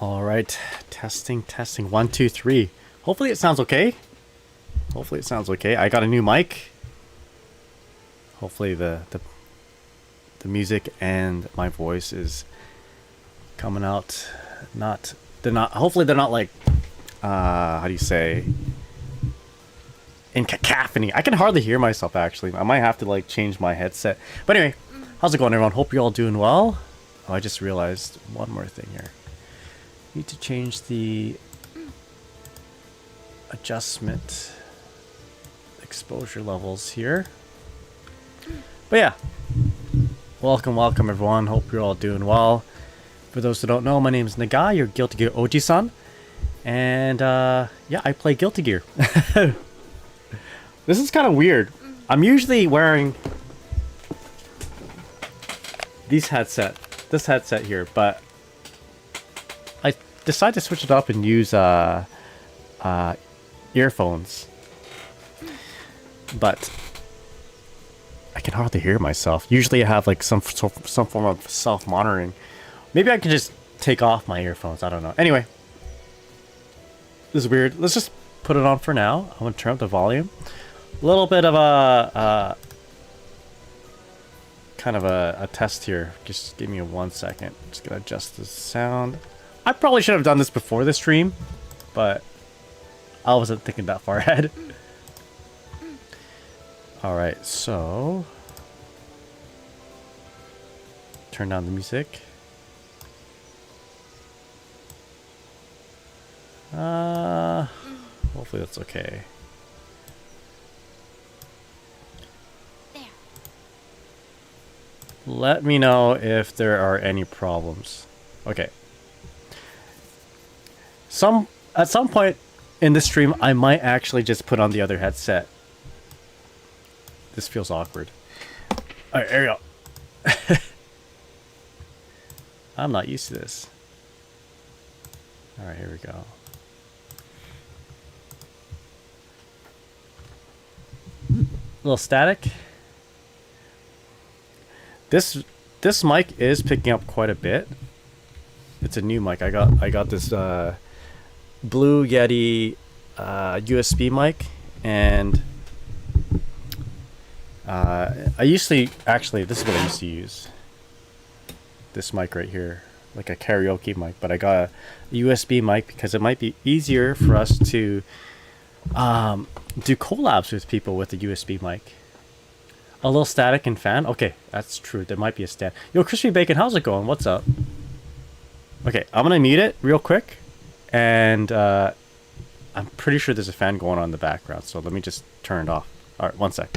All right, testing, testing. 1, 2, 3. Hopefully it sounds okay. Hopefully it sounds okay. I got a new mic. Hopefully the music and my voice is coming out. They're not. Hopefully they're not like, how do you say? In cacophony. I can hardly hear myself actually. I might have to like change my headset. But anyway, how's it going, everyone? Hope you're all doing well. Oh, I just realized one more thing here. Need to change the adjustment exposure levels here. But yeah, welcome everyone. Hope you're all doing well. For those who don't know, my name is Nagai, your Guilty Gear Oji-san, and yeah, I play Guilty Gear. This is kind of weird. I'm usually wearing this headset here, but I decided to switch it up and use earphones. But I can hardly hear myself. Usually I have like some form of self-monitoring. Maybe I can just take off my earphones. I don't know. Anyway, this is weird. Let's just put it on for now. I'm gonna turn up the volume. A little bit of a kind of a test here. Just give me 1 second. Just gonna adjust the sound. I probably should have done this before the stream, but I wasn't thinking that far ahead. Alright, so turn down the music. Hopefully that's okay. There. Let me know if there are any problems. Okay. At some point in this stream, I might actually just put on the other headset. This feels awkward. Alright, there we go. I'm not used to this. Alright, here we go. A little static. This mic is picking up quite a bit. It's a new mic. I got this Blue Yeti USB mic, and I usually actually this is what I used to use. This mic right here, like a karaoke mic, but I got a USB mic because it might be easier for us to do collabs with people with a USB mic. A little static and fan. Okay, that's true. There might be a stand. Yo, Crispy Bacon, how's it going? What's up? Okay, I'm gonna mute it real quick, and I'm pretty sure there's a fan going on in the background. So let me just turn it off. All right, 1 sec.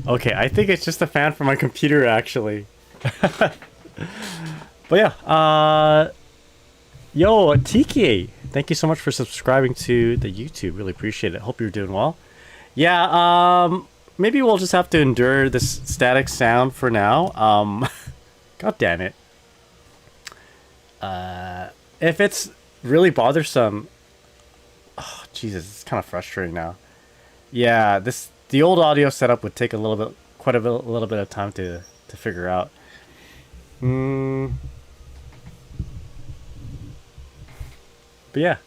Okay, I think it's just a fan from my computer, actually. But yeah, yo, Tiki, thank you so much for subscribing to the YouTube. Really appreciate it. Hope you're doing well. Yeah, maybe we'll just have to endure this static sound for now. God damn it. If it's really bothersome, oh, Jesus, it's kind of frustrating now. Yeah, the old audio setup would take a little bit of time to figure out. But yeah,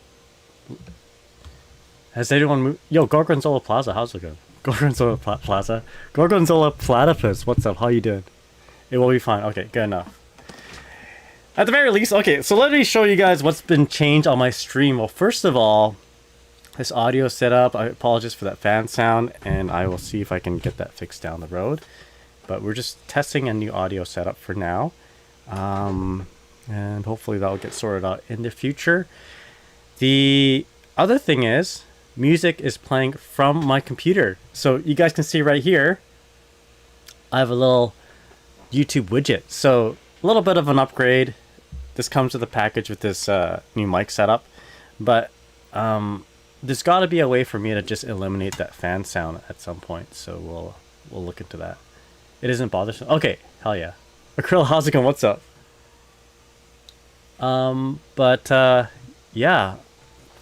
has anyone moved? Yo, Gorgonzola Plaza, how's it going? Gorgonzola Plaza, Gorgonzola Platypus, what's up? How you doing? It will be fine. Okay, good enough. At the very least, okay. So let me show you guys what's been changed on my stream. Well, first of all, this audio setup, I apologize for that fan sound, and I will see if I can get that fixed down the road. But we're just testing a new audio setup for now, and hopefully that'll get sorted out in the future. The other thing is, music is playing from my computer. So you guys can see right here, I have a little YouTube widget. So a little bit of an upgrade. This comes with a package with this new mic setup. But there's got to be a way for me to just eliminate that fan sound at some point. So we'll look into that. It isn't bothersome. Okay, hell yeah. Acryl, how's it going? What's up? Yeah,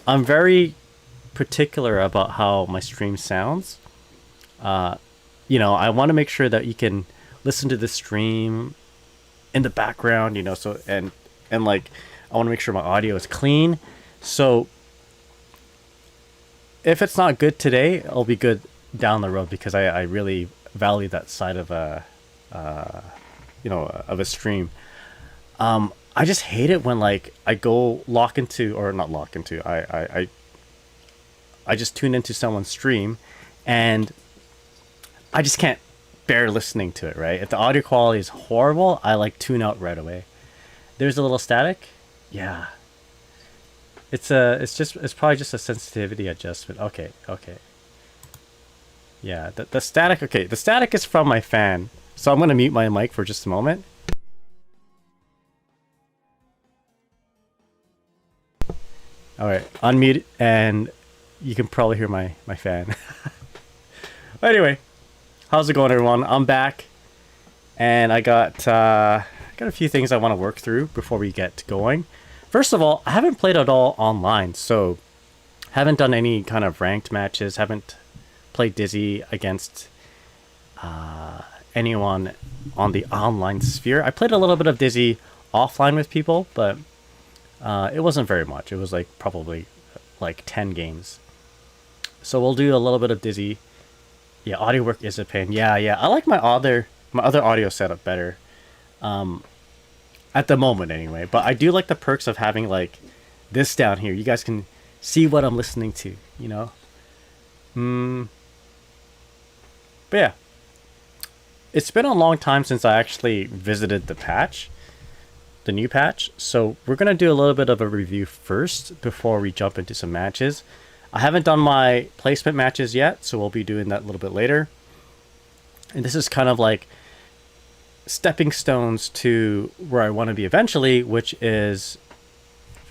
I'm very particular about how my stream sounds. You know, I want to make sure that you can listen to the stream in the background, you know, so and like I want to make sure my audio is clean. So if it's not good today, it'll be good down the road because I really value that side of you know, of a stream. I just hate it when like I go lock into, or not lock into, I just tune into someone's stream and I just can't bear listening to it, right? If the audio quality is horrible, I like tune out right away. There's a little static. Yeah. It's probably just a sensitivity adjustment. Okay. Yeah, the static, okay, the static is from my fan. So I'm going to mute my mic for just a moment. All right, unmute, and you can probably hear my fan. Anyway, how's it going, everyone? I'm back, and I got a few things I want to work through before we get going. First of all, I haven't played at all online, so haven't done any kind of ranked matches, haven't played Dizzy against anyone on the online sphere. I played a little bit of Dizzy offline with people, but it wasn't very much. It was like probably like 10 games. So we'll do a little bit of Dizzy. Yeah, audio work is a pain. Yeah. I like my other audio setup better. At the moment anyway. But I do like the perks of having like this down here. You guys can see what I'm listening to, you know? But yeah. It's been a long time since I actually visited the patch. The new patch. So we're going to do a little bit of a review first before we jump into some matches. I haven't done my placement matches yet, so we'll be doing that a little bit later. And this is kind of like stepping stones to where I want to be eventually, which is,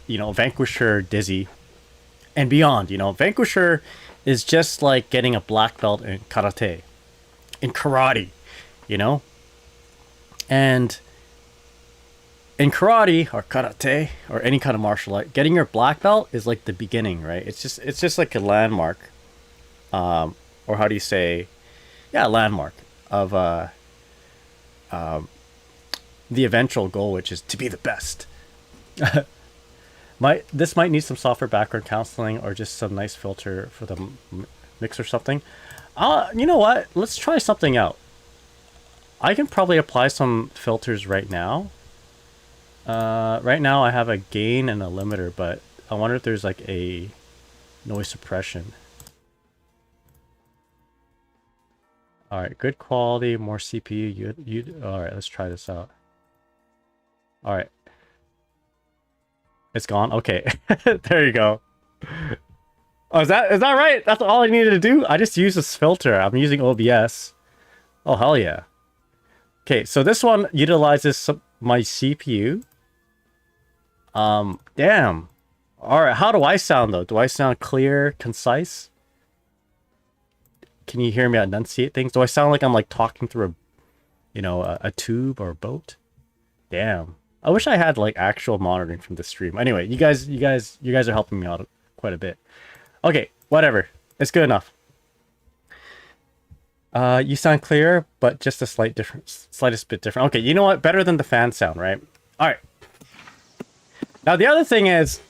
you know, Vanquisher, Dizzy, and beyond. You know, Vanquisher is just like getting a black belt in karate, in karate, you know? And in karate or karate or any kind of martial art, getting your black belt is like the beginning, right? It's just like a landmark, or how do you say? Yeah, landmark of the eventual goal, which is to be the best. This might need some software background counseling or just some nice filter for the mix or something. You know what? Let's try something out. I can probably apply some filters right now. Right now I have a gain and a limiter, but I wonder if there's like a noise suppression. All right, good quality, more CPU. All right, let's try this out. All right, it's gone. Okay, there you go. Oh, is that right? That's all I needed to do. I just used this filter. I'm using OBS. Oh hell yeah. Okay, so this one utilizes my CPU. Damn. All right, how do I sound though? Do I sound clear, concise? Can you hear me enunciate things? Do I sound like I'm like talking through a tube or a boat? Damn. I wish I had like actual monitoring from the stream. Anyway, you guys are helping me out quite a bit. Okay, whatever. It's good enough. You sound clear, but just a slightest bit different. Okay, you know what? Better than the fan sound, right? All right. Now the other thing is,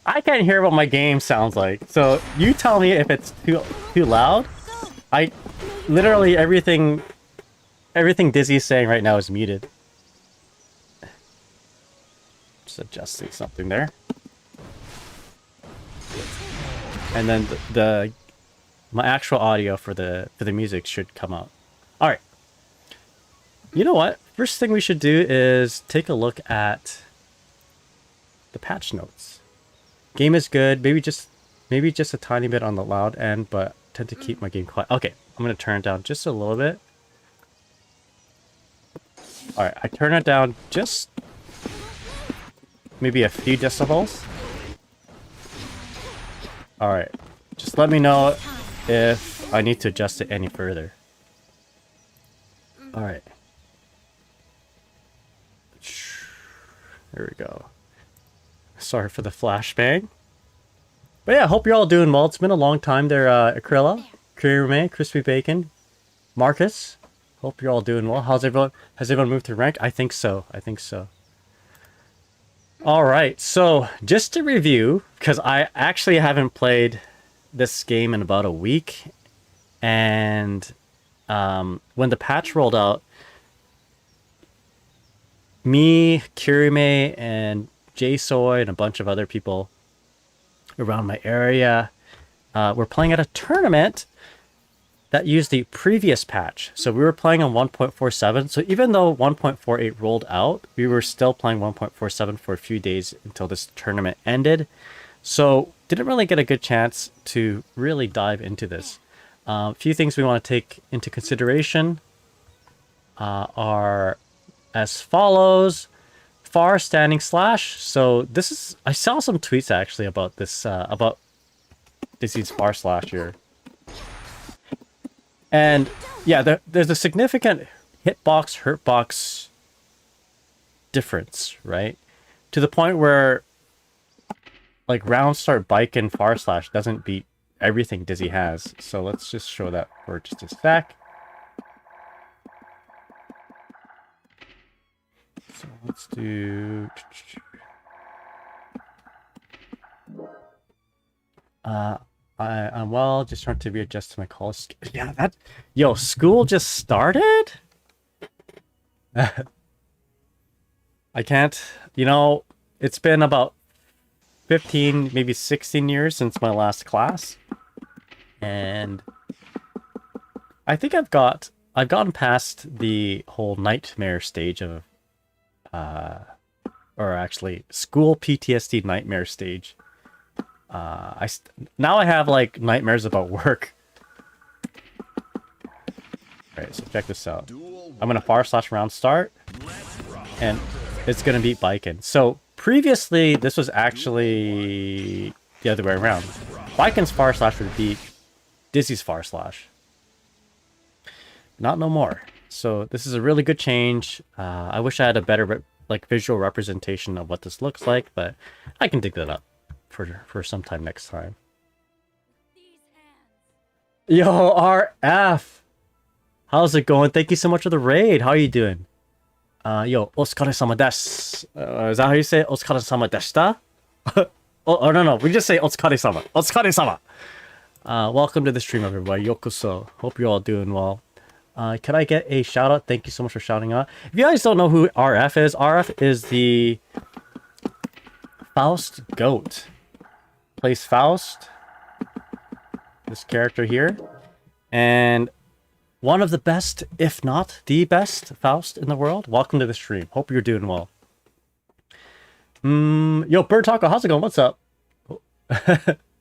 I can't hear what my game sounds like. So you tell me if it's too loud. I literally everything Dizzy's saying right now is muted. Just adjusting something there. And then my actual audio for the music should come out. All right. You know what? First thing we should do is take a look at the patch notes. Game is good. Maybe just a tiny bit on the loud end, but tend to keep my game quiet. Okay, I'm gonna turn it down just a little bit. All right, I turn it down just maybe a few decibels. All right, just let me know if I need to adjust it any further. All right. There we go. Sorry for the flashbang. But yeah, hope you're all doing well. It's been a long time there, Akrilla, Kirime, Crispy Bacon, Marcus. Hope you're all doing well. How's everyone? Has everyone moved to rank? I think so. I think so. All right. So just to review, because I actually haven't played this game in about a week, and when the patch rolled out, me, Kirime, and J-Soy, and a bunch of other people around my area were playing at a tournament that used the previous patch. So we were playing on 1.47. So even though 1.48 rolled out, we were still playing 1.47 for a few days until this tournament ended. So didn't really get a good chance to really dive into this. A few things we want to take into consideration are as follows. Far standing slash. So this is, I saw some tweets actually about this, about Dizzy's far slash here. And yeah, there's a significant hitbox, hurtbox difference, right? To the point where like round start bike and far slash doesn't beat everything Dizzy has. So let's just show that for just a sec. So let's do... I'm well, just trying to readjust to my college. Yeah, that... Yo, school just started? I can't... You know, it's been about 15, maybe 16 years since my last class. And I think I've gotten past the whole nightmare stage of or actually school PTSD nightmare stage. Now I have like nightmares about work. Alright, so check this out. I'm gonna far slash round start, and it's gonna beat Biken. So previously this was actually the other way around. Biken's far slash would beat Dizzy's far slash. Not no more. So this is a really good change. I wish I had a better visual representation of what this looks like, but I can dig that up for some time next time. Yo, RF! How's it going? Thank you so much for the raid. How are you doing? Yo, otsukare-sama desu. Is that how you say it? Otsukare-sama deshita? Oh, no. We just say otsukare-sama. Otsukare-sama! Welcome to the stream, everybody. Yokoso. Hope you're all doing well. Can I get a shout out? Thank you so much for shouting out. If you guys don't know who RF is the Faust goat. Plays Faust. This character here. And one of the best, if not the best, Faust in the world. Welcome to the stream. Hope you're doing well. Yo, Bird Taco, how's it going? What's up?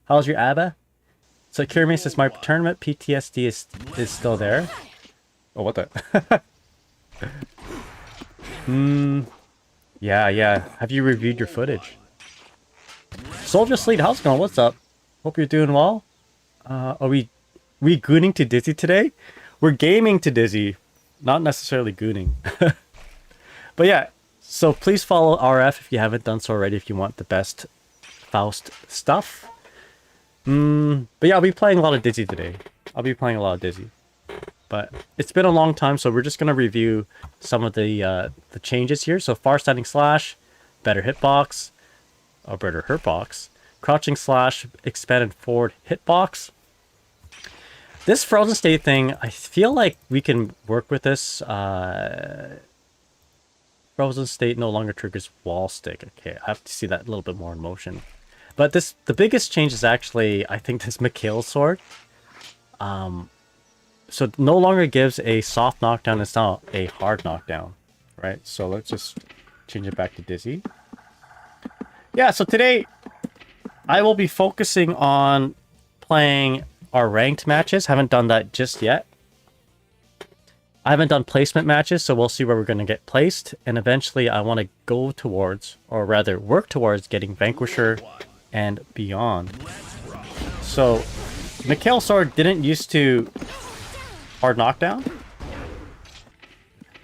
How's your ABBA? So Kirimi says my tournament PTSD is still there. Oh, what the? Yeah. Have you reviewed your footage? Soldier Sleet, how's it going? What's up? Hope you're doing well. Are we gooning to Dizzy today? We're gaming to Dizzy, not necessarily gooning. But yeah, so please follow RF if you haven't done so already, if you want the best Faust stuff. But yeah, I'll be playing a lot of Dizzy today. But it's been a long time, so we're just going to review some of the changes here. So far standing slash, better hitbox, or better hurtbox, crouching slash, expanded forward hitbox. This frozen state thing, I feel like we can work with this. Frozen state no longer triggers wall stick. Okay, I have to see that a little bit more in motion. But the biggest change is actually, I think, this Mikhail's sword. So it no longer gives a soft knockdown, it's now a hard knockdown, right? So let's just change it back to Dizzy. Yeah, so today I will be focusing on playing our ranked matches. Haven't done that just yet. I haven't done placement matches, so we'll see where we're going to get placed. And eventually I want to go towards, or rather work towards, getting Vanquisher and beyond. So, Mikhail Sword didn't used to hard knockdown?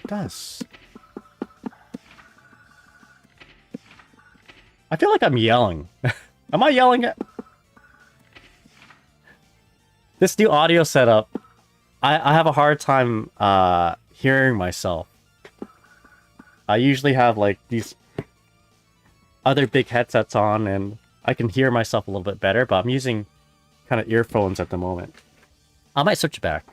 It does. I feel like I'm yelling. Am I yelling at... This new audio setup, I have a hard time hearing myself. I usually have like these other big headsets on and I can hear myself a little bit better, but I'm using kind of earphones at the moment. I might switch back.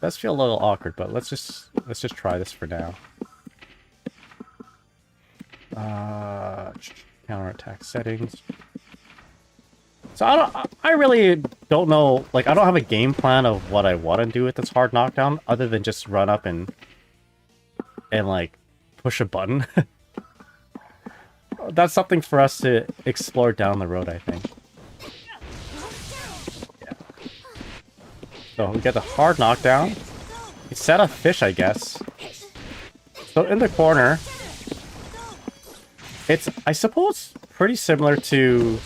Does feel a little awkward, but let's just try this for now. Counterattack settings. So I really don't know, like I don't have a game plan of what I want to do with this hard knockdown other than just run up and like push a button. That's something for us to explore down the road, I think. Yeah. So we get the hard knockdown. It's set a fish, I guess. So in the corner, it's, I suppose, pretty similar to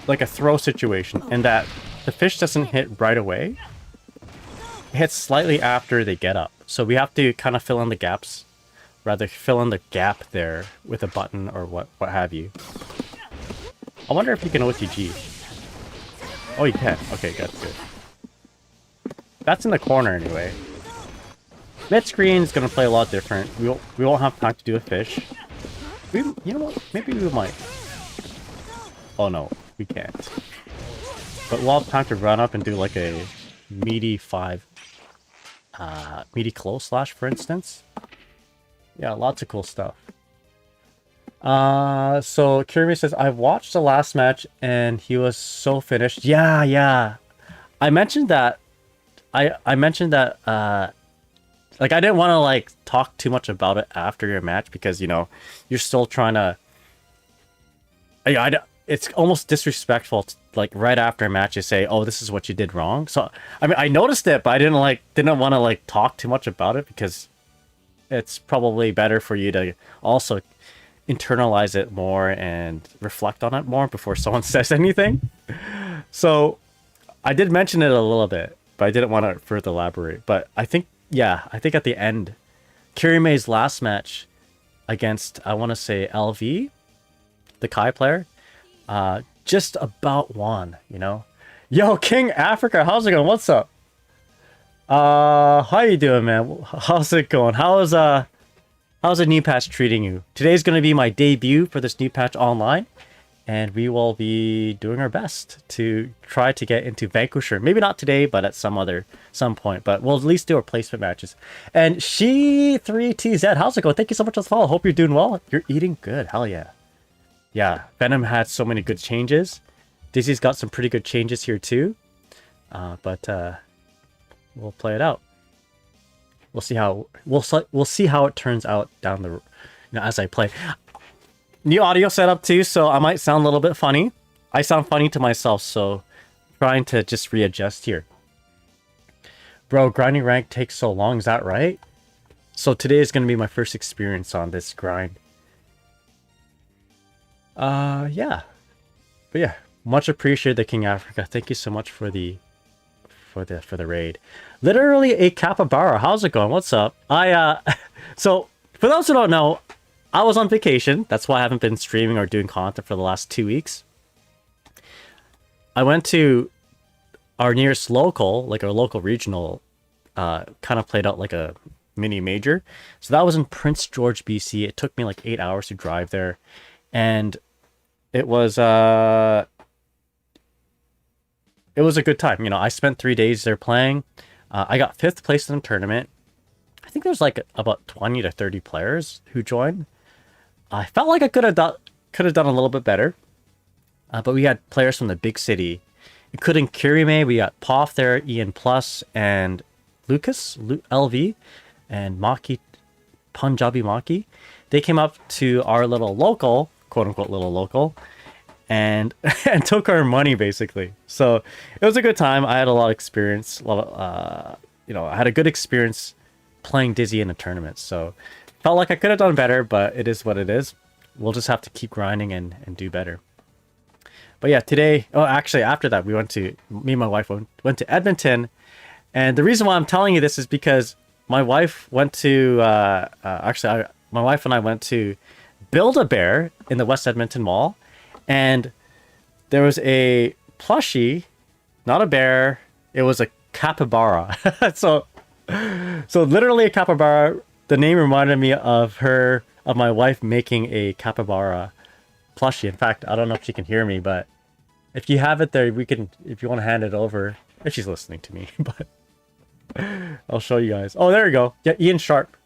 like a throw situation in that the fish doesn't hit right away. It hits slightly after they get up. So we have to kind of fill in the gaps. Rather, fill in the gap there with a button or what have you. I wonder if you can OTG. Oh, you can. Okay, good. That's in the corner anyway. Mid screen is gonna play a lot different. We won't have time to do a fish. You know what? Maybe we might. Oh no, we can't. But we'll have time to run up and do like a meaty close slash, for instance. Yeah, lots of cool stuff. So Kirimi says, I've watched the last match and he was so finished. Yeah. I mentioned that. I mentioned that. Like I didn't want to like talk too much about it after your match because you know you're still trying to. It's almost disrespectful to, like right after a match you say, "Oh, this is what you did wrong." So I mean, I noticed it, but I didn't want to like talk too much about it because it's probably better for you to also internalize it more and reflect on it more before someone says anything. So I did mention it a little bit, but I didn't want to further elaborate. But I think at the end, Kirime's last match against, I want to say LV, the Kai player, just about won, you know? Yo, King Africa, how's it going? What's up? How you doing, man? How's it going? How's the new patch treating you? Today's going to be my debut for this new patch online, and we will be doing our best to try to get into Vanquisher. Maybe not today, but at some point. But we'll at least do our placement matches. And She3TZ, how's it going? Thank you so much for the follow. Hope you're doing well. You're eating good. Hell yeah. Yeah, Venom had so many good changes. Dizzy's got some pretty good changes here too. But we'll play it out. We'll see how it turns out down the, as I play. New audio setup too, so I might sound a little bit funny. I sound funny to myself, so trying to just readjust here. Bro, grinding rank takes so long, is that right? So today is going to be my first experience on this grind. Yeah. But yeah, much appreciated, the King Africa. Thank you so much for the raid. Literally a capybara. How's it going? What's up? So for those who don't know, I was on vacation. That's why I haven't been streaming or doing content for the last 2 weeks. I went to our nearest local, like our local regional, kind of played out like a mini major. So that was in Prince George, BC. It took me like 8 hours to drive there. And it was a good time. You know, I spent 3 days there playing. I got 5th place in the tournament. I think there's like about 20 to 30 players who joined. I felt like I could have done a little bit better. But we had players from the big city, including Kirime. We got Poff there, Ian Plus, and Lucas, LV, and Maki, Punjabi Maki. they came up to our little local, quote unquote little local, and and took our money basically. So it was a good time. I had a lot of experience. I had a good experience playing Dizzy in a tournament. So felt like I could have done better, but it is what it is. We'll just have to keep grinding and do better. But yeah, today, actually after that, me and my wife went to Edmonton. And the reason why I'm telling you this is because my wife went to, my wife and I went to Build-A-Bear in the West Edmonton Mall. And there was a plushie, not a bear, it was a capybara. so literally a capybara. The name reminded me of my wife making a capybara plushie. In fact, I don't know if she can hear me, but if you have it there, if you want to hand it over, if she's listening to me, but I'll show you guys. Oh, there you go. Yeah, Ian Sharp.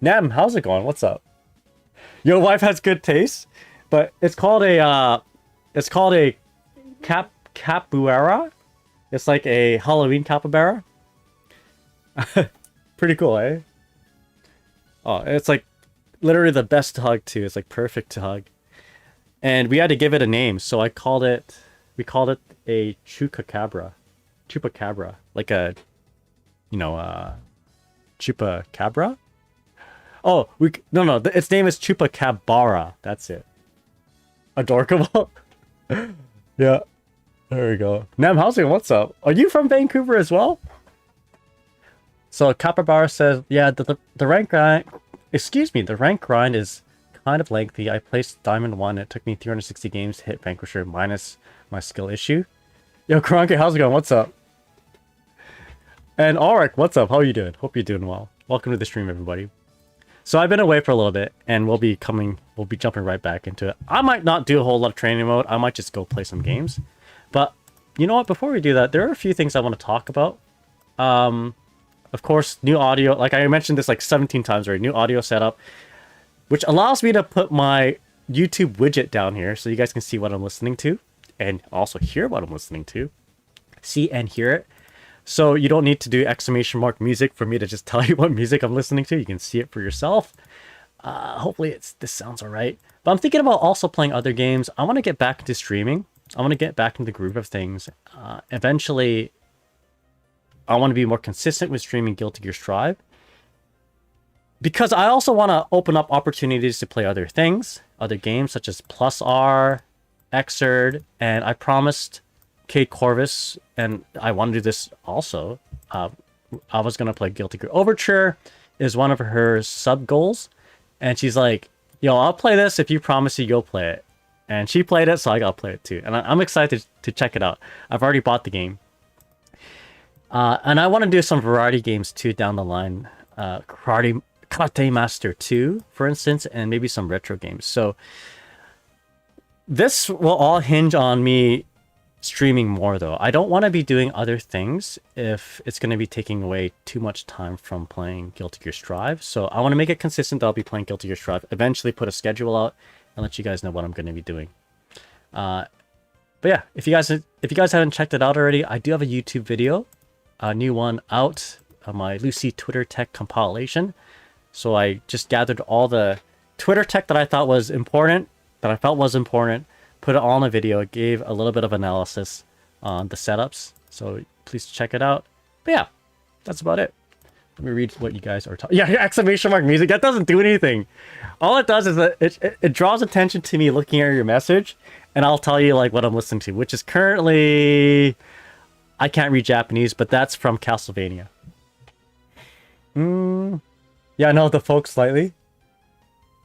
Nem, how's it going? What's up? Your wife has good taste, but it's called a capoeira. It's like a Halloween capybara. Pretty cool, eh? Oh, it's like literally the best to hug too. It's like perfect to hug. And we had to give it a name, so we called it a chupacabra. Chupacabra. Like a chupacabra? Oh, no, its name is Chupacabra. That's it. Adorable. Yeah. There we go. Nem, how's it? What's up? Are you from Vancouver as well? So Capybara says, yeah, the rank grind, the rank grind is kind of lengthy. I placed Diamond 1. It took me 360 games to hit Vanquisher minus my skill issue. Yo, Kronke, how's it going? What's up? And Ulrich, what's up? How are you doing? Hope you're doing well. Welcome to the stream, everybody. So I've been away for a little bit, and we'll be jumping right back into it. I might not do a whole lot of training mode. I might just go play some games. But you know what? Before we do that, there are a few things I want to talk about. Of course, new audio. Like I mentioned this like 17 times already. New audio setup, which allows me to put my YouTube widget down here so you guys can see what I'm listening to and also hear what I'm listening to. See and hear it. So you don't need to do exclamation mark music for me to just tell you what music I'm listening to. You can see it for yourself. Hopefully this sounds all right. But I'm thinking about also playing other games. I want to get back into streaming. I want to get back into the groove of things. Eventually, I want to be more consistent with streaming Guilty Gear Strive. Because I also want to open up opportunities to play other things, other games such as Plus R, Xrd, and I promised Kate Corvus, and I want to do this also. I was going to play Guilty Gear Overture, is one of her sub goals. And she's like, yo, I'll play this if you promise you'll play it. And she played it, so I got to play it too. And I'm excited to check it out. I've already bought the game. And I want to do some variety games too down the line. Karate Master 2, for instance, and maybe some retro games. So this will all hinge on me streaming more though. I don't want to be doing other things if it's going to be taking away too much time from playing Guilty Gear Strive. So I want to make it consistent that I'll be playing Guilty Gear Strive. Eventually put a schedule out and let you guys know what I'm going to be doing. But yeah, if you guys haven't checked it out already, I do have a YouTube video, a new one out, my Lucy Twitter tech compilation. So I just gathered all the Twitter tech that I thought was important, that I felt was important, put it all in a video, gave a little bit of analysis on the setups. So please check it out. But yeah, that's about it. Let me read what you guys are talking. Yeah, exclamation mark music. That doesn't do anything. All it does is that it draws attention to me looking at your message, and I'll tell you like what I'm listening to, which is currently, I can't read Japanese, but that's from Castlevania. Yeah, I know the folks slightly.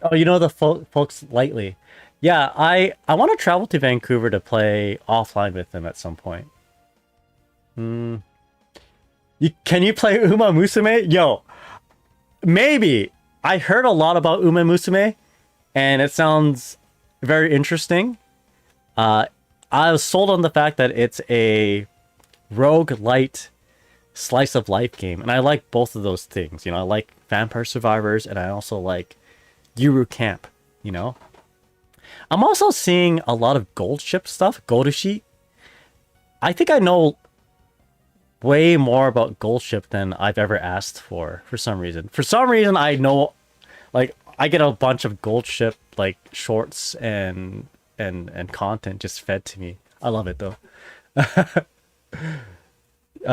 Oh, you know the folks lightly. Yeah, I want to travel to Vancouver to play offline with them at some point. Can you play Uma Musume? Yo, maybe. I heard a lot about Uma Musume, and it sounds very interesting. I was sold on the fact that it's a roguelite slice of life game, and I like both of those things. You know, I like Vampire Survivors, and I also like Yuru Camp, you know? I'm also seeing a lot of gold ship stuff, Goldushi. I think I know way more about gold ship than I've ever asked for some reason. For some reason, I know, like, I get a bunch of gold ship like shorts and content just fed to me. I love it though.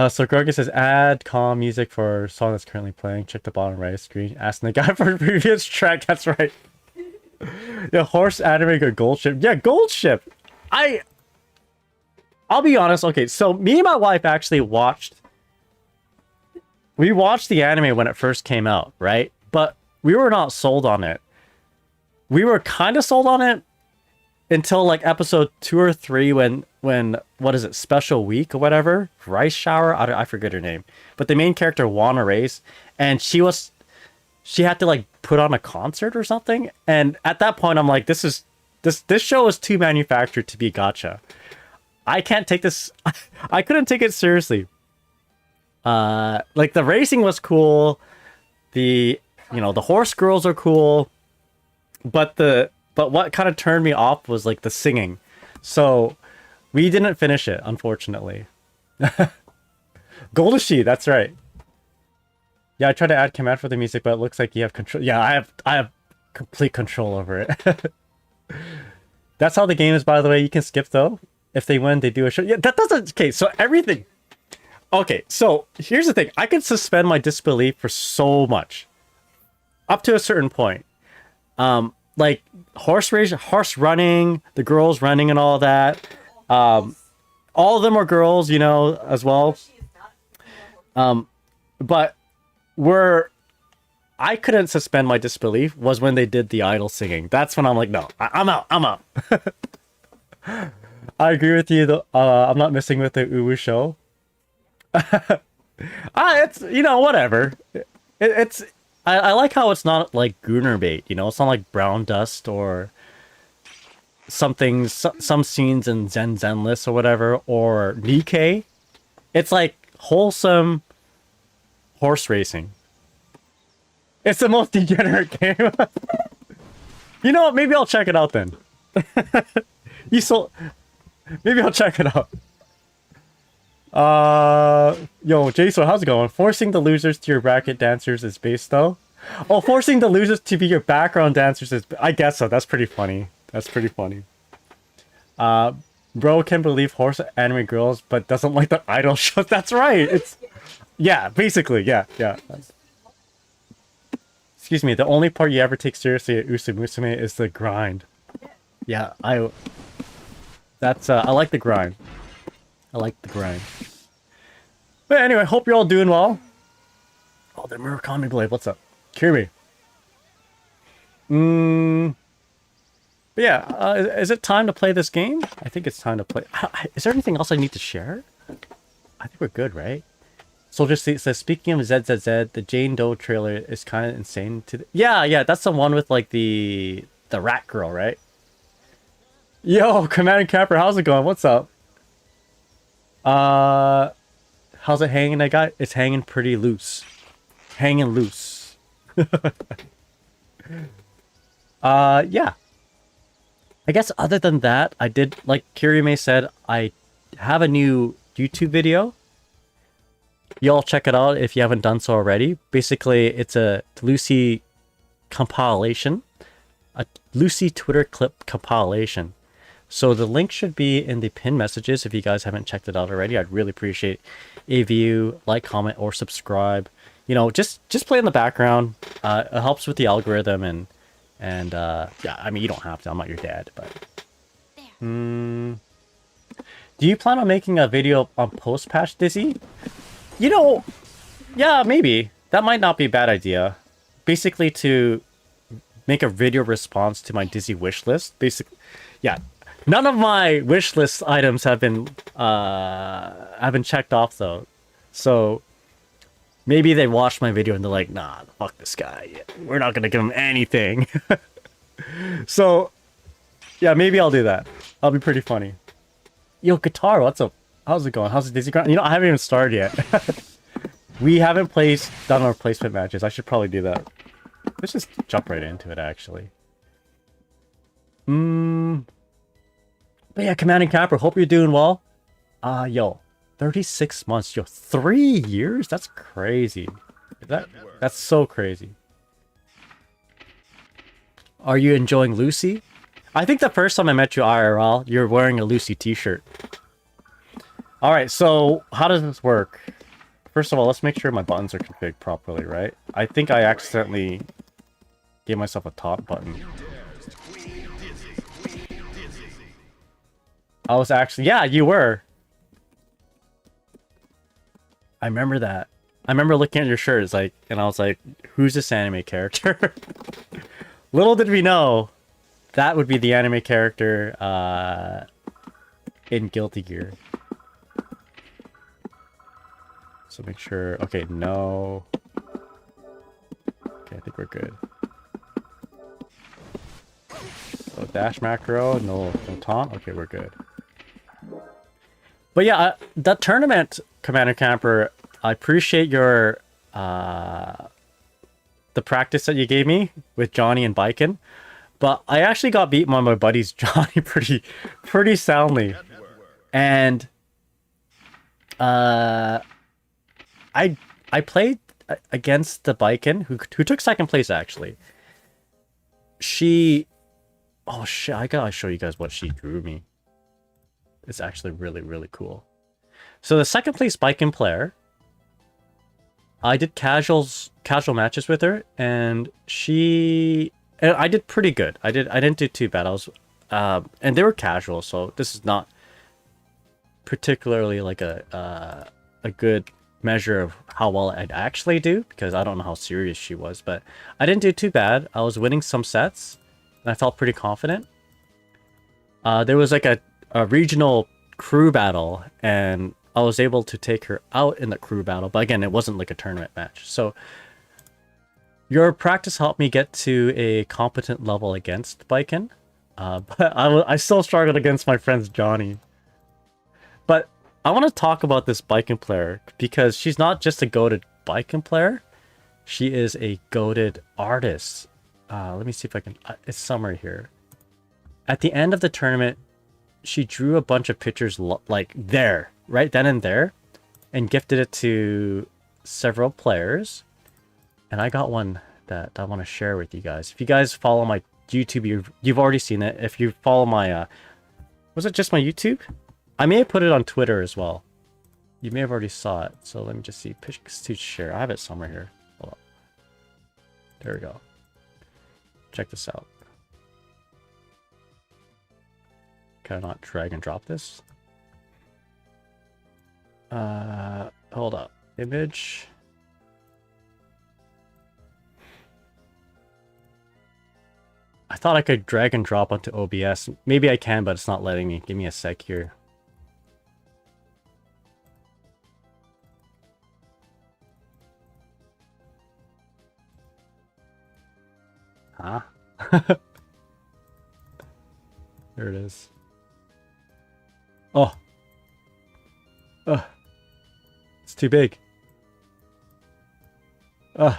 So Gorgon says add calm music for song that's currently playing. Check the bottom right screen. Asking the guy for the previous track. That's right. Yeah, horse anime got gold ship. Yeah, gold ship. I'll be honest. Okay, so me and my wife actually watched. We watched the anime when it first came out, right? But we were not sold on it. We were kind of sold on it until like episode 2 or 3 when what is it, special week or whatever, rice shower, I forget her name, but the main character won a race and she had to like put on a concert or something, and at that point I'm like, this show is too manufactured to be gacha. I can't take this. I couldn't take it seriously. Like the racing was cool, the horse girls are cool, but what kind of turned me off was like the singing. So we didn't finish it, unfortunately. Goldashi, that's right. Yeah, I tried to add command for the music, but it looks like you have control. Yeah, I have complete control over it. That's how the game is, by the way. You can skip though. If they win, they do a show. Yeah, that doesn't. Okay, so everything. Okay, so here's the thing. I can suspend my disbelief for so much, up to a certain point. Like horse race, horse running, the girls running, and all that. All of them are girls, as well. But where I couldn't suspend my disbelief was when they did the idol singing. That's when I'm like, no, I'm out. I'm out. I agree with you. Though, I'm not missing with the Uwu show. It's whatever. It's I like how it's not like Gooner bait. It's not like Brown Dust or something. Some scenes in Zenless or whatever, or Nikkei. It's like wholesome horse racing. It's the most degenerate game. You know what? Maybe I'll check it out then. Maybe I'll check it out. Yo, Jason, how's it going? Forcing the losers to your bracket dancers is based though. Oh, forcing the losers to be your background dancers is. I guess so. That's pretty funny. Bro can believe horse anime girls, but doesn't like the idol shows. That's right. It's. Yeah, basically, yeah. Excuse me, the only part you ever take seriously at Usamusume is the grind. Yeah, I like the grind. But anyway, hope you're all doing well. Oh, the Murakami Blade, what's up? Kirby. But yeah, is it time to play this game? I think it's time to play. Is there anything else I need to share? I think we're good, right? Soldier says, speaking of ZZZ, the Jane Doe trailer is kind of insane. Yeah, that's the one with like the rat girl, right? Yo, Command and Capper, how's it going? What's up? How's it hanging? It's hanging pretty loose. Hanging loose. Yeah. I guess other than that, I did, like Kirime said, I have a new YouTube video. Y'all check it out if you haven't done so already. Basically, it's a Lucy compilation. A Lucy Twitter clip compilation. So the link should be in the pinned messages if you guys haven't checked it out already. I'd really appreciate a view, like, comment, or subscribe. Just play in the background. It helps with the algorithm and yeah, I mean, you don't have to. I'm not your dad, but. Do you plan on making a video on post-patch, Dizzy? Yeah, maybe. That might not be a bad idea. Basically, to make a video response to my Dizzy wish list. Yeah. None of my wish list items have been checked off though. So maybe they watched my video and they're like, nah, fuck this guy. We're not gonna give him anything. So yeah, maybe I'll do that. I'll be pretty funny. Yo, Guitar, what's up? How's it going? How's the Dizzy grind? I haven't even started yet. We haven't done our placement matches. I should probably do that. Let's just jump right into it, actually. But yeah, Command and Capper, hope you're doing well. Yo, 36 months. Yo, 3 years? That's crazy. That's so crazy. Are you enjoying Lucy? I think the first time I met you IRL, you're wearing a Lucy t-shirt. Alright, so how does this work? First of all, let's make sure my buttons are configured properly, right? I think I accidentally gave myself a top button. I was actually... Yeah, you were! I remember that. I remember looking at your shirt, it's like, and I was like, who's this anime character? Little did we know, that would be the anime character in Guilty Gear. So make sure... Okay, no. Okay, I think we're good. So dash macro, no taunt. Okay, we're good. But yeah, that tournament, Commander Camper, I appreciate your... the practice that you gave me with Johnny and Biken. But I actually got beaten by my buddies Johnny pretty soundly. And... I played against the Biken, who took second place, actually. She... Oh, shit, I gotta show you guys what she drew me. It's actually really, really cool. So the second place Biken player, I did casual matches with her, and I did pretty good. I didn't do too bad. I was... and they were casual, so this is not particularly like a good measure of how well I'd actually do, because I don't know how serious she was, but I didn't do too bad. I was winning some sets, and I felt pretty confident. There was like a regional crew battle, and I was able to take her out in the crew battle, but again, it wasn't like a tournament match. So your practice helped me get to a competent level against Biken, but I still struggled against my friend's Johnny. But I want to talk about this Biken player, because she's not just a goated Biken player. She is a goated artist. Let me see if I can... it's summary here. At the end of the tournament, she drew a bunch of pictures like there, right then and there, and gifted it to several players. And I got one that I want to share with you guys. If you guys follow my YouTube, you've already seen it. If you follow my... was it just my YouTube? I may have put it on Twitter as well. You may have already saw it. So let me just see. Pitch to share. I have it somewhere here. Hold on. There we go. Check this out. Can I not drag and drop this? Hold up. Image. I thought I could drag and drop onto OBS. Maybe I can, but it's not letting me. Give me a sec here. Huh? There it is. Oh. It's too big. There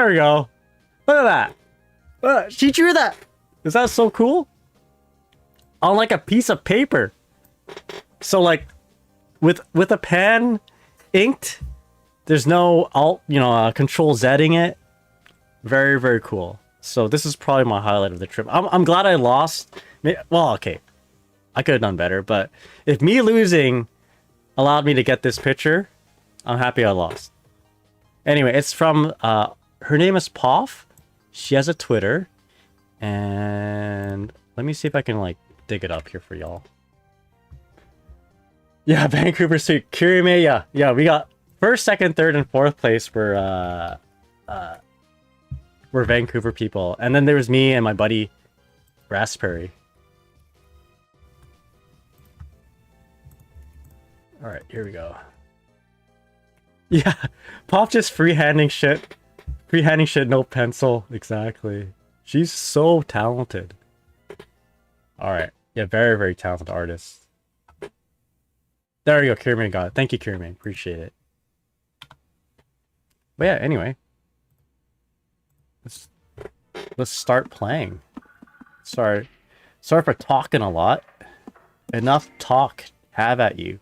we go. Look at that. She drew that. Is that so cool? On like a piece of paper. So like with a pen inked, there's no alt, control Zing it. Very, very cool. So this is probably my highlight of the trip. I'm glad I lost. Well, okay. I could have done better, but if me losing allowed me to get this picture, I'm happy I lost. Anyway, it's from, her name is Poff. She has a Twitter. And let me see if I can, like, dig it up here for y'all. Yeah, Vancouver Street. Kirime, yeah, we got first, second, third, and fourth place were Vancouver people. And then there was me and my buddy, Raspberry. Alright, here we go. Yeah, Pop just freehanding shit. Freehanding shit, no pencil. Exactly. She's so talented. Alright. Yeah, very, very talented artist. There we go, Kirime got it. Thank you, Kirime. Appreciate it. But yeah, anyway. Let's start playing. Sorry for talking a lot. Enough talk. Have at you.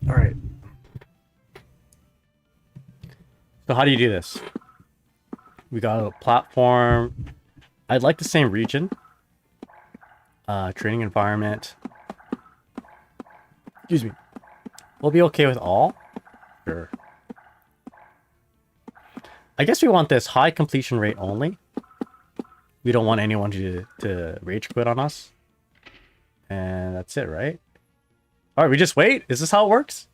Alright. So how do you do this? We got a platform. I'd like the same region. Training environment. Excuse me. We'll be okay with all. Sure. I guess we want this high completion rate only. We don't want anyone to rage quit on us. And that's it, right? Alright, we just wait? Is this how it works?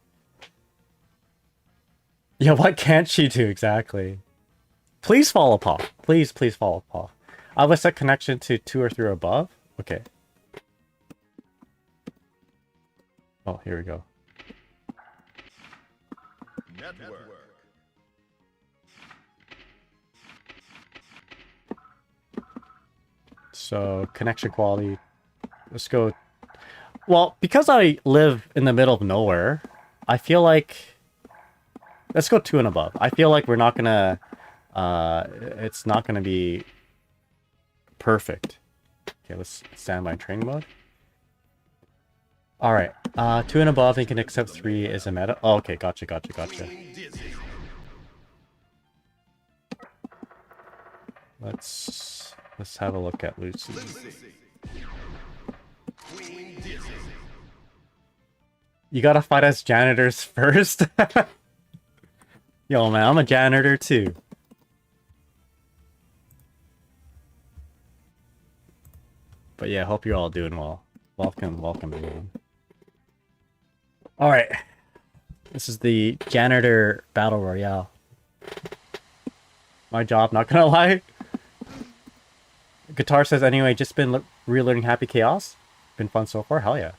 Yeah, what can't she do exactly? Please follow Paul. Please follow Paul. I will set connection to 2 or 3 or above. Okay. Oh, here we go. Network. So, connection quality. Let's go. Well, because I live in the middle of nowhere, I feel like... Let's go 2 and above. I feel like we're not gonna... it's not gonna be perfect. Okay, let's stand by in training mode. Alright, 2 and above, you can accept 3 is a meta. Oh, okay, gotcha. Let's have a look at Lucy. You gotta fight as janitors first? Yo, man, I'm a janitor too. But yeah, hope you're all doing well. Welcome everyone. Alright. This is the janitor battle royale. My job, not gonna lie. Guitar says anyway, just been relearning Happy Chaos. Been fun so far, hell yeah.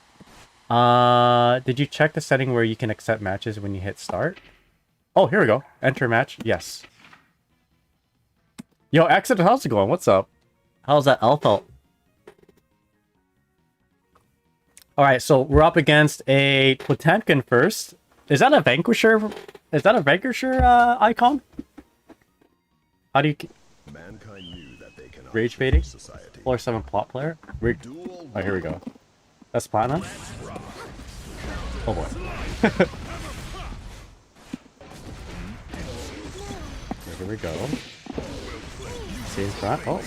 Did you check the setting where you can accept matches when you hit start? Oh, here we go. Enter match, yes. Yo, Exit, how's it going? What's up? How's that Alpha? Alright, so we're up against a Potemkin first. Is that a Vanquisher? Is that a Vanquisher icon? How do you... Mankind knew that they cannot Rage baiting? society. Floor 7 plot player? Oh, here we go. That's platinum? Oh boy. Here we go. Same front. Oh.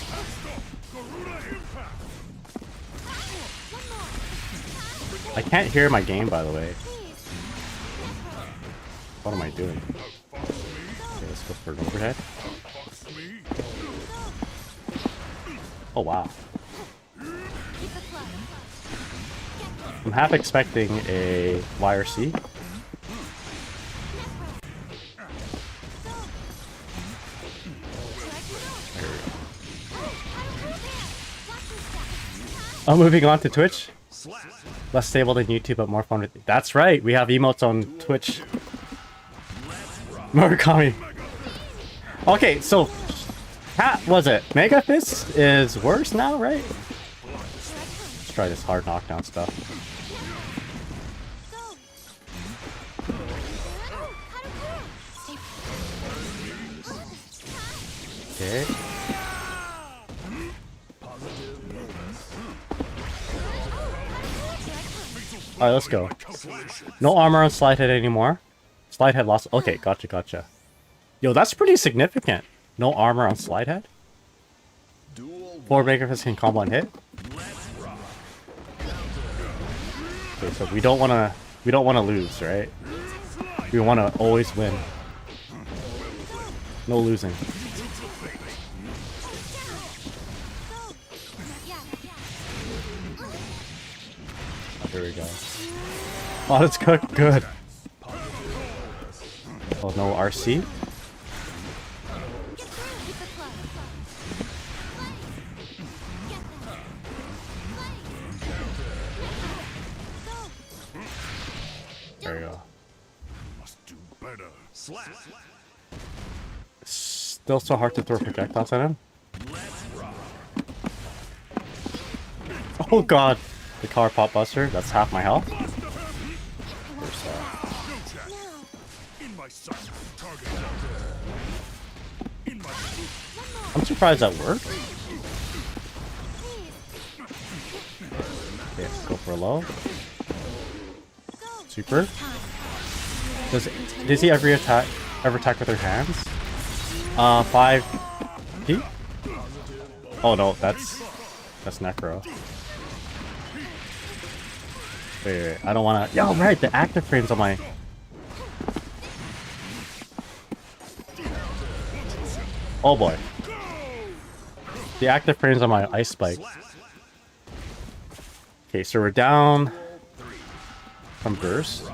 I can't hear my game, by the way. What am I doing? Okay, let's go for an overhead. Oh, wow. I'm half expecting a YRC. I'm moving on to Twitch. Less stable than YouTube, but more fun. That's right. We have emotes on Twitch. Murakami. Okay, so was it Mega Fist is worse now, right? Let's try this hard knockdown stuff. Okay. Alright, let's go. No armor on slide head anymore. Slide head lost. Okay, gotcha. Yo, that's pretty significant. No armor on slide head. 4 Mega Fist can combo and hit. Okay, so we don't wanna lose, right? We wanna always win. No losing. There we go. Oh, let's cook. Good. Oh, no RC. There we go. Still so hard to throw projectiles at him. Oh god. The car pop buster, that's half my health. I'm surprised that worked. Okay, let's go for a low. Super. Does he ever attack with her hands? 5. D? Oh no, that's Necro. Wait, I don't wanna. Yo, right, the active frames on my. Oh boy. The active frames on my ice spike. Okay, so we're down from burst.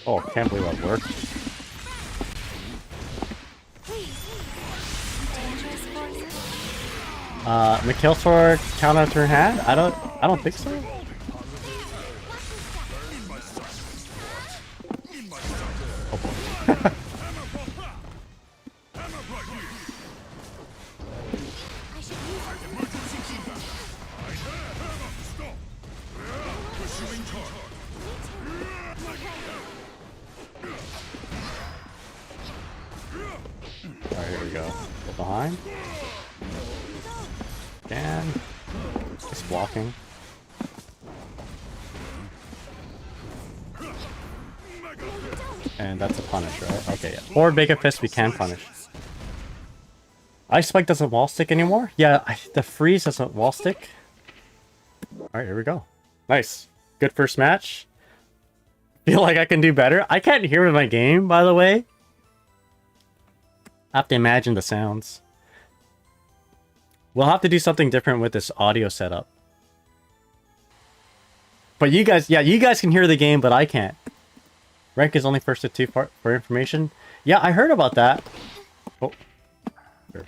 Oh, can't believe that worked. McKill sword counter to her hand? I don't think so. Oh boy. Alright, here we go. Go behind. And just blocking. And that's a punish, right? Okay, yeah. Forward Mega Fist we can punish. Ice Spike doesn't wall stick anymore? Yeah, the freeze doesn't wall stick. Alright, here we go. Nice. Good first match. Feel like I can do better. I can't hear in my game, by the way. I have to imagine the sounds. We'll have to do something different with this audio setup. But you guys, yeah, you guys can hear the game, but I can't. Rank is only first to 2 for information. Yeah, I heard about that. Oh. Here.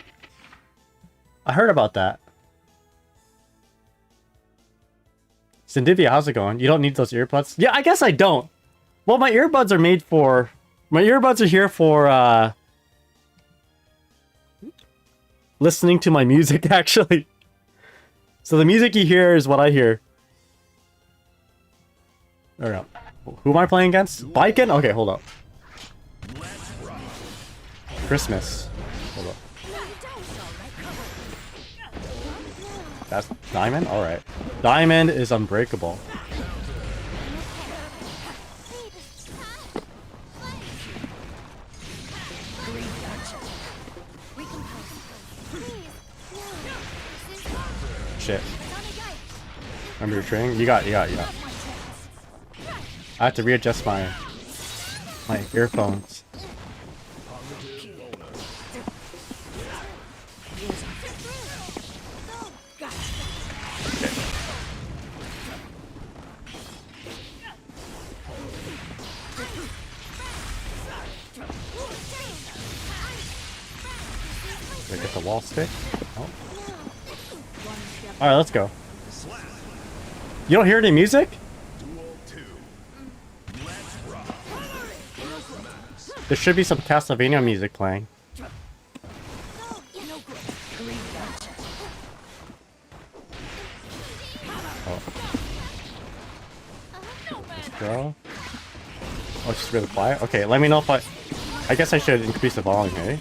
I heard about that. Zendivia, how's it going? You don't need those earbuds? Yeah, I guess I don't. Well, my earbuds are made for... My earbuds are here for, listening to my music, actually. So the music you hear is what I hear. Alright. Who am I playing against? Biken? Okay, hold up. Christmas. Hold up. That's Diamond? Alright. Diamond is unbreakable. Shit. Remember your training? You got. I have to readjust my earphones. Did I get the wall stick? Oh. Alright, let's go. You don't hear any music? There should be some Castlevania music playing. Oh. Girl. Oh, she's really quiet? Okay, let me know if I guess I should increase the volume, eh?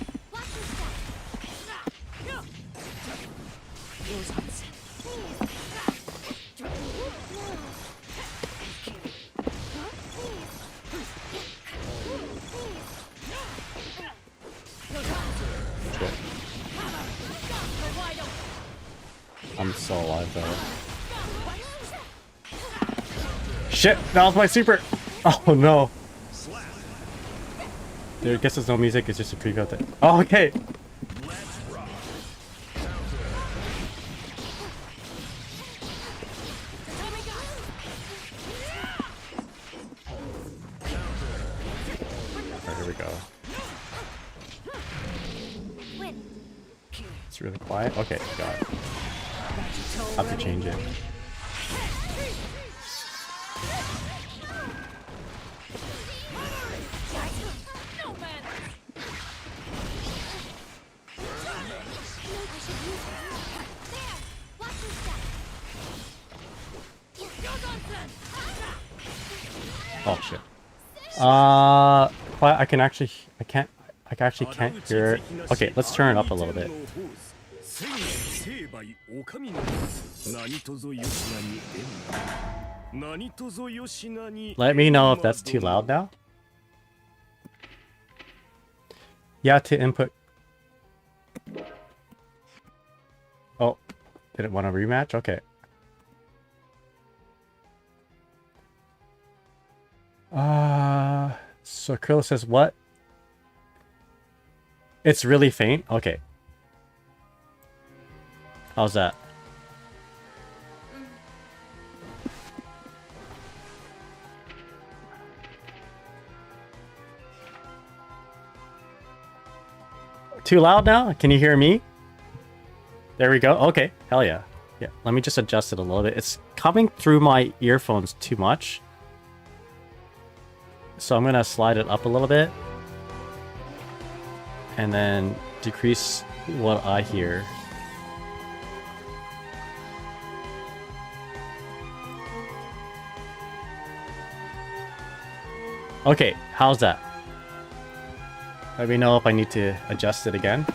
I'm so alive though. Shit! That was my super! Oh no! Dude, I guess there's no music, it's just a preview of it. Oh, okay! Alright, here we go. It's really quiet. Okay, got it. Have to change it. Oh shit. But I actually can't hear it. Okay, let's turn it up a little bit. Let me know if that's too loud now. Yeah, to input. Oh, did it want a rematch? Okay. So Krilla says what? It's really faint? Okay. How's that? Too loud now? Can you hear me? There we go. Okay. Hell yeah. Yeah. Let me just adjust it a little bit. It's coming through my earphones too much. So I'm going to slide it up a little bit. And then decrease what I hear. Okay. How's that? Let me know if I need to adjust it again.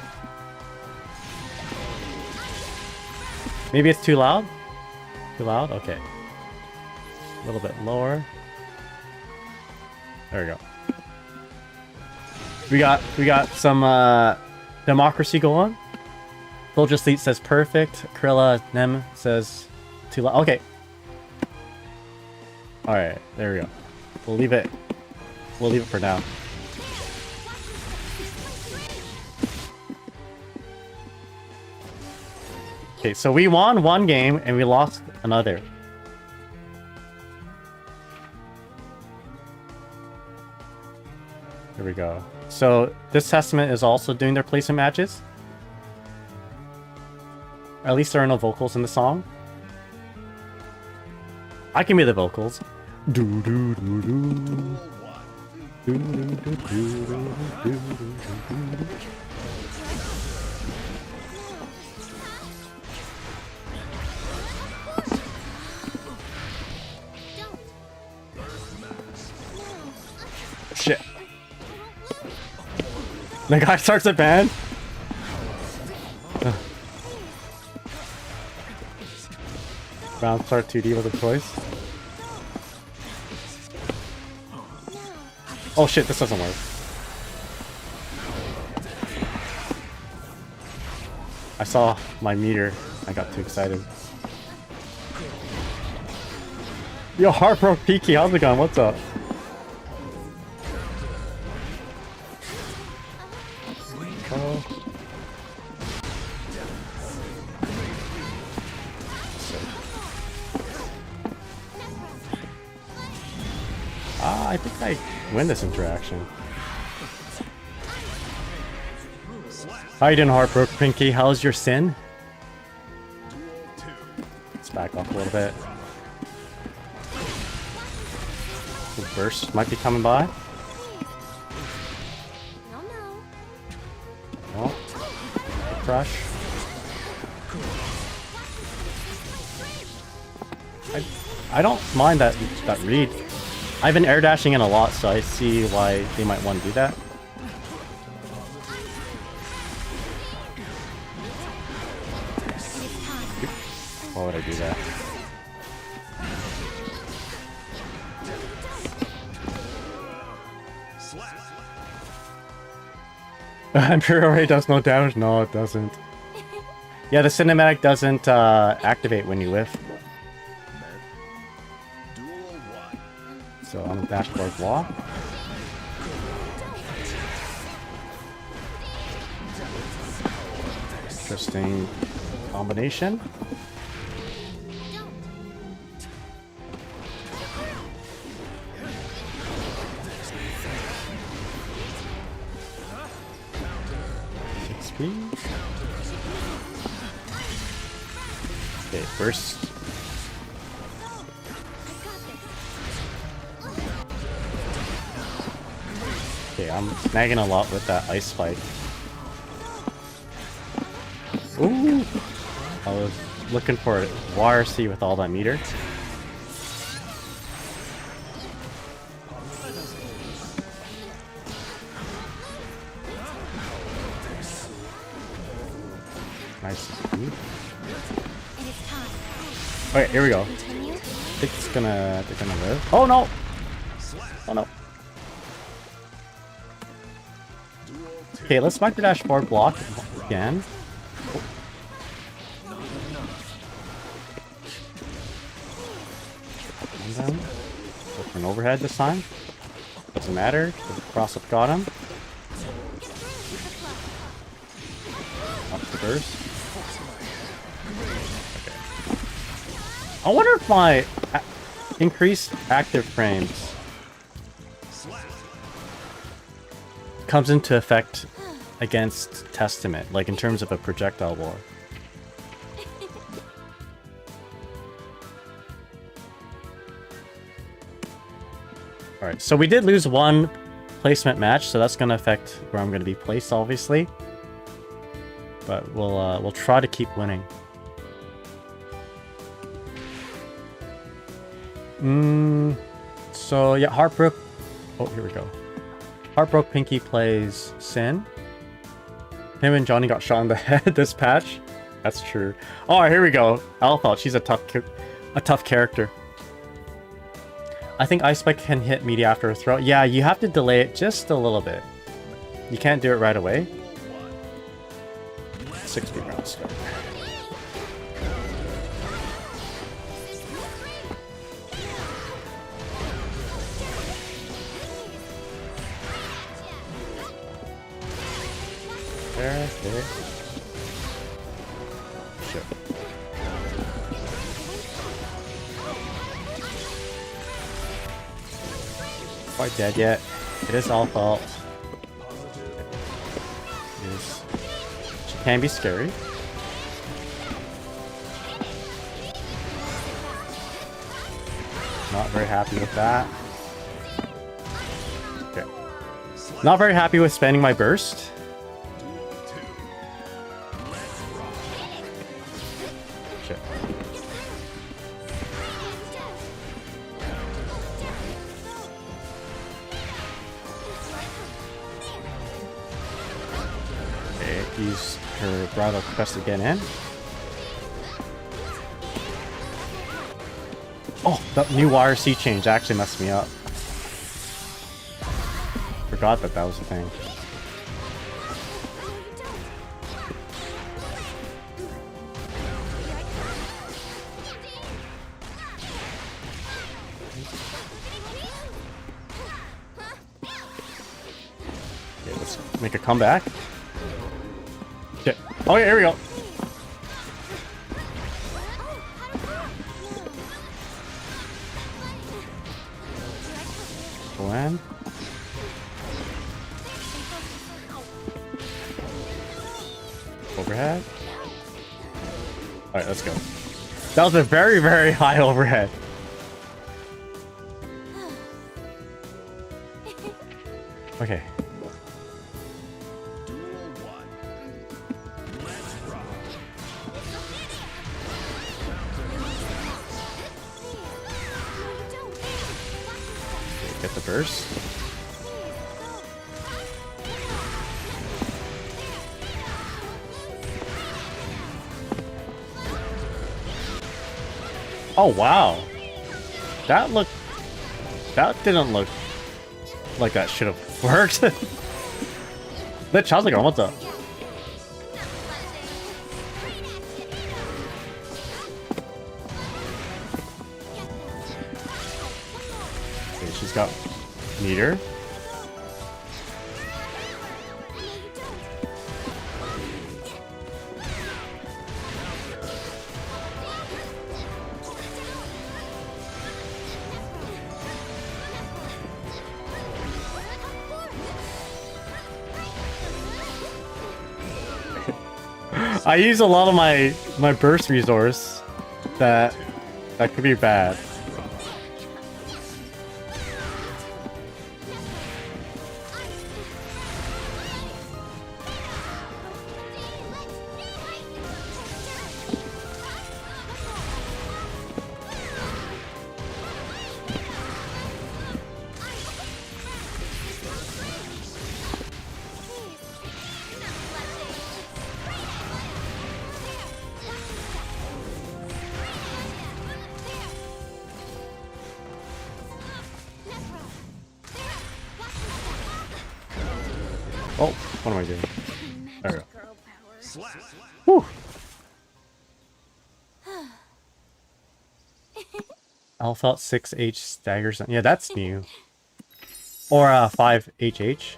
Maybe it's too loud? Too loud? Okay. A little bit lower. There we go. We got some democracy going. Soldier Sleep says perfect. Krilla Nem says too loud. Okay. Alright, there we go. We'll leave it. We'll leave it for now. Okay, so we won one game and we lost another. Here we go. So this testament is also doing their placement matches. At least there are no vocals in the song. I can be the vocals. Do do do do. Do do do do do do. Shit. The guy starts a band. Round start 2D was a choice. Oh shit, this doesn't work. I saw my meter. I got too excited. Yo, Heartbroke Peaky, how's it going? What's up? I think I win this interaction. How you doing, Heartbroke Pinky? How's your sin? Let's back off a little bit. The burst might be coming by. Oh, crush. I don't mind that read. I've been air dashing in a lot, so I see why they might want to do that. Why would I do that? Imperial Ray does no damage? No, it doesn't. Yeah, the cinematic doesn't activate when you lift. So on the dashboard wall. Interesting combination. XP. Okay, first. Okay, I'm snagging a lot with that ice spike. Ooh! I was looking for a YRC with all that meter. Nice. It is time. Okay, here we go. Continue. I think it's gonna, they're gonna live. Oh no! Oh no. Okay, let's micro dash forward block again. Oh. And then go for an overhead this time. Doesn't matter. The cross up got him. Up the burst. Okay. I wonder if my increased active frames comes into effect against Testament, like in terms of a projectile war. Alright, so we did lose one placement match, so that's going to affect where I'm going to be placed, obviously. But we'll try to keep winning. So yeah, Heartbrook. Oh, here we go. Heartbroke Pinky plays Sin. Him and Johnny got shot in the head this patch. That's true. Oh, here we go. Alpha, she's a tough character. I think Ice Spike can hit media after a throw. Yeah, you have to delay it just a little bit. You can't do it right away. 60 rounds start. Perfect. Shit. Quite dead yet. It is all fault. She can be scary. Not very happy with that. Okay. Not very happy with spending my burst. Shit. Okay, use her bridal quest to get in. Oh, that new YRC change actually messed me up. Forgot that was a thing. Okay, let's make a comeback. Shit. Oh yeah, here we go. Gwen. Overhead. Alright, let's go. That was a very, very high overhead. Okay. Get the burst. Oh wow, that didn't look like that should have worked. That child's like, what's up? Okay, she's got meter. I use a lot of my burst resource that could be bad. Oh, what am I doing? There we go. Girl power. Slap. Whew. Alpha 6H staggers. Yeah, that's new. Or 5HH.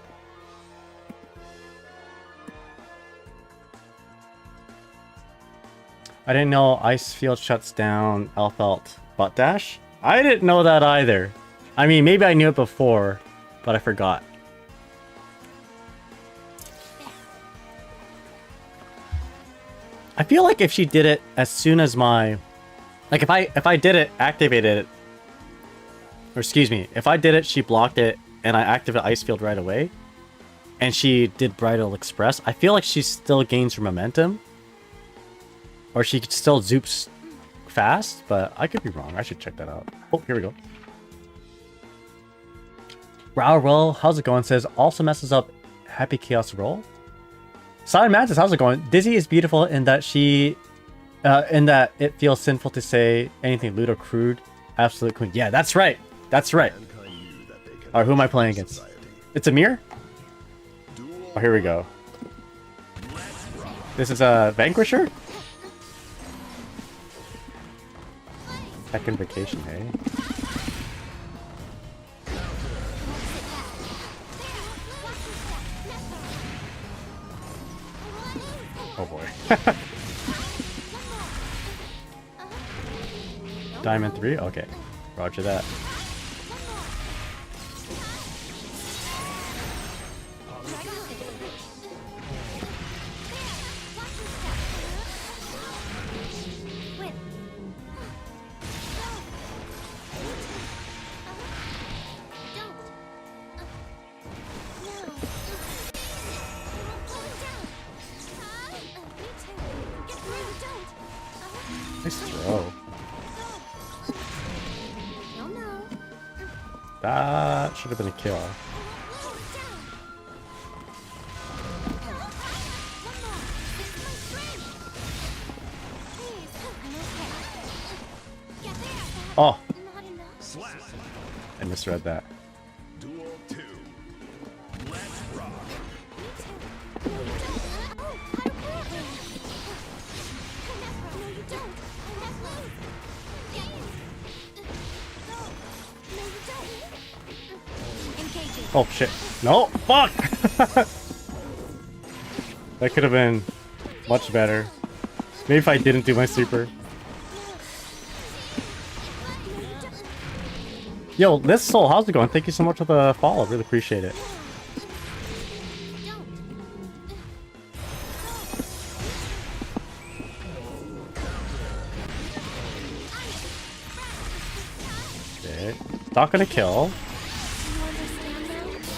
I didn't know ice field shuts down Alphalt butt dash. I didn't know that either. I mean, maybe I knew it before, but I forgot. I feel like if she did it as soon as my, like if I did it, activated it, or excuse me, if I did it, she blocked it, and I activated ice field right away, and she did Bridal Express, I feel like she still gains her momentum, or she still zoops fast, but I could be wrong. I should check that out. Oh, here we go. Brow Roll, how's it going? Says also messes up Happy Chaos Roll. Silent Mantis, how's it going? Dizzy is beautiful in that in that it feels sinful to say anything lewd or crude. Absolute queen. Yeah, that's right. That's right. Alright, who am I playing against? It's Amir? Oh, here we go. This is a Vanquisher? Second vacation, hey? Oh boy. Diamond 3? Okay. Roger that. Nice throw. That should have been a kill. Oh! I misread that. Duel 2. Let's rock. Oh shit. No! Fuck! That could have been much better. Maybe if I didn't do my super. Yo, this Soul, how's it going? Thank you so much for the follow. Really appreciate it. Okay. Not gonna kill.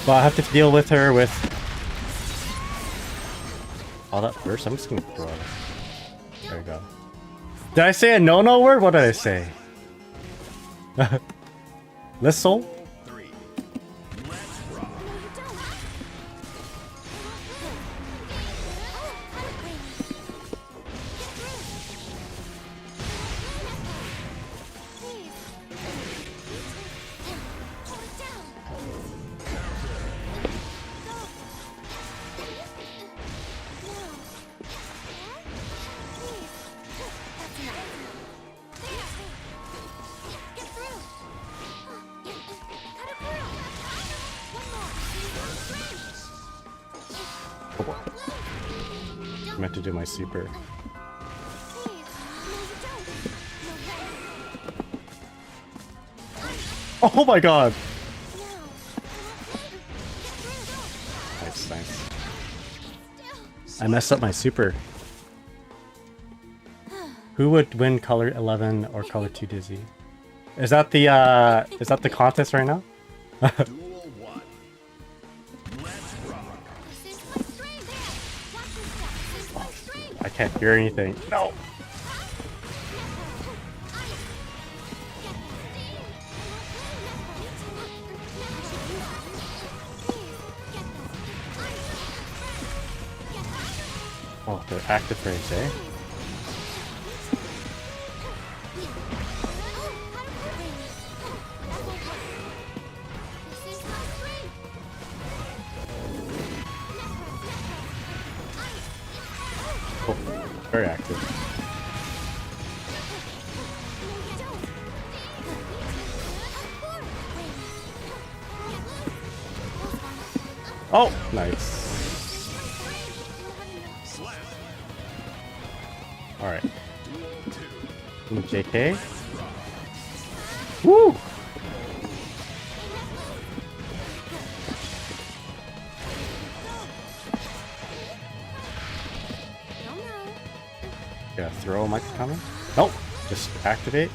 But I have to deal with her with all that first. I'm just gonna throw it. There we go. Did I say a no-no word? What did I say? Lissel? 3. Let's rock. Oh boy. I meant to do my super. Oh my god! Nice, nice. I messed up my super. Who would win color 11 or color 2 Dizzy? Is that the contest right now? Duel 1. Let's rock. I can't hear anything. No! Oh, they're active frames, eh? Very active. Oh, nice. All right. JK. Woo! Gotta throw a mic coming? Nope. Just activate.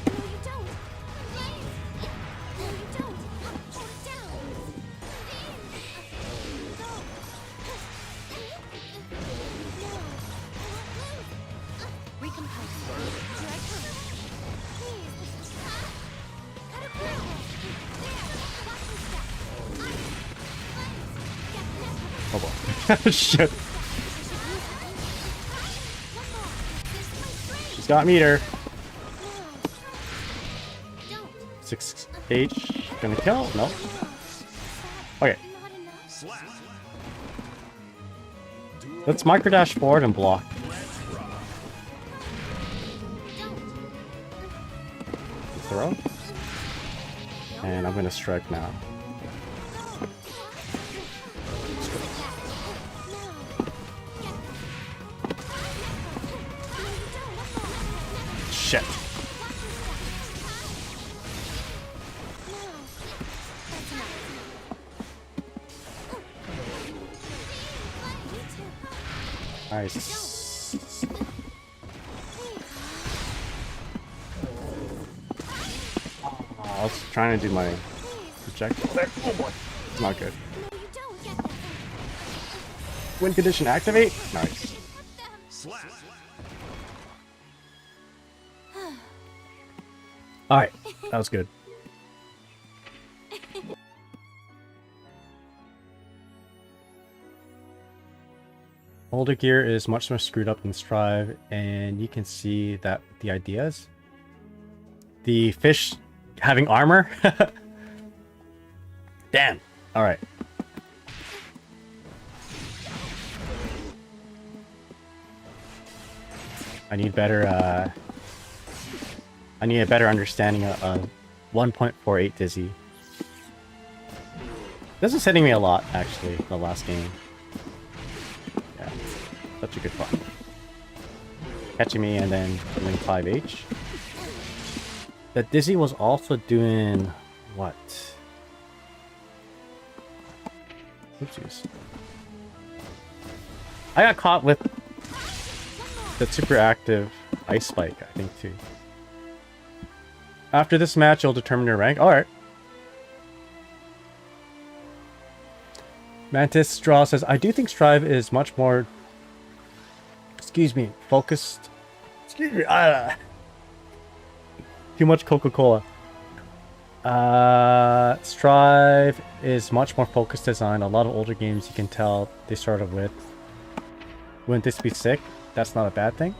Oh boy. Shit. She's got meter. 6H. Gonna kill? No. Okay. Let's microdash forward and block. Throw. And I'm gonna strike now. Shit. Nice. I was trying to do my projectile there. Oh boy. It's not good. Win condition activate. Nice. Alright, that was good. Older gear is much more screwed up than Strive, and you can see that the ideas. The fish having armor? Damn. Alright. I need better, I need a better understanding of 1.48 Dizzy. This is hitting me a lot, actually, the last game. Yeah, such a good fun. Catching me and then doing 5H. The Dizzy was also doing... what? Oopsies. I got caught with the super active Ice Spike, I think, too. After this match, you'll determine your rank. Alright. Mantis Straw says, I do think Strive is much more... excuse me, focused... excuse me, too much Coca-Cola. Strive is much more focused design. A lot of older games, you can tell they started with. Wouldn't this be sick? That's not a bad thing.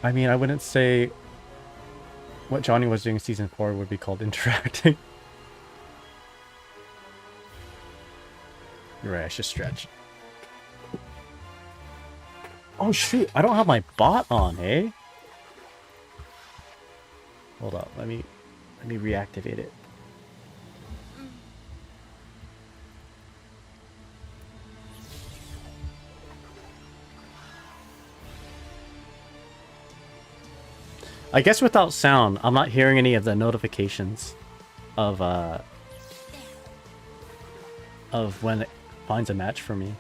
I mean, I wouldn't say what Johnny was doing in Season 4 would be called interacting. You're right, I should stretch. Oh shoot, I don't have my bot on, eh? Hold up, let me reactivate it. I guess without sound, I'm not hearing any of the notifications of when it finds a match for me.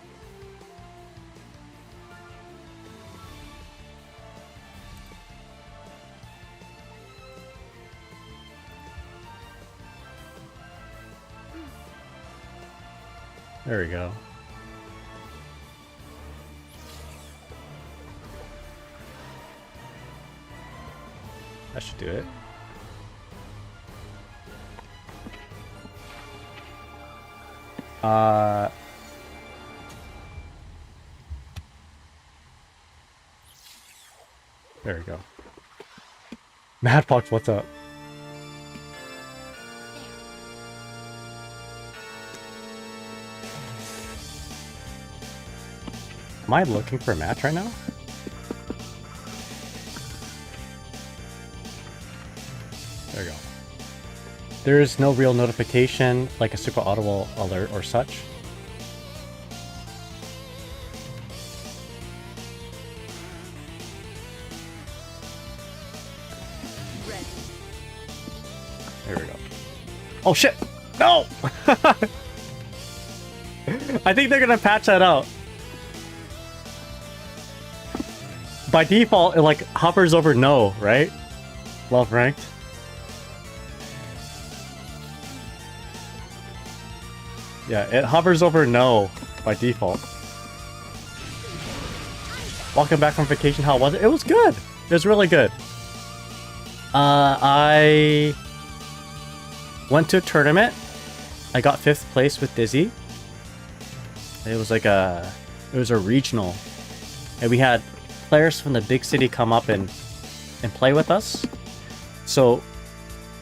There we go. That should do it. There we go. Madfox, what's up? Am I looking for a match right now? There we go. There's no real notification like a super audible alert or such. There we go. Oh shit! No! I think they're gonna patch that out. By default, it like hovers over no, right? Love ranked. Yeah, it hovers over no by default. Welcome back from vacation. How was it? It was good. It was really good. I went to a tournament. I got 5th place with Dizzy. It was like it was a regional, and we had players from the big city come up and play with us. So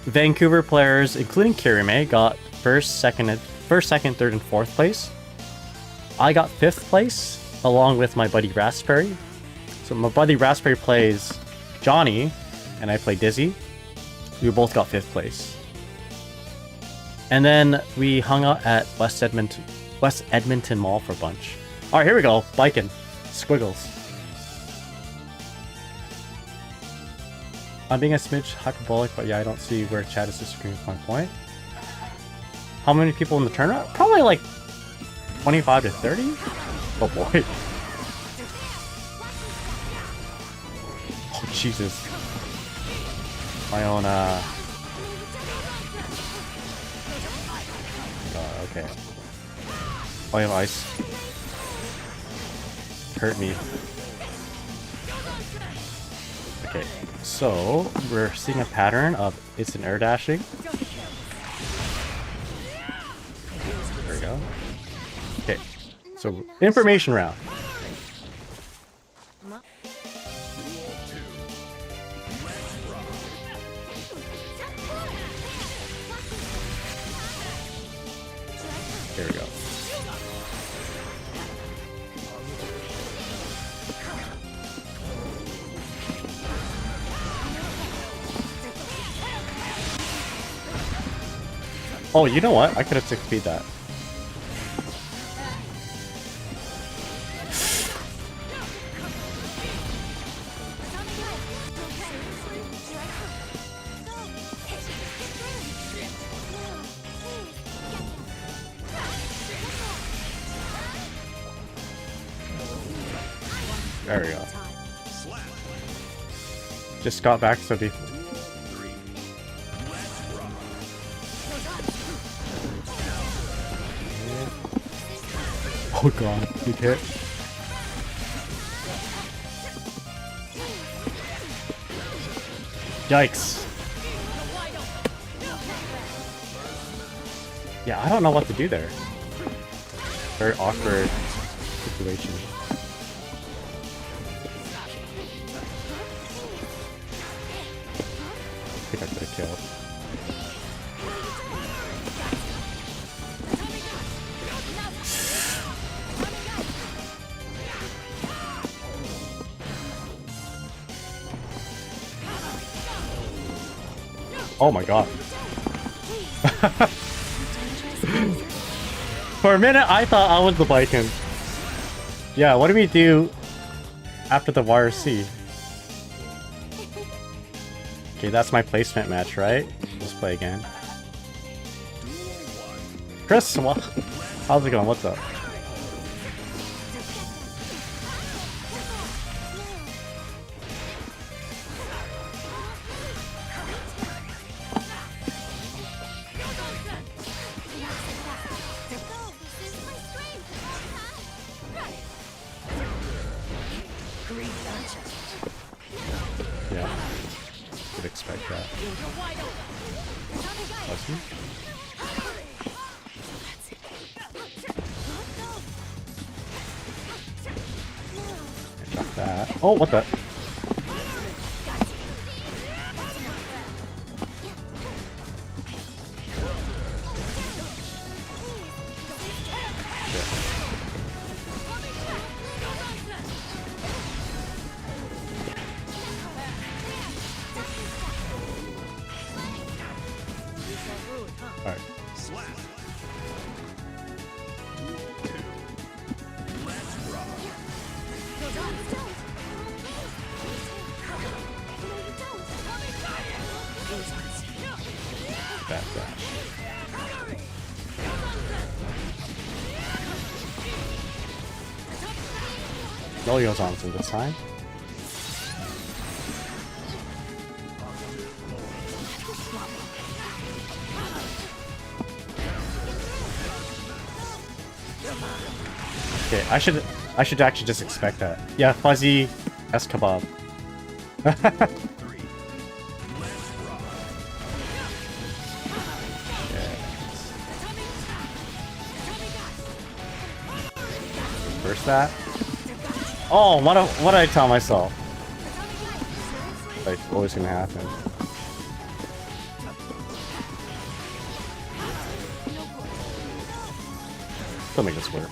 Vancouver players, including Kirime, got first, second, third, and 4th place. I got 5th place along with my buddy Raspberry. So my buddy Raspberry plays Johnny, and I play Dizzy. We both got 5th place. And then we hung out at West Edmonton Mall for a bunch. All right, here we go. Biking. Squiggles. I'm being a smidge hyperbolic, but yeah, I don't see where chat is disagreeing with my point. How many people in the tournament? Probably like 25 to 30? Oh boy. Oh Jesus. My own, okay. Oh, I have ice. Hurt me. Okay, so we're seeing a pattern of it's an air dashing. There we go. Okay, so information round. There we go. Oh, you know what? I could have 6P'd that. There we go. Just got back, so be. Oh god, you hit. Yikes. Yeah, I don't know what to do there. Very awkward situation. I think I could have killed. Oh my god. For a minute, I thought I was the Viking. Yeah, what do we do after the YRC? Okay, that's my placement match, right? Let's play again. Chris, what? How's it going? What's up? Yeah, would expect that. Awesome. Drop that. Oh, what the? No Yo's on some this time. Okay, I should actually just expect that. Yeah, fuzzy S kebab. First that. Oh, what did I tell myself? Like, always gonna happen. Don't make this work.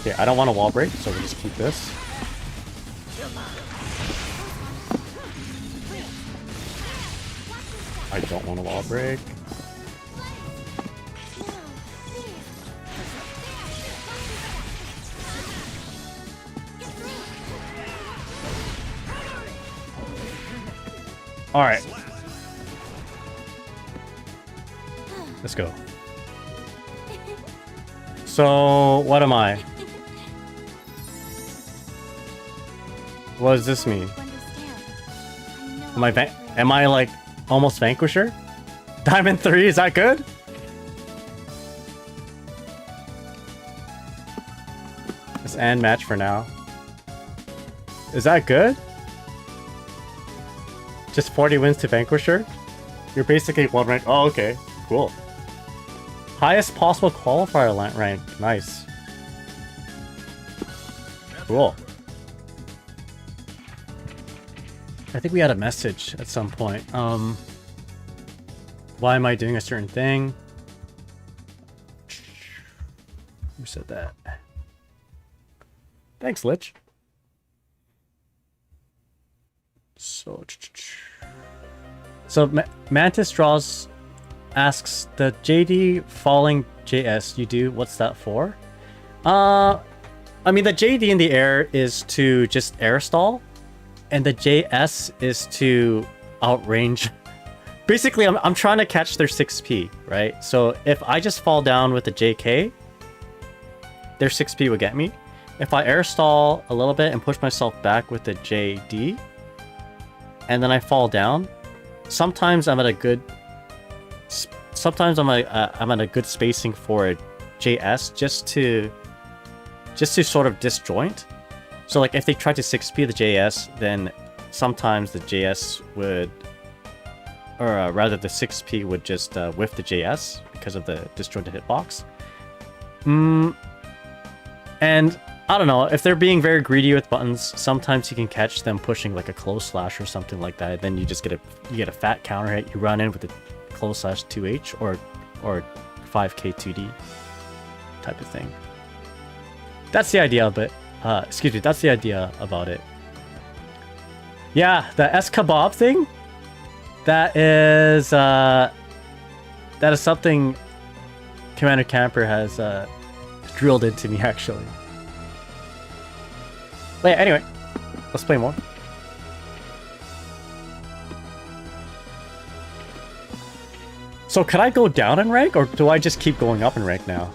Okay, I don't want a wall break, so we'll just keep this. I don't want a wall break. Alright. Let's go. So, what am I? What does this mean? Am I like almost Vanquisher? Diamond 3, is that good? Let's end match for now. Is that good? Just 40 wins to Vanquisher? You're basically one rank. Oh, okay. Cool. Highest possible qualifier rank. Nice. Cool. I think we had a message at some point. Why am I doing a certain thing? Who said that? Thanks, Lich. So Mantis Draws asks, the JD falling JS you do, what's that for? I mean, the JD in the air is to just air stall, and the JS is to outrange. Basically, I'm trying to catch their 6P, right? So if I just fall down with the JK, their 6P would get me. If I air stall a little bit and push myself back with the JD, and then I fall down, sometimes I'm at a good spacing for a JS just to sort of disjoint. So like if they try to 6P the JS, then sometimes the JS would, or rather the 6P would just whiff the JS because of the disjointed hitbox. And I don't know, if they're being very greedy with buttons, sometimes you can catch them pushing like a close slash or something like that. Then you just get a fat counter hit. You run in with a close slash 2H or 5k 2D type of thing. That's the idea of it. Excuse me, that's the idea about it. Yeah, the S kebab thing. That is something Commander Camper has drilled into me actually. But yeah, anyway, let's play more. So can I go down in rank, or do I just keep going up in rank now?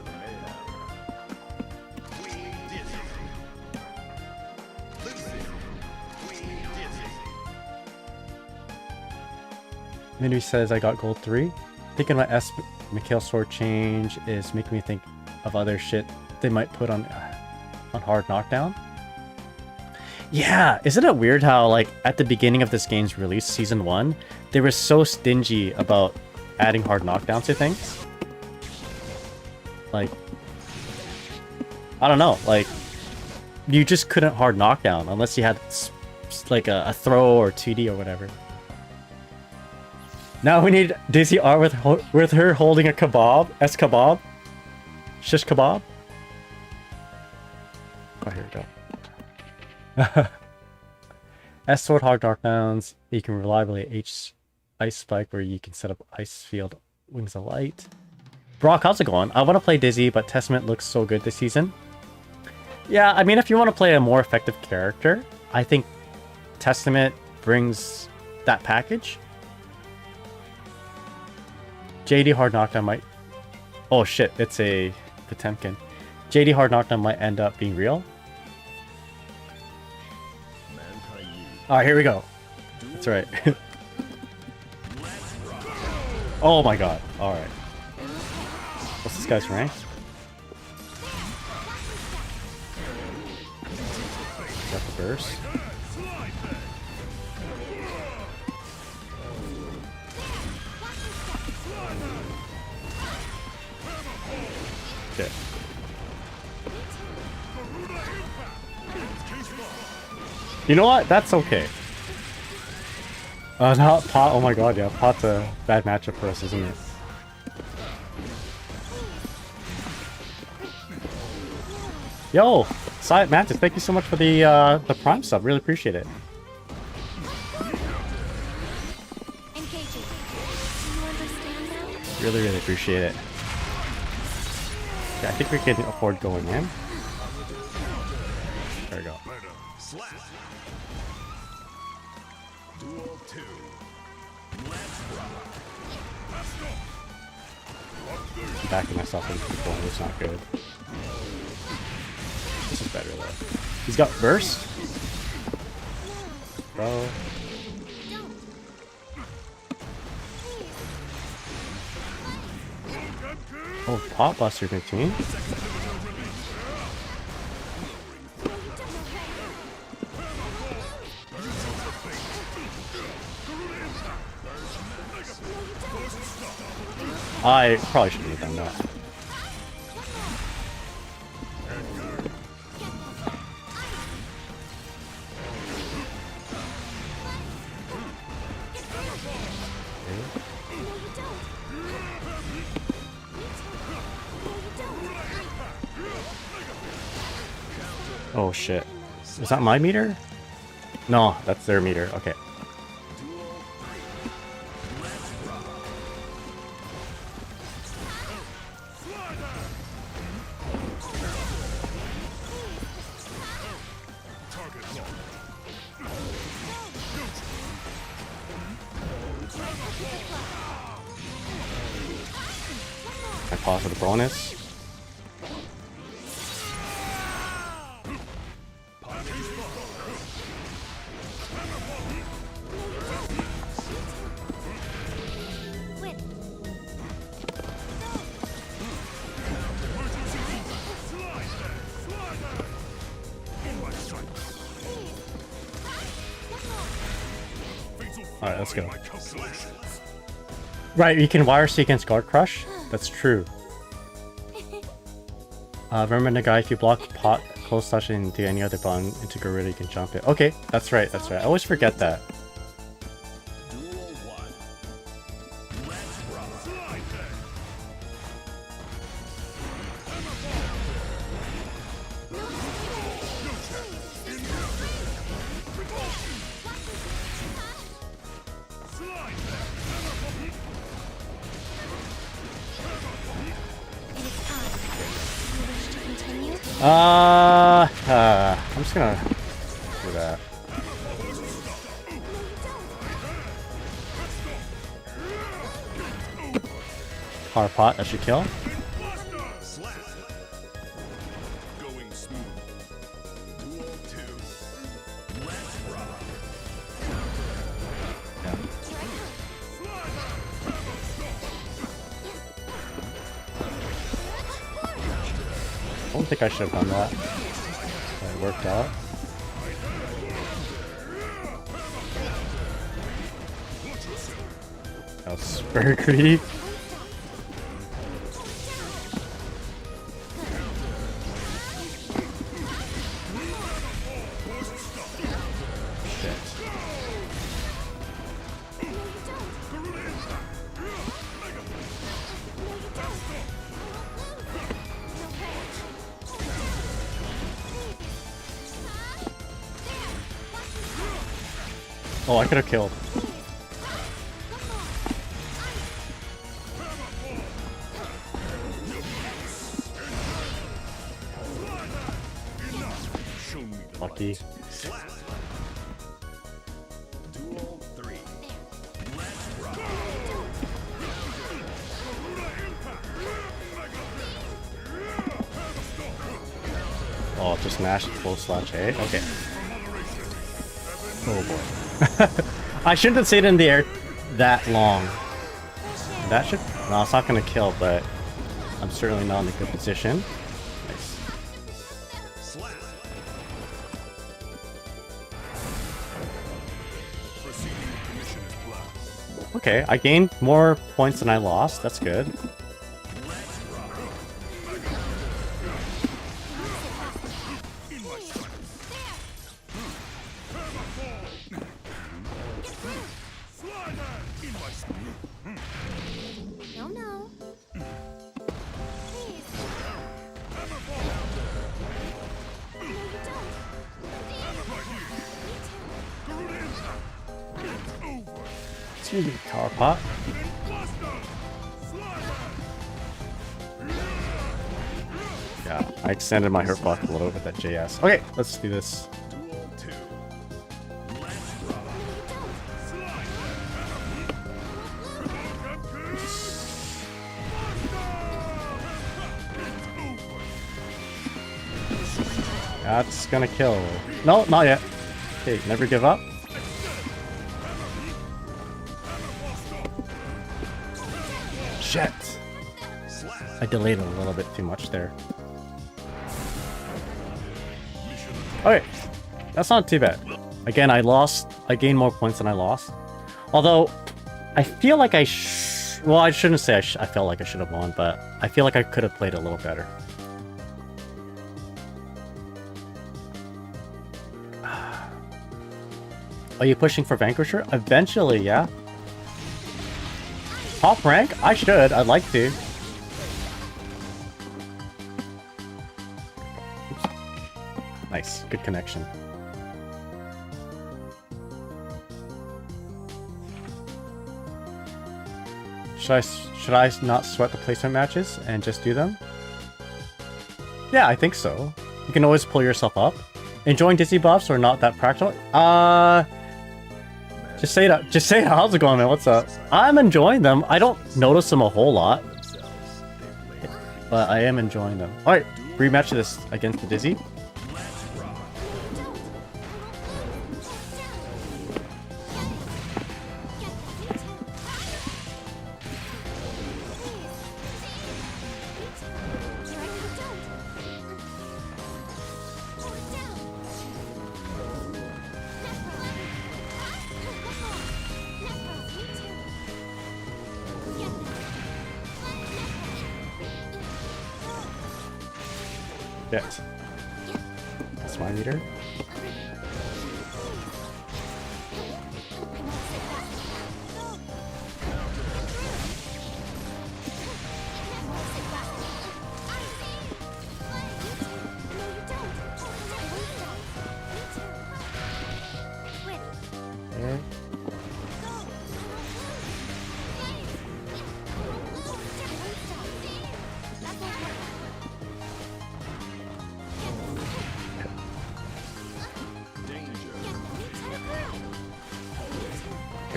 Mindy says I got gold 3. Thinking my S Mikhail sword change is making me think of other shit they might put on hard knockdown. Yeah, isn't it weird how like at the beginning of this game's release, season 1, they were so stingy about adding hard knockdowns to things? Like, I don't know, like you just couldn't hard knockdown unless you had like a throw or 2D or whatever. Now we need Daisy R with her holding a kebab, S kebab, shish kebab. Oh, here we go. S sword hard knockdowns. You can reliably H ice spike where you can set up ice field wings of light. Brock, how's it going? I want to play Dizzy, but Testament looks so good this season. Yeah, I mean, if you want to play a more effective character, I think Testament brings that package. JD Hard Knockdown might... Oh shit, it's a Potemkin. JD Hard Knockdown might end up being real. Alright, here we go. That's right. Oh my god. Alright. What's this guy's rank? Got the burst. Okay. You know what? That's okay. Not Pot. Oh my god, yeah. Pot's a bad matchup for us, isn't it? Yo! Silent Mantis, thank you so much for the Prime sub. Really appreciate it. Engaging. Do you understand now? Really, really appreciate it. Yeah, I think we can afford going in. There we go. Slap. Duel 2. Let's rock. I'm backing myself into the corner. It's not good. This is better though. He's got burst. Bro. Oh, Pot Buster 15. I probably shouldn't have done that. Oh shit. Is that my meter? No, that's their meter. Okay. I pause for the bonus. Alright, let's go. Right, you can wire C against Guard Crush? That's true. Remember the guy, if you block Pot, close slash into any other button, into Gorilla, you can jump it. Okay, that's right, that's right. I always forget that. I'm just gonna do that. Power Pot, that should kill. Going smooth. Duel 2. Let's rock. Yeah. I don't think I should have done that. It worked out. That was very greedy. Oh, I could have killed. Lucky. Duel 3. Let's rock. Oh, just mash full slash A? Okay. Oh boy. I shouldn't have stayed in the air that long. That should... No, it's not gonna kill, but I'm certainly not in a good position. Nice. Okay, I gained more points than I lost. That's good. No, no. Please. No, you don't. It's gonna be Tower Pot. Yeah, I extended my hurt block a little with that JS. Okay, let's do this. That's gonna kill. No, not yet. Okay, never give up. Shit. I delayed a little bit too much there. Okay, that's not too bad. Again, I gained more points than I lost. Although, I feel like well, I shouldn't say I felt like I should have won, but I feel like I could have played a little better. Are you pushing for Vanquisher? Eventually, yeah. Top rank? I should. I'd like to. Oops. Nice. Good connection. Should I not sweat the placement matches and just do them? Yeah, I think so. You can always pull yourself up. Enjoying Disney buffs or not that practical? Just say that. Just say how's it going, man? What's up? I'm enjoying them. I don't notice them a whole lot, but I am enjoying them. All right, rematch this against the Dizzy. Yes. That's my meter. Okay.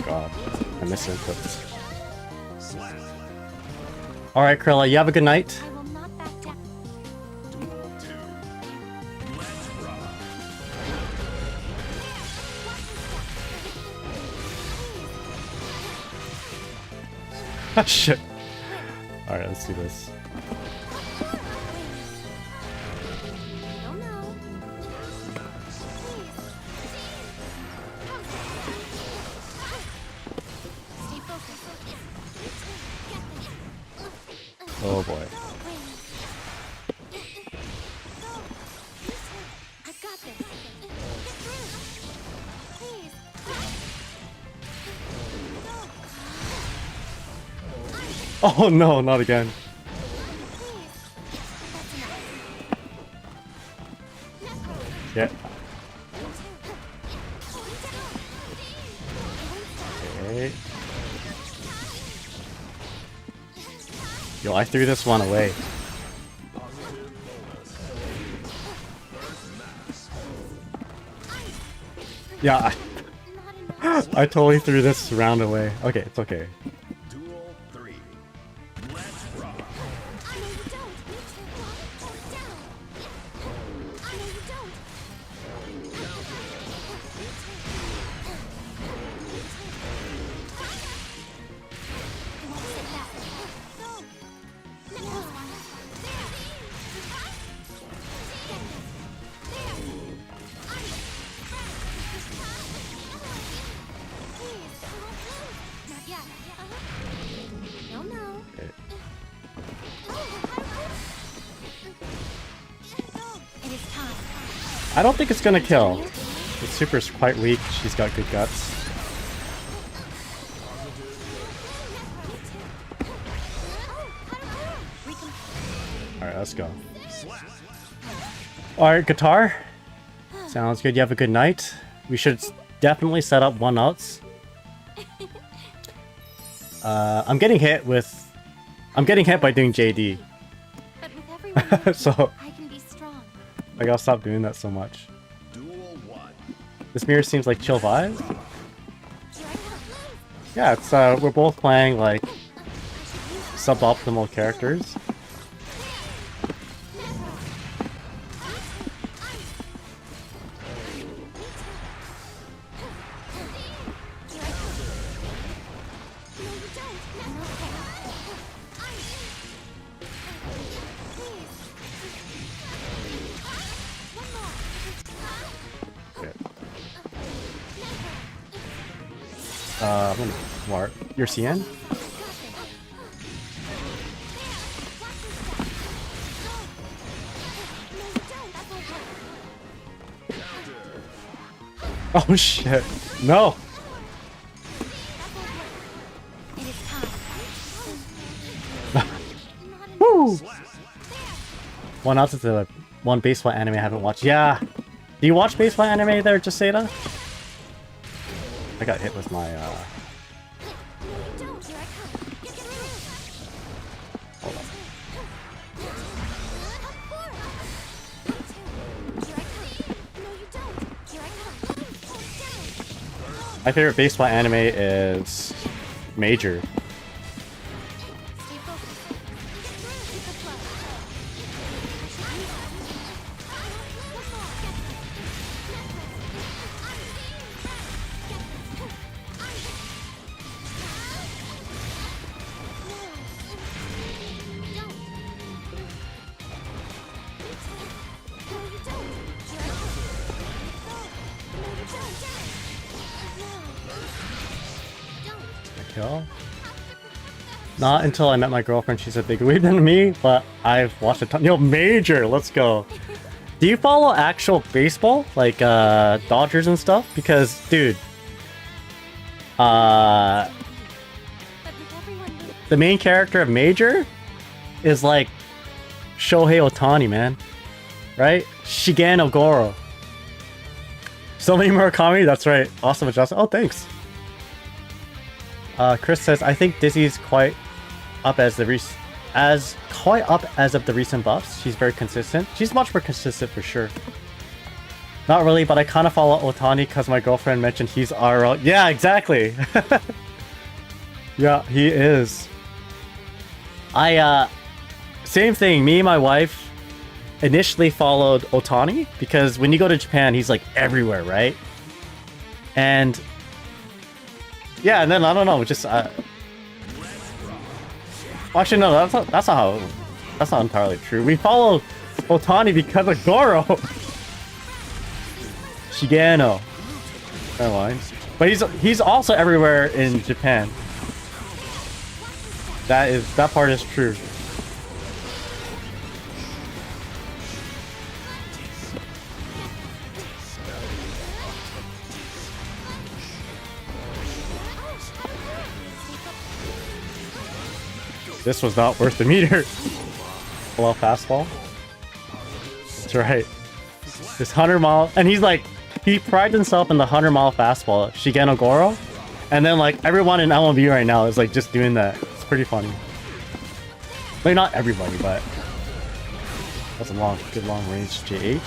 God, I miss inputs. Alright, Krilla, you have a good night. I will not back down. Shit. Alright, let's do this. No, no. Stay focused. Oh boy. I've got this. Get through. Please. Oh no, not again. Yeah. Okay. Yo, I threw this one away. Yeah, I totally threw this round away. Okay, it's okay. Duel 3. Let's rock. No, you don't. Me too. Down. No, you I don't think it's gonna kill. The super's quite weak. She's got good guts. Alright, let's go. Alright, guitar. Sounds good. You have a good night. We should definitely set up one outs. I'm getting hit by doing JD. But with everyone, So I can be strong. I gotta stop doing that so much. Duel 1. This mirror seems like chill vibes. Here I come. Yeah, it's we're both playing like suboptimal characters. I'm gonna smart. You're CN? Oh shit. No! It is time. Woo! One out of the one baseball anime I haven't watched. Yeah! Do you watch baseball anime there, Jaseda? I got hit with my hold on. My favorite baseball anime is Major. Kill? Not until I met my girlfriend. She's a bigger weeb than me, but I've watched a ton. Yo, Major, let's go. Do you follow actual baseball, like Dodgers and stuff? Because, dude, the main character of Major is like Shohei Ohtani, man, right? Shigeno Goro. So many Murakami. That's right. Awesome adjustment. Oh, thanks. Chris says, I think Dizzy's quite up as of the recent buffs. She's very consistent. She's much more consistent for sure. Not really, but I kind of follow Otani because my girlfriend mentioned he's RL. Yeah, exactly. Yeah, he is. Same thing. Me and my wife initially followed Otani because when you go to Japan, he's like everywhere, right? And yeah, and then I don't know, just actually no, that's not entirely true. We follow Otani because of Goro. Shigeno. Never mind. But he's also everywhere in Japan. That part is true. This was not worth the meter. Hello, fastball. That's right. This 100-mile, and he's like, he prides himself in the 100-mile fastball, Shigeno Goro, and then like everyone in MLB right now is like just doing that. It's pretty funny. Like not everybody, but that's a good long range JH.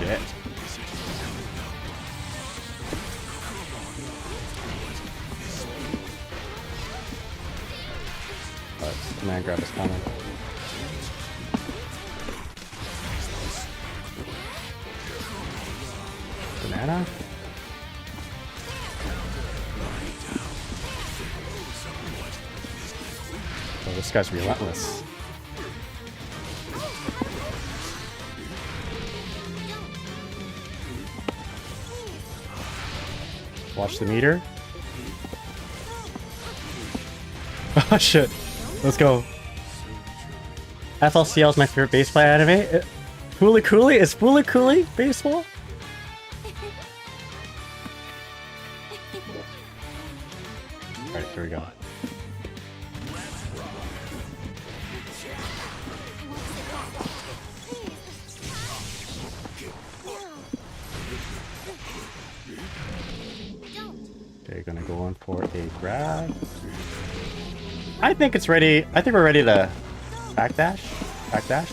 Yeah. Man, grab his coming. Banana? Oh, this guy's relentless. Watch the meter. Oh shit. Let's go. FLCL is my favorite baseball anime. Fooly Cooly? Is Fooly Cooly baseball? Alright, here we go. Okay, gonna go in for a grab. I think it's ready. I think we're ready to backdash. Backdash.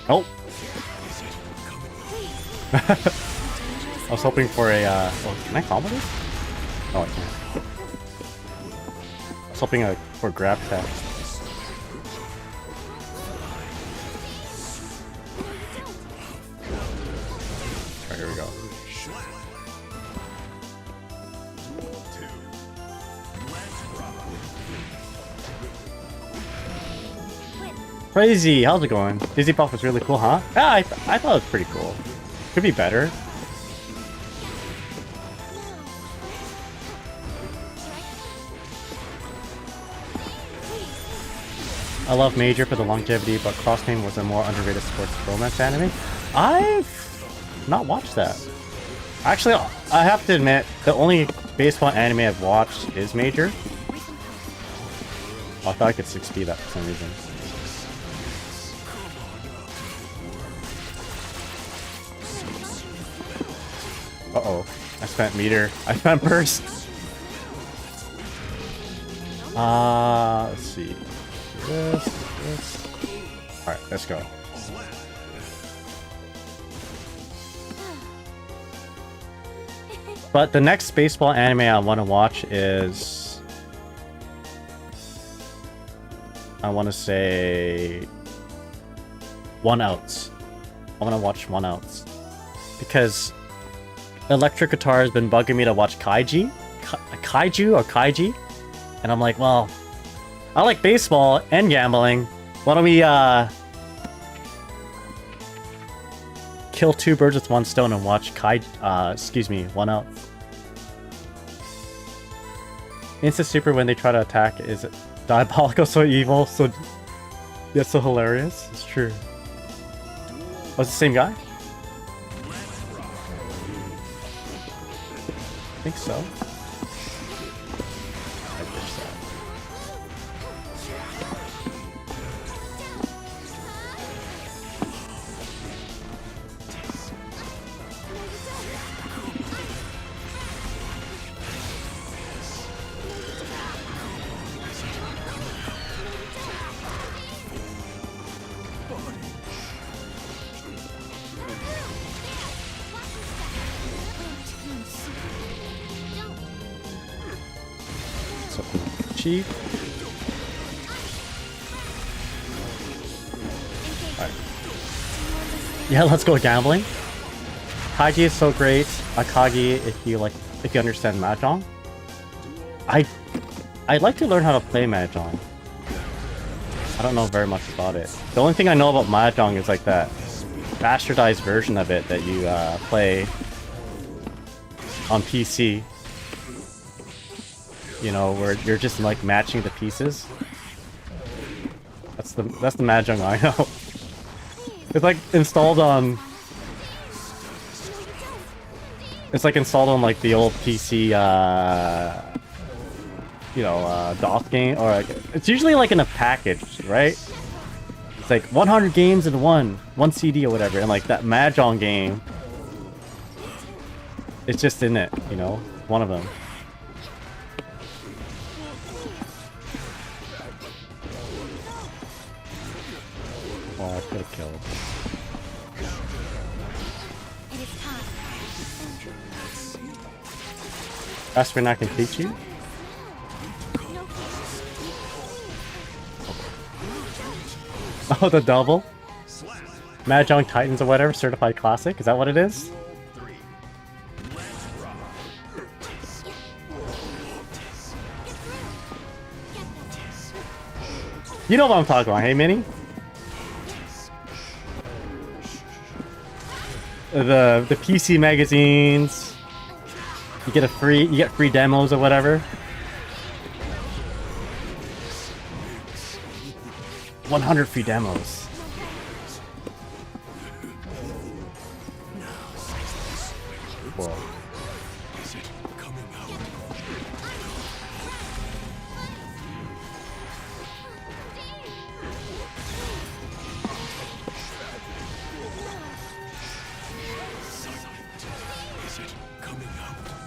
Oh. I was hoping for a. Oh, can I combo this? Oh, I can't. I was hoping for a grab tap. Alright, here we go. Crazy, how's it going? Dizzy Buff was really cool, huh? Yeah, I thought it was pretty cool. Could be better. I love Major for the longevity, but Crossfame was a more underrated sports romance anime. I've not watched that. Actually, I have to admit, the only baseball anime I've watched is Major. Oh, I thought I could 6B that for some reason. Uh-oh. I spent meter. I spent burst. Let's see. This. Alright, let's go. But the next baseball anime I want to watch is... I want to say... One Outs. I want to watch One Outs. Because... Electric Guitar has been bugging me to watch Kaiju or Kaiji, and I'm like, well, I like baseball and gambling. Why don't we kill two birds with one stone and watch One Out. Instant Super when they try to attack is diabolical, so evil, so that's so hilarious. It's true. Was it the same guy? I think so. I wish that. Cheap. Alright. Yeah, let's go gambling. Kaiji is so great. Akagi, if you understand Mahjong. I'd like to learn how to play Mahjong. I don't know very much about it. The only thing I know about Mahjong is like that bastardized version of it that you play on PC. You know, where you're just like matching the pieces. That's the Mahjong I know. It's like installed on. It's like installed on like the old PC, DOS game, or like, it's usually like in a package, right? It's like 100 games in one CD or whatever, and like that Mahjong game, it's just in it, you know, one of them. Oh, I could have killed. Faster than I can teach you? Oh, the double? Mahjong Titans or whatever, certified classic? Is that what it is? You know what I'm talking about, hey Minnie? The PC magazines. You get free demos or whatever. 100 free demos. Whoa.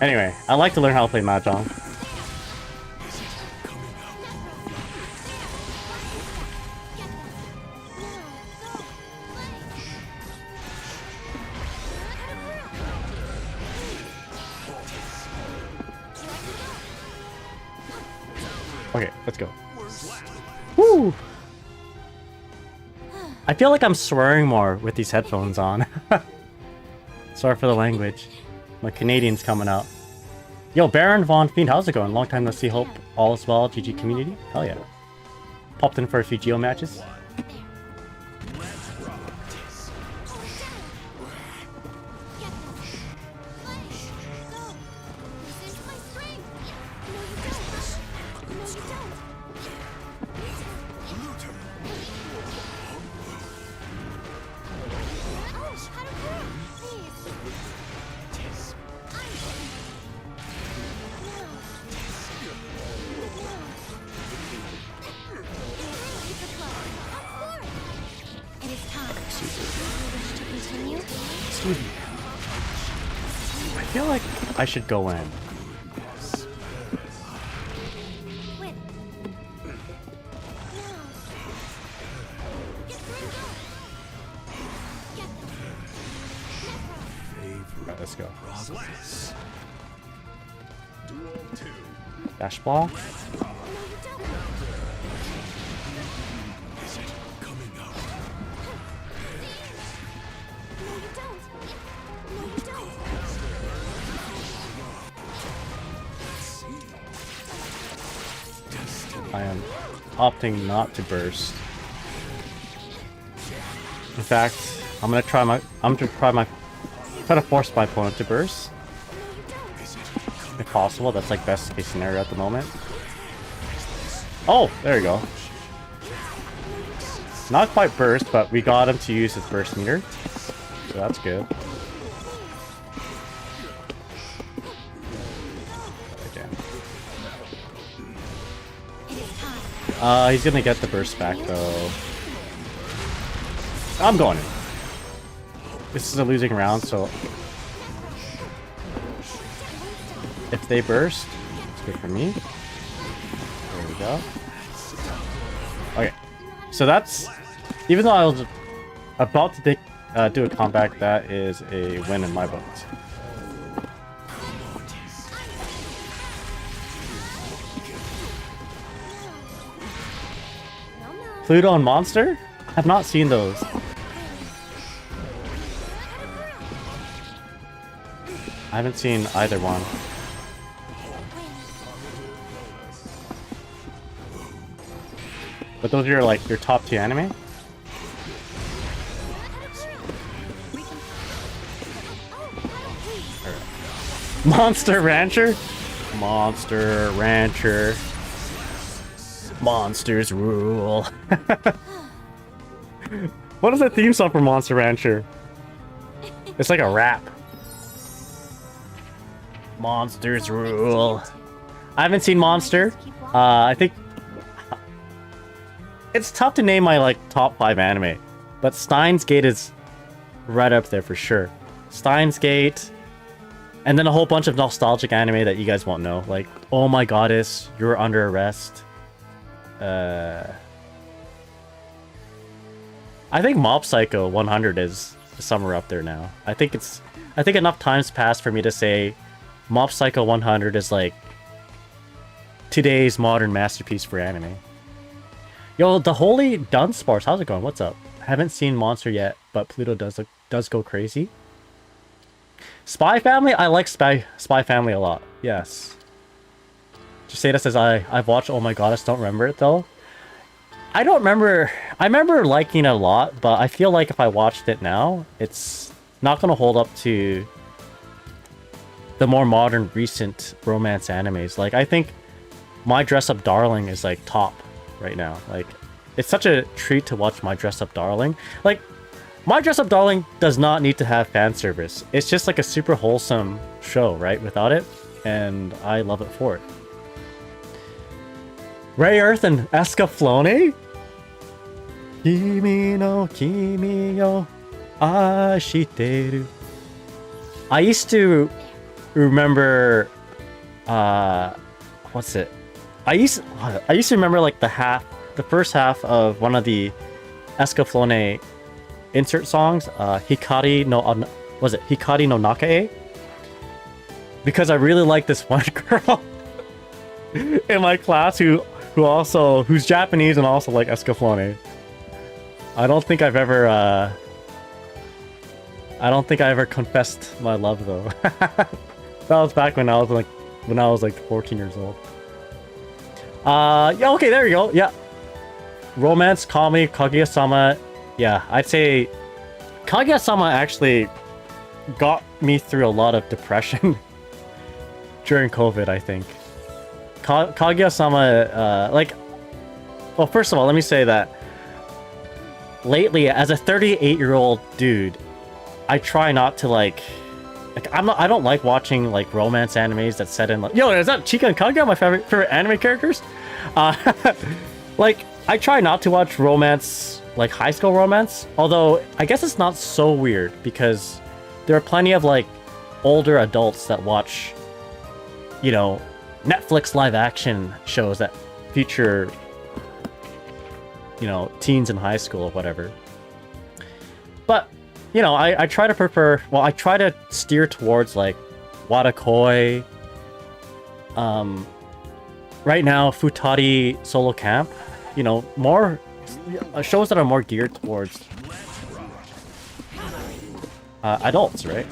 Anyway, I like to learn how to play Mahjong. Okay, let's go. Woo! I feel like I'm swearing more with these headphones on. Sorry for the language. My Canadian's coming out. Yo, Baron Von Fiend, how's it going? Long time no see. Hope all is well. GG community. Hell yeah. Popped in for a few Geo matches. I feel like I should go in. Alright, let's go. Dash block. I am opting not to burst. In fact, I'm gonna try to force my opponent to burst. If possible, that's like best case scenario at the moment. Oh, there you go. Not quite burst, but we got him to use his burst meter. So that's good. He's gonna get the burst back though. I'm going in. This is a losing round, so if they burst, it's good for me. There we go. Okay, so that's, even though I was about to do a comeback, that is a win in my books. Pluto and Monster? I've not seen those. I haven't seen either one. But those are like your top 2 anime? Monster Rancher? Monster Rancher. Monsters rule. What is the theme song for Monster Rancher? It's like a rap. Monsters rule. I haven't seen Monster. I think it's tough to name my like top 5 anime, but Steins Gate is right up there for sure. Steins Gate, and then a whole bunch of nostalgic anime that you guys won't know, like Oh My Goddess, You're Under Arrest. I think Mob Psycho 100 is somewhere up there now. I think enough time's passed for me to say Mob Psycho 100 is like today's modern masterpiece for anime. Yo, the Holy Dunsparce, how's it going? What's up? Haven't seen Monster yet, but Pluto does go crazy. Spy Family? I like Spy Family a lot. Yes. Juseda says I've watched Oh My Goddess, don't remember it though. I don't remember. I remember liking it a lot, but I feel like if I watched it now, it's not going to hold up to the more modern, recent romance animes. Like, I think My Dress Up Darling is like top right now. Like, it's such a treat to watch My Dress Up Darling. Like, My Dress Up Darling does not need to have fan service. It's just like a super wholesome show, right? Without it, and I love it for it. Ray Earth and Escaflowne? Kimi no kimi yo ashiteru. I used to remember, what's it? I used to remember like the first half of one of the Escaflowne insert songs, Hikari no Nakae? Because I really like this one girl in my class who's Japanese and also like Escaflowne. I don't think I ever confessed my love though. That was back when I was like 14 years old. Yeah, okay, there you go. Yeah. Romance, comedy, Kaguya-sama. Yeah, I'd say Kaguya-sama actually got me through a lot of depression during COVID, I think. Kaguya-sama, well, first of all, let me say that lately, as a 38-year-old dude, I try not to I don't like watching like romance animes that set in like, yo, is that Chika and Kaguya, my favorite anime characters? Like, I try not to watch romance, like high school romance, although I guess it's not so weird because there are plenty of like older adults that watch, you know, Netflix live action shows that feature, you know, teens in high school or whatever. But, you know, I try to prefer, well, I try to steer towards like Watakoi, right now Futari Solo Camp, you know, more shows that are more geared towards adults, right?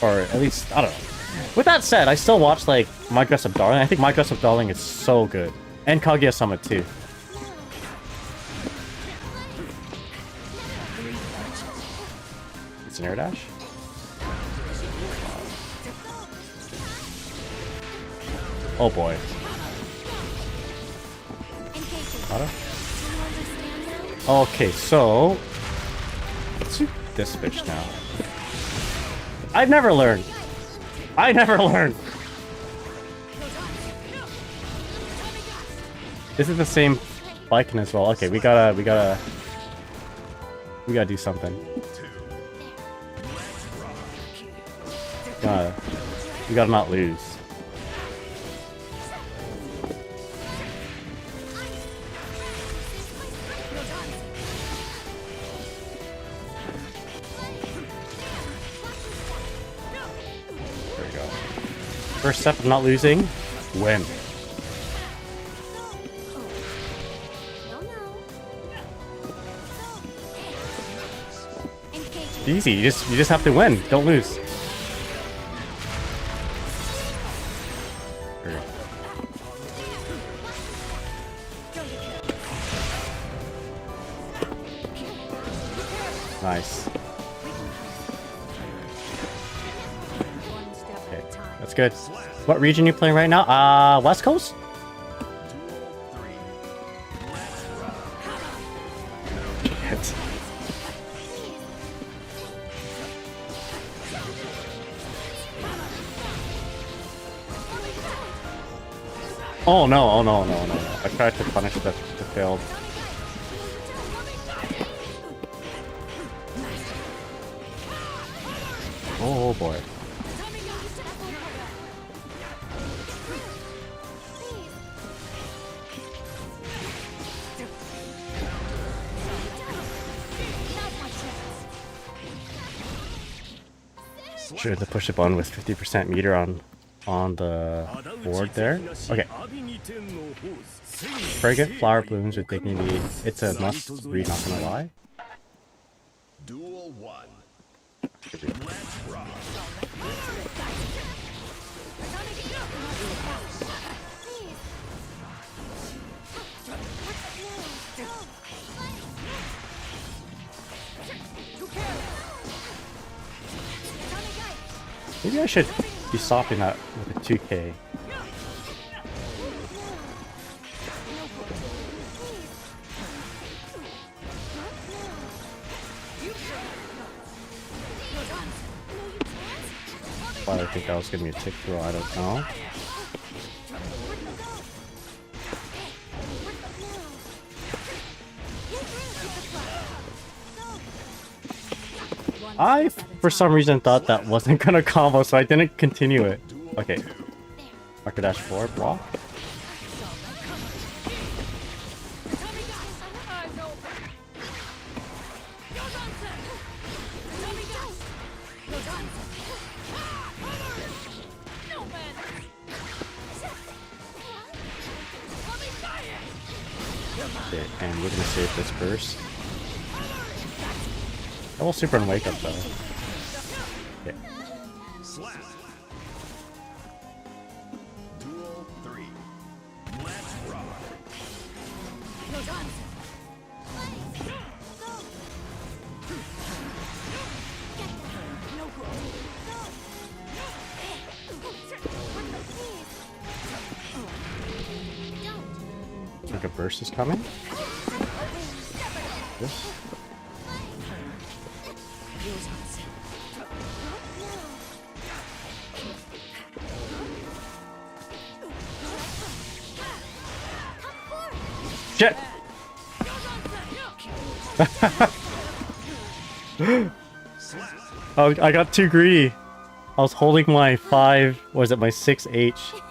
Or at least, I don't know. With that said, I still watch like My Dress Up Darling. I think My Dress Up Darling is so good. And Kaguya-sama too. It's an air dash? Oh boy. Okay, so let's do this bitch now. I never learned. This is the same Viking as well. Okay, we gotta do something. We gotta not lose. There we go. First step of not losing, win. Easy, you just have to win, don't lose. There we go. Nice. Okay, that's good. What region are you playing right now? West Coast? Hit. Oh no, oh no, no, no, no. I tried to punish the failed. Oh boy. Should have pushed a button with 50% meter on the board there. Okay. Frigate, Flower Blooms with Dignity. It's a must read, not gonna lie. Duel 1. Maybe I should be stopping that with a 2K. why I think that was gonna be a tick throw, I don't know. I, for some reason, thought that wasn't gonna combo, so I didn't continue it. Okay. Marker dash 4, block. Okay, and we're gonna save this burst. I will super and wake up though. Okay. Duel 3. Let's rock. I think a burst is coming. This. Shit! Oh, I got too greedy. I was holding my 5, was it my 6H?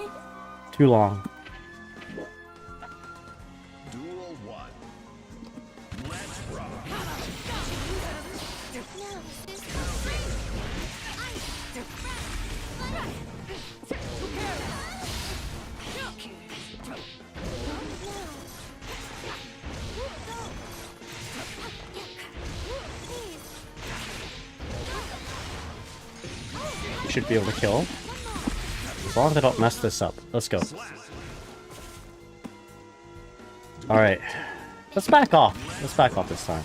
Too long. Duel 1. Let's rock. You should be able to kill. As long as I don't mess this up. Let's go. Alright. Let's back off. Let's back off this time.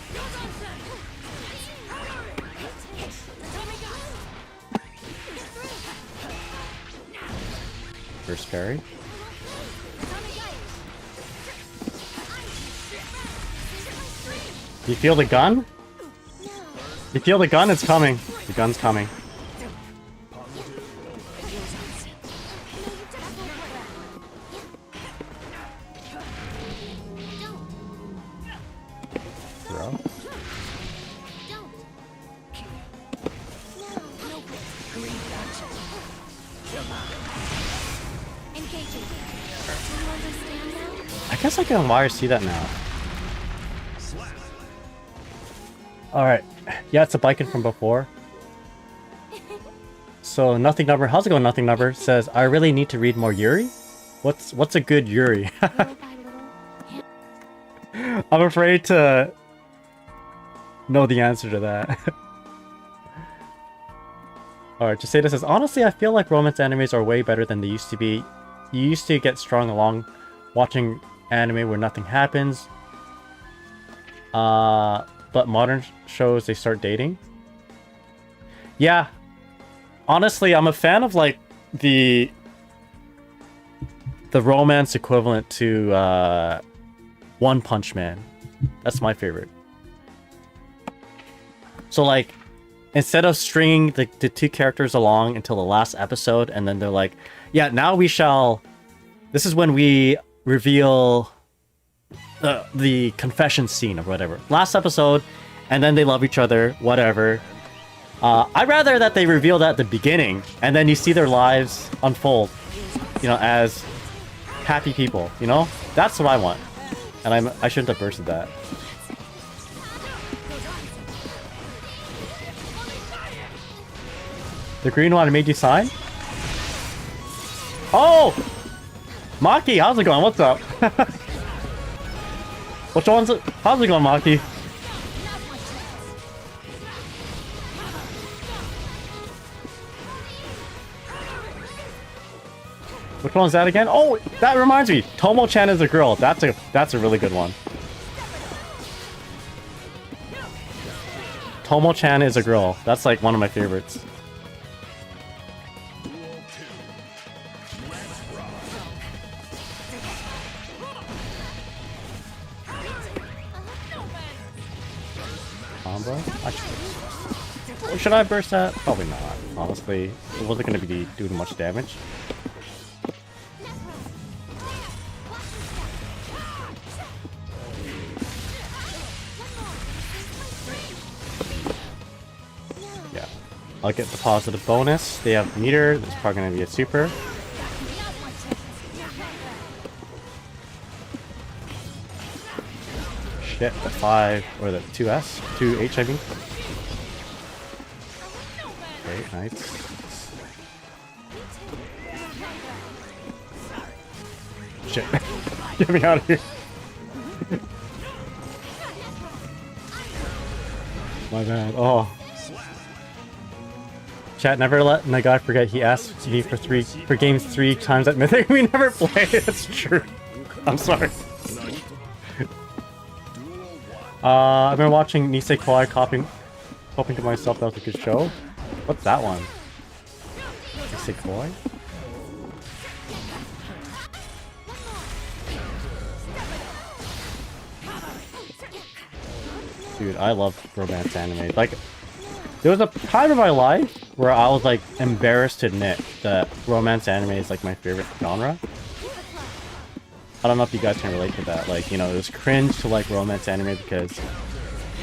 First parry. You feel the gun? You feel the gun? It's coming. The gun's coming. Throw. I guess I can wire see that now. Alright. Yeah, it's a biking from before. So nothing number, how's it going, nothing number? Says, I really need to read more Yuri? What's a good Yuri? I'm afraid to know the answer to that. Alright, Jasada says, honestly, I feel like romance animes are way better than they used to be. You used to get strung along watching anime where nothing happens. But modern shows, they start dating. Yeah. Honestly, I'm a fan of, like, the romance equivalent to, One Punch Man. That's my favorite. So, like, instead of stringing the two characters along until the last episode, and then they're like, yeah, now we shall... This is when we reveal... the confession scene or whatever. Last episode, and then they love each other, whatever. I'd rather that they reveal that at the beginning, and then you see their lives unfold, you know, as happy people, you know? That's what I want. And I shouldn't have bursted that. The green one made you sign? Oh! Maki, how's it going? What's up? Which one's it? How's it going, Maki? Which one's that again? Oh, that reminds me. Tomo-chan is a girl. That's a really good one. Tomo-chan is a girl. That's like one of my favorites. Combo? Should I burst that? Probably not. Honestly, it wasn't going to be doing much damage. Yeah, I'll get the positive bonus. They have meter. That's probably going to be a super. Shit, the 5 or the 2S, 2H I mean. Okay, nice. Shit. Get me out of here. My bad. Oh. Chat, never let my guy forget he asked me for games 3 times at Mythic. We never play. That's true. I'm sorry. I've been watching Nisekoi hoping to myself that was a good show. What's that one? Nisekoi? Dude, I love romance anime. Like, there was a time in my life where I was like embarrassed to admit that romance anime is like my favorite genre. I don't know if you guys can relate to that. Like, you know, it was cringe to like romance anime because,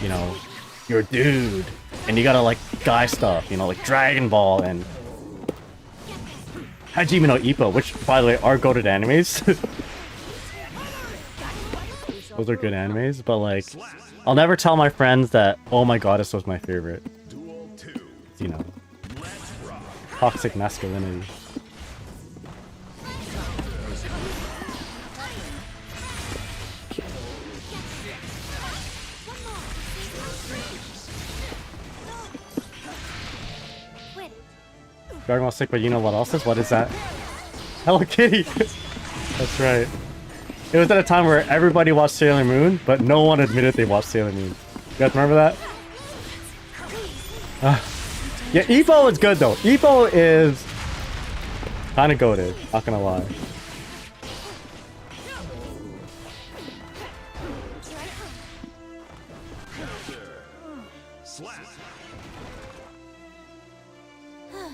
you know, you're a dude and you gotta like guy stuff, you know, like Dragon Ball and Hajime no Ippo, which by the way are goated animes. Those are good animes, but like, I'll never tell my friends that, oh my god, this was my favorite. You know, toxic masculinity. Dragon Ball Sick, but you know what else is? What is that? Hello Kitty! That's right. It was at a time where everybody watched Sailor Moon, but no one admitted they watched Sailor Moon. You guys remember that? Yeah, Ippo is good though. Ippo is kind of goated, not gonna lie.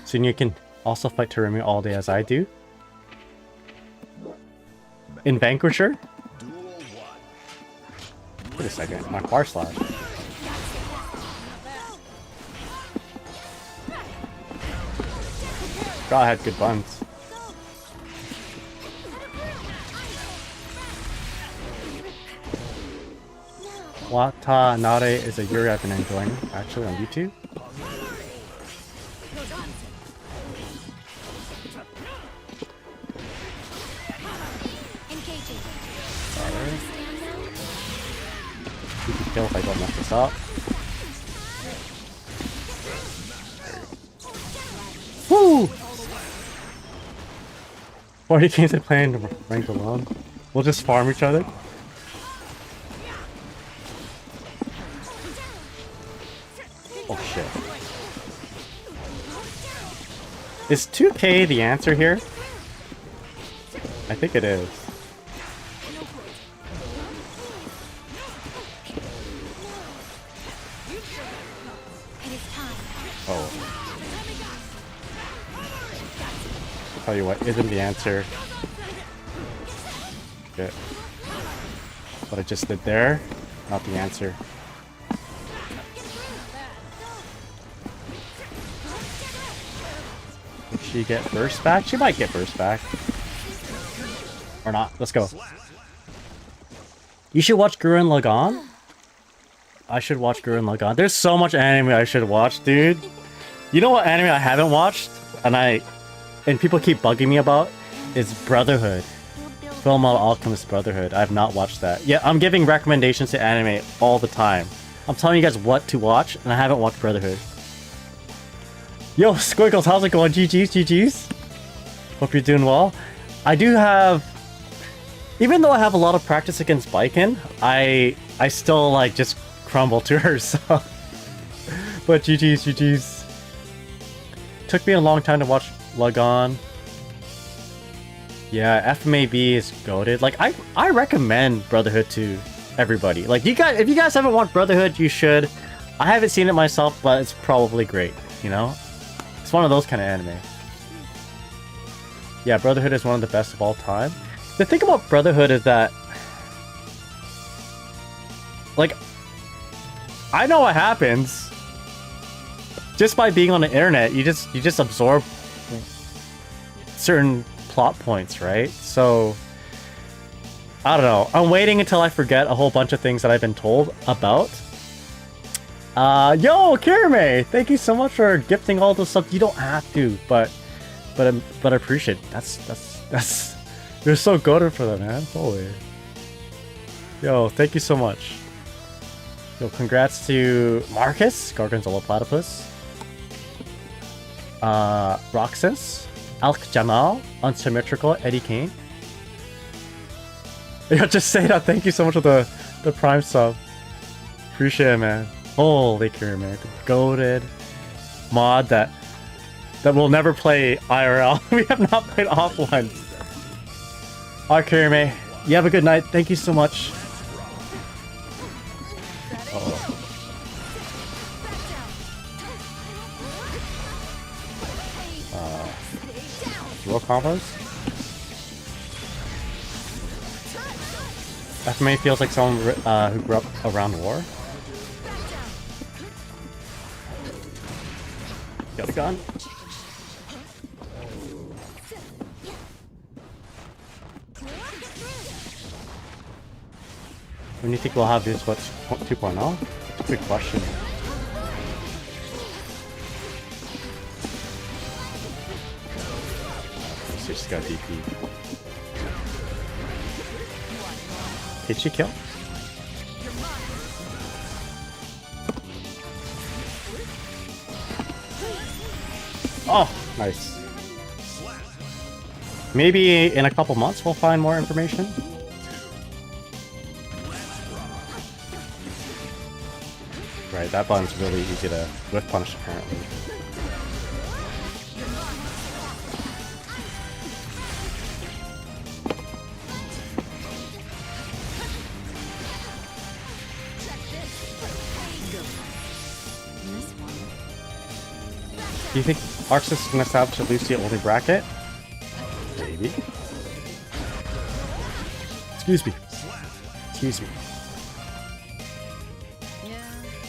So you can also fight Terumi all day as I do. In Vanquisher? Wait a second, my far slash. God, I had good buns. Watanare is a yuri I've been enjoying, actually, on YouTube. You can kill if I don't mess this up. Woo! 40 games I playing ranked alone. We'll just farm each other. Oh shit. Is 2K the answer here? I think it is. Oh. I'll tell you what isn't the answer. Shit. What I just did there, not the answer. Did she get burst back? She might get burst back. Or not. Let's go. You should watch Gurren Lagann? I should watch Gurren Lagann. There's so much anime I should watch, dude. You know what anime I haven't watched? And people keep bugging me about? Is Brotherhood. Fullmetal Alchemist Brotherhood. I have not watched that. Yeah, I'm giving recommendations to anime all the time. I'm telling you guys what to watch, and I haven't watched Brotherhood. Yo, Squiggles, how's it going? GG's, GG's. Hope you're doing well. I do have... Even though I have a lot of practice against Baiken, I still, like, just crumble to her, so... But GG's, GG's. Took me a long time to watch Lagann. Yeah, FMAB is goated. Like, I recommend Brotherhood to everybody. Like, if you guys haven't watched Brotherhood, you should. I haven't seen it myself, but it's probably great, you know? It's one of those kind of anime. Yeah, Brotherhood is one of the best of all time. The thing about Brotherhood is that, like, I know what happens. Just by being on the internet, you just absorb certain plot points, right? So I don't know. I'm waiting until I forget a whole bunch of things that I've been told about. Yo, Kirame, thank you so much for gifting all this stuff. You don't have to, but I appreciate it. That's you're so goated for that, man. Holy. Yo, thank you so much. Yo, congrats to Marcus, Gorgonzola Platypus, Roxas, Alk Jamal, Unsymmetrical, Eddie Kane. Yo, just say that. Thank you so much for the Prime sub. Appreciate it, man. Holy Kirame, man. The goated mod that will never play IRL. We have not played offline. Alright, Kirame. You have a good night. Thank you so much. Real combos? FMA feels like someone who grew up around war. Got a gun. When do you think we'll have this? What's 2.0? That's a good question. Just got DP. Did she kill? Oh, nice. Maybe in a couple months we'll find more information. Right, that button's really easy to whiff punish apparently. Do you think Arxis is going to establish a Lucy only bracket? Maybe. Excuse me. Excuse me. Yeah,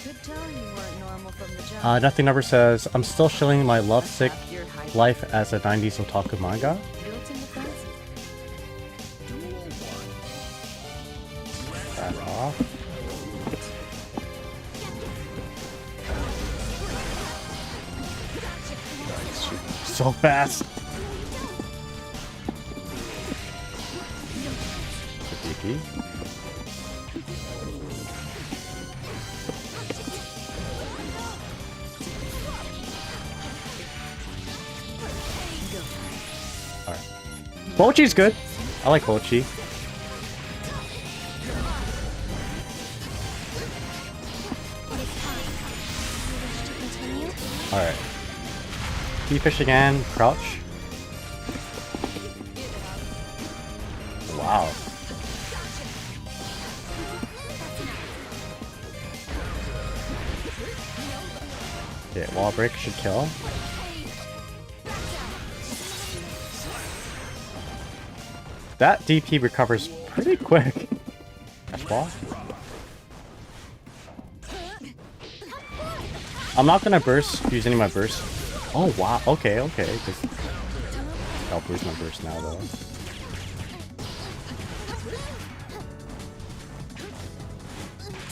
could tell you weren't normal from the jump. Nothing Never says, I'm still shilling my lovesick Your height life as a 90s otaku manga. built in the fancy. Back off. So fast. DP. Alright. Bochi's good. I like Bochi. Alright. Fish again, crouch. Wow. Okay, wall break should kill. That DP recovers pretty quick. Dash ball. I'm not gonna burst, use any of my burst. Oh wow, okay, okay. I'll lose my burst now though.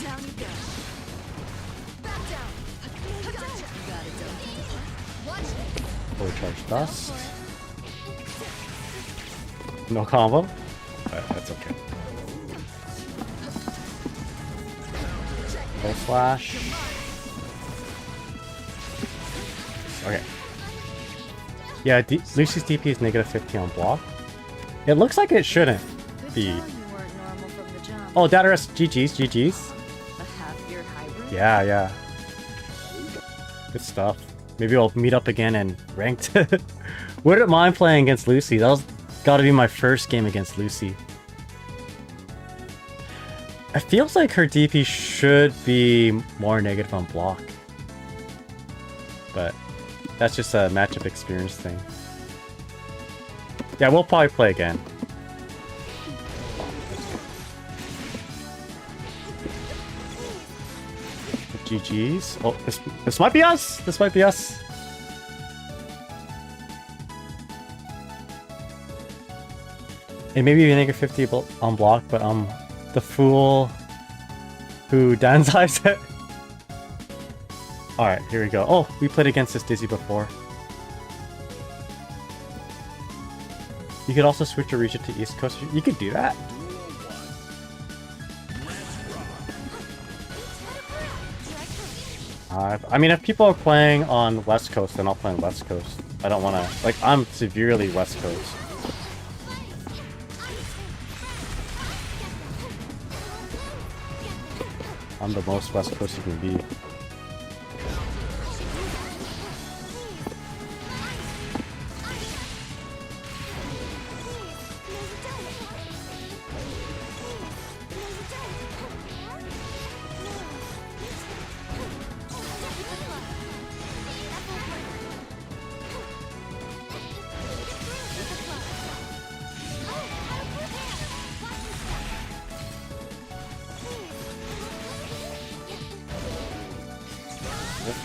Down you go. Back down. Gotcha. Got it, don't. Watch it. Fully charged dust. No combo? That's okay. Full slash. Okay. Yeah, Lucy's DP is negative 15 on block. It looks like it shouldn't be. Oh, Datarus, GG's, GG's. A half-year hybrid? Yeah, yeah. Good stuff. Maybe we'll meet up again and ranked. Wouldn't mind playing against Lucy. That was gotta be my first game against Lucy. It feels like her DP should be more negative on block. But That's just a matchup experience thing. Yeah, we'll probably play again. GG's. Oh, this might be us. This might be us. It may be negative 50 on block, but the fool who downsides it. Alright, here we go. Oh, we played against this Dizzy before. You could also switch your region to East Coast. You could do that. I mean, if people are playing on West Coast, then I'll play on West Coast. I don't want to... Like, I'm severely West Coast. I'm the most West Coast you can be.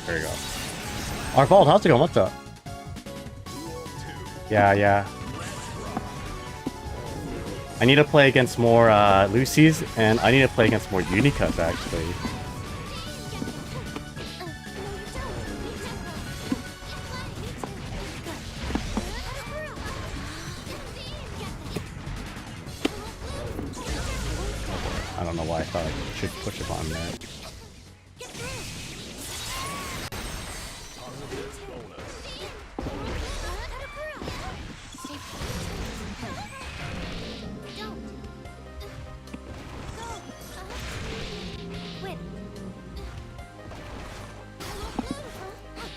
There you go. Arvold, how's it going? What's up? Yeah. I need to play against more Lucy's, and I need to play against more Unicas, actually. I don't know why I thought I should push a button there.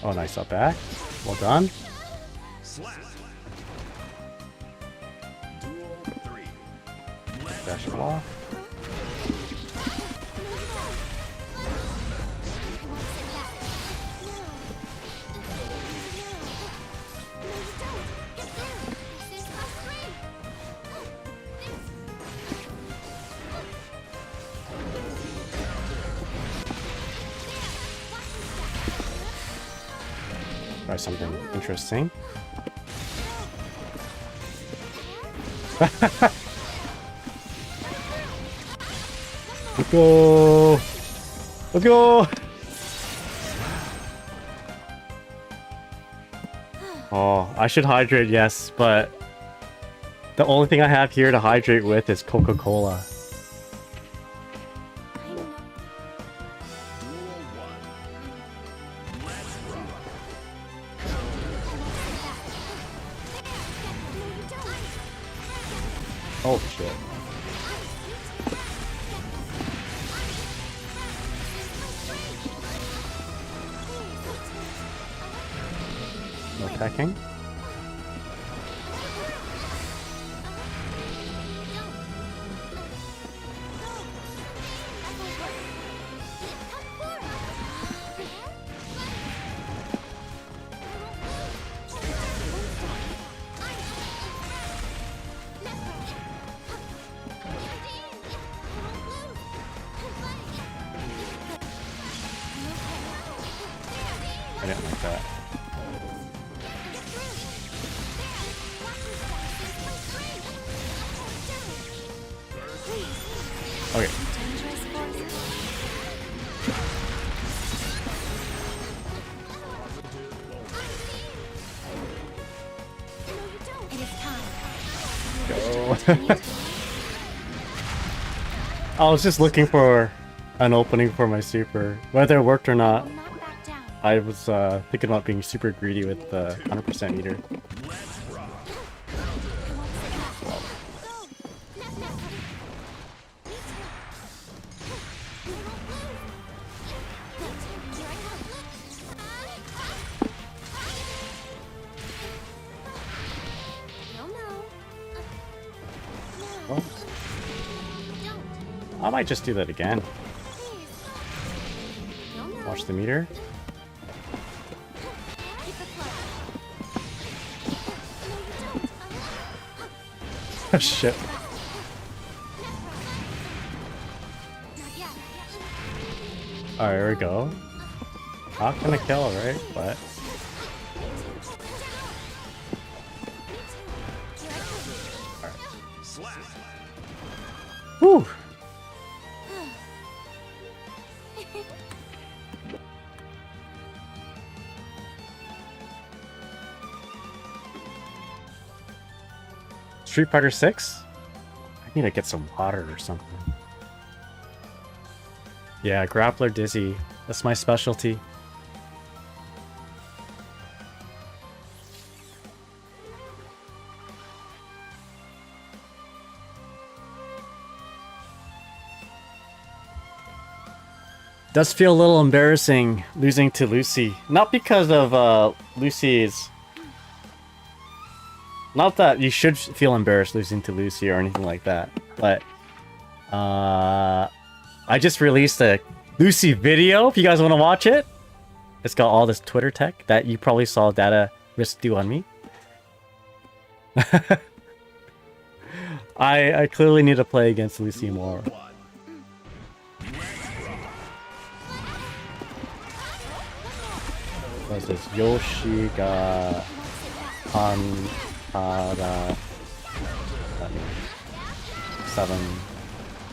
Oh, nice up back. Well done. Dash it off. Try something interesting. Let's go! Let's go! Oh, I should hydrate, yes, but the only thing I have here to hydrate with is Coca-Cola. Oh shit. No attacking. I didn't like that. Okay. Go. I was just looking for an opening for my super. Whether it worked or not, I was thinking about being super greedy with the 100% meter. Well, I might just do that again. Watch the meter. Shit. Alright, here we go. Not gonna kill, right? But whew. Street Fighter 6? I need to get some water or something. Yeah, grappler dizzy. That's my specialty. Does feel a little embarrassing losing to Lucy. Not because of Lucy's... Not that you should feel embarrassed losing to Lucy or anything like that, but I just released a Lucy video if you guys want to watch it. It's got all this Twitter tech that you probably saw Data Risk do on me. I clearly need to play against Lucy more. What's this? Yoshi ga Hantada 7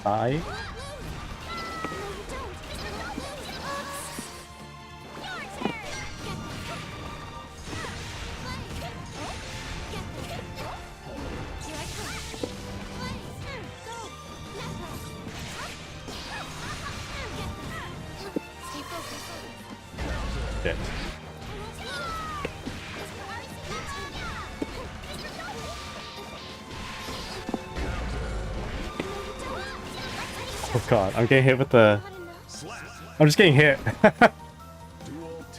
5. Shit. Oh god, I'm getting hit with the... I'm just getting hit.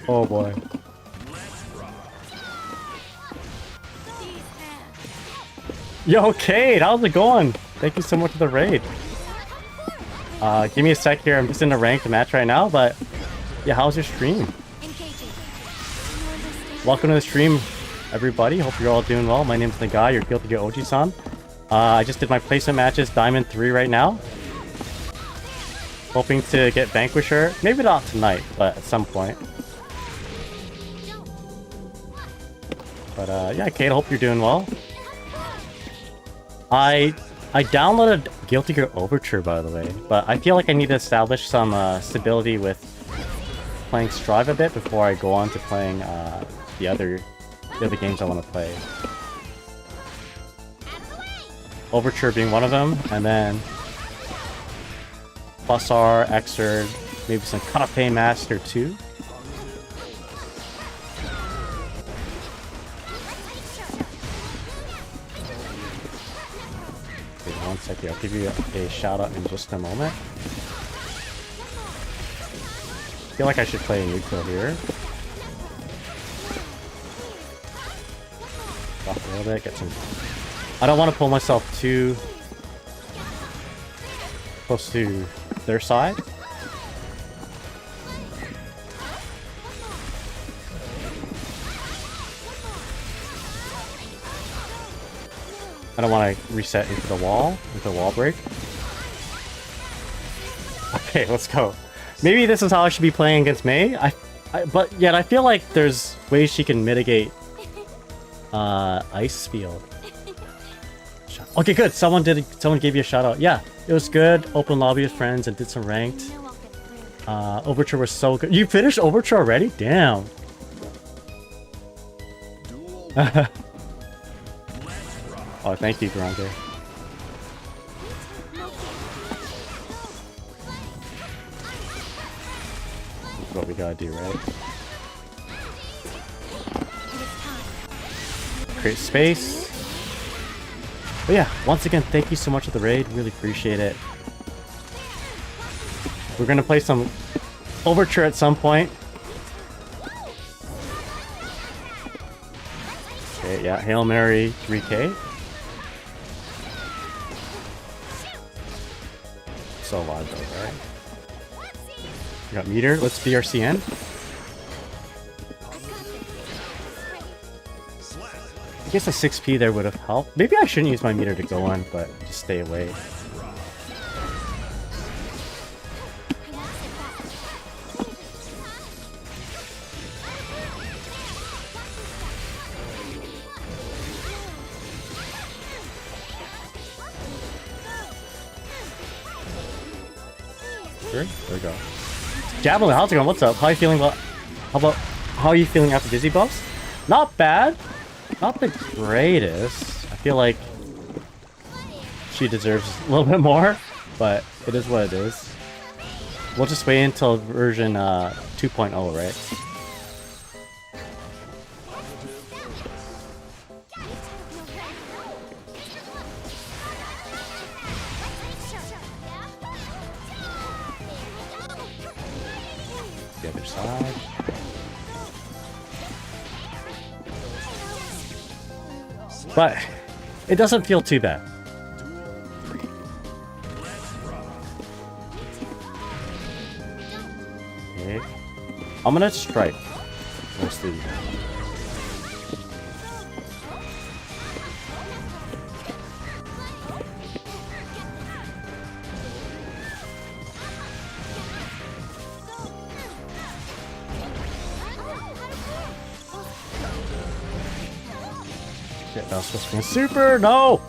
Oh boy. Yo, Kate, how's it going? Thank you so much for the raid. Give me a sec here, I'm just in a ranked match right now, but... Yeah, how's your stream? Welcome to the stream, everybody. Hope you're all doing well. My name's the guy, your Guilty Gear Oji-san. I just did my placement matches, Diamond 3 right now. Hoping to get Vanquisher. Maybe not tonight, but at some point. But yeah, Kate, I hope you're doing well. I downloaded Guilty Gear Overture, by the way, but I feel like I need to establish some stability with playing Strive a bit before I go on to playing the other games I want to play. Overture being one of them, and then Plus R, Xrd, maybe some Karape Master 2. Wait one second, I'll give you a shout out in just a moment. I feel like I should play a neutral here. Drop a little bit, get some... I don't want to pull myself too close to their side. I don't want to reset into the wall break. Okay, let's go. Maybe this is how I should be playing against Mei. But yet I feel like there's ways she can mitigate ice field. Okay, good. Someone gave you a shout out. Yeah, it was good. Open lobby with friends and did some ranked. Overture was so good. You finished Overture already? Damn. Oh, thank you, Grande. That's what we gotta do, right? Create space. But yeah, once again, thank you so much for the raid. Really appreciate it. We're gonna play some Overture at some point. Okay, yeah, Hail Mary 3K. So alive though, right? We got meter. Let's BRCN. guess a 6p there would have helped. Maybe I shouldn't use my meter to go on, but just stay away. There we go. Javelin, how's it going? What's up? How are you feeling about... How are you feeling after Dizzy buffs? Not bad. Not the greatest. I feel like she deserves a little bit more, but it is what it is. We'll just wait until version 2.0, right? The other side. But it doesn't feel too bad. Okay. I'm gonna strike mostly. Shit, that was supposed to be a super. No.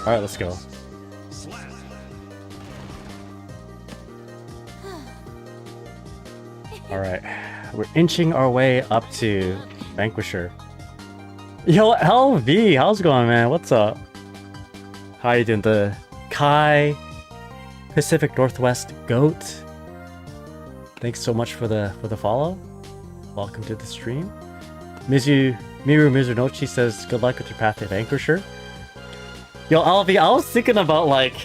All right, let's go. All right, we're inching our way up to Vanquisher. Yo, LV, how's it going, man? What's up? How you doing? The Kai Pacific Northwest Goat. Thanks so much for the follow. Welcome to the stream. Miru Mizunochi says, good luck with your path to Vanquisher. Yo, Alvi, I was thinking about, like...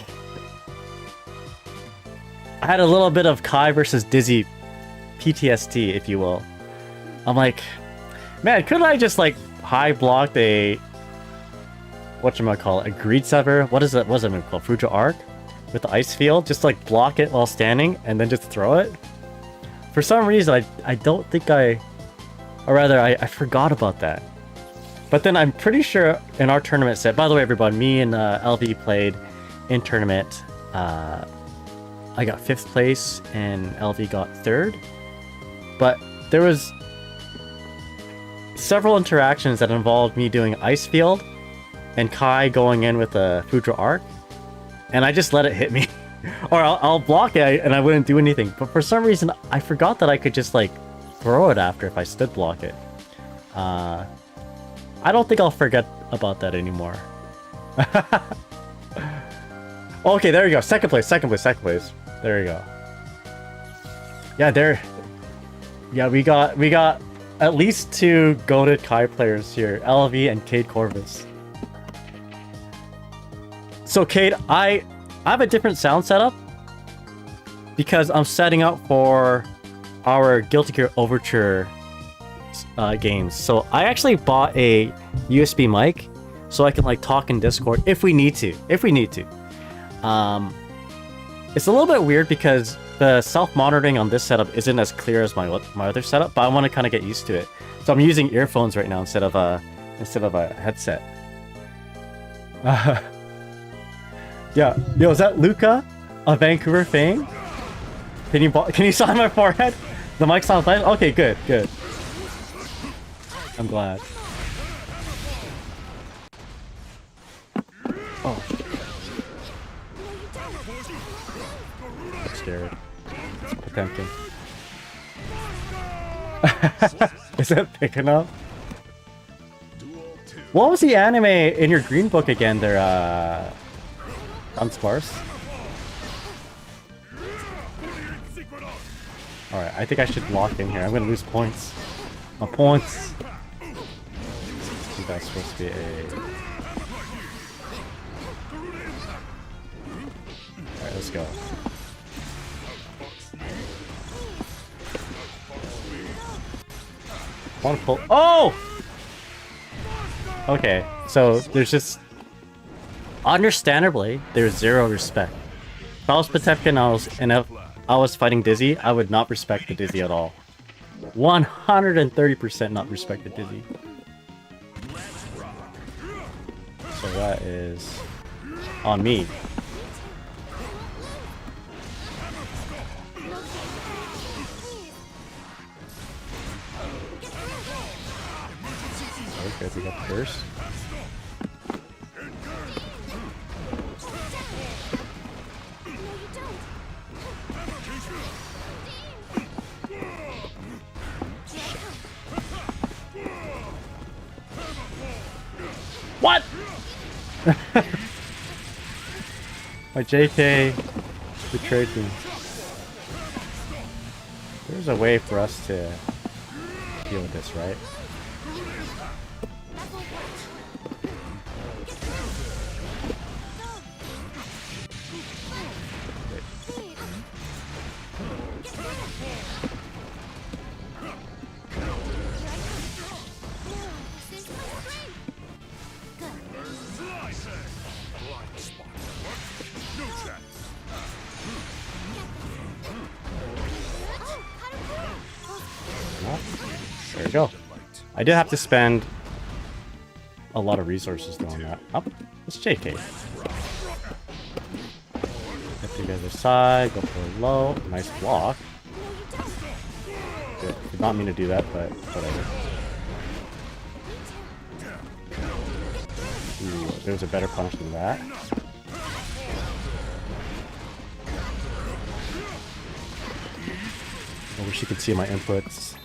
I had a little bit of Kai versus Dizzy PTSD, if you will. I'm like... Man, couldn't I just, like, high block a... Whatchamacallit? A Greed Sever? What is it? What's it called? Fujo Arc? With the Ice Field? Just, like, block it while standing, and then just throw it? For some reason, I don't think I... Or rather, I forgot about that. But then I'm pretty sure in our tournament set... By the way, everyone, me and LV played in tournament. I got 5th place, and LV got 3rd. But there was... several interactions that involved me doing Ice Field, and Kai going in with a Fujo Arc. And I just let it hit me. Or I'll block it and I wouldn't do anything. But for some reason, I forgot that I could just, like, throw it after if I stood block it. I don't think I'll forget about that anymore. Okay, there you go. Second place. There you go. Yeah, there. Yeah, we got at least 2 goated Kai players here. LV and Cade Corvus. So, Cade, I have a different sound setup because I'm setting up for our Guilty Gear Overture games. So I actually bought a USB mic so I can, like, talk in Discord if we need to. It's a little bit weird because the self-monitoring on this setup isn't as clear as my other setup, but I want to kind of get used to it. So I'm using earphones right now instead of a headset. Yeah, yo, is that Luca of Vancouver fame? Can you sign my forehead? The mic sounds nice. Okay, good. I'm glad. Oh. I'm scared. It's Potemkin. Is it picking up? What was the anime in your green book again there, Unsparse? Alright, I think I should lock in here. I'm gonna lose points. My points! I think that's supposed to be a... Alright, let's go. I wanna pull... Oh! Okay, so there's just... Understandably, there's zero respect. If I was Potemkin, I I was fighting Dizzy, I would not respect the Dizzy at all. 130% not respect the Dizzy. So that is on me. Okay, we got the burst. What? My JK betrayed me. There's a way for us to deal with this, right? There we go. I did have to spend a lot of resources doing that. Up, it's JK. Get to the other side, go for a low, nice block. Good. Did not mean to do that, but whatever. Ooh, there was a better punish than that. I wish you could see my inputs.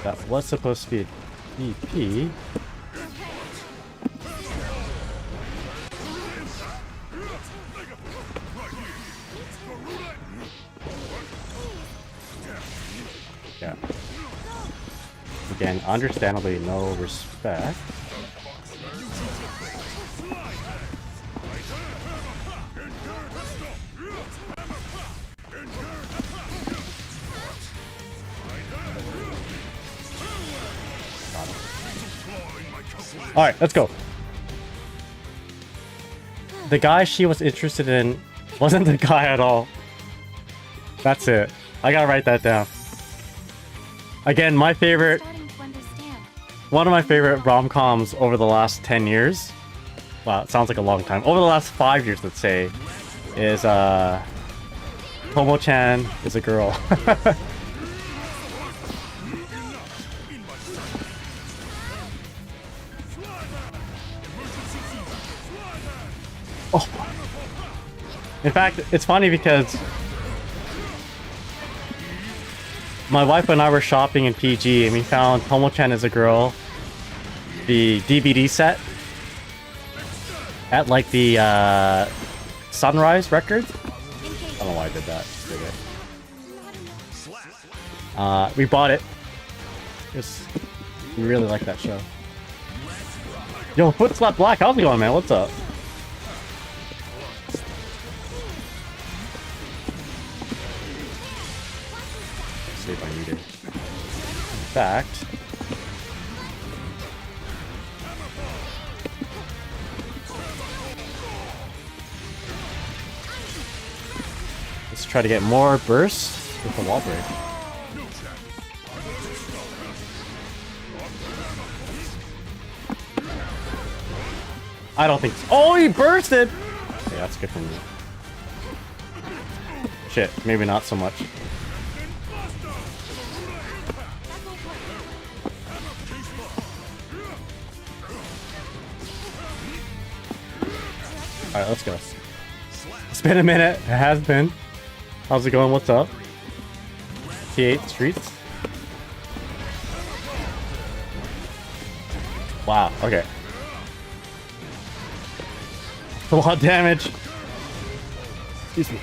That was supposed to be a DP. Yeah. Again, understandably no respect. Alright, let's go. The guy she was interested in wasn't the guy at all. That's it. I gotta write that down. Again, my favorite... One of my favorite rom-coms over the last 10 years. Wow, it sounds like a long time. Over the last 5 years, let's say, is Tomo-chan is a girl. Oh. In fact, it's funny because my wife and I were shopping in PG and we found Tomo-chan is a girl, the DVD set at like the Sunrise Records. I don't know why I did that. Just did it. We bought it. We really like that show. Yo, Foot Slap Black, how's it going, man? What's up? See if I need it. In fact, let's try to get more bursts with the wall break. I don't think so. Oh, he bursted! Yeah, that's good for me. Shit, maybe not so much. Alright, let's go. It's been a minute. It has been. How's it going? What's up? T8 Streets? Wow, okay. A lot of damage. Excuse me.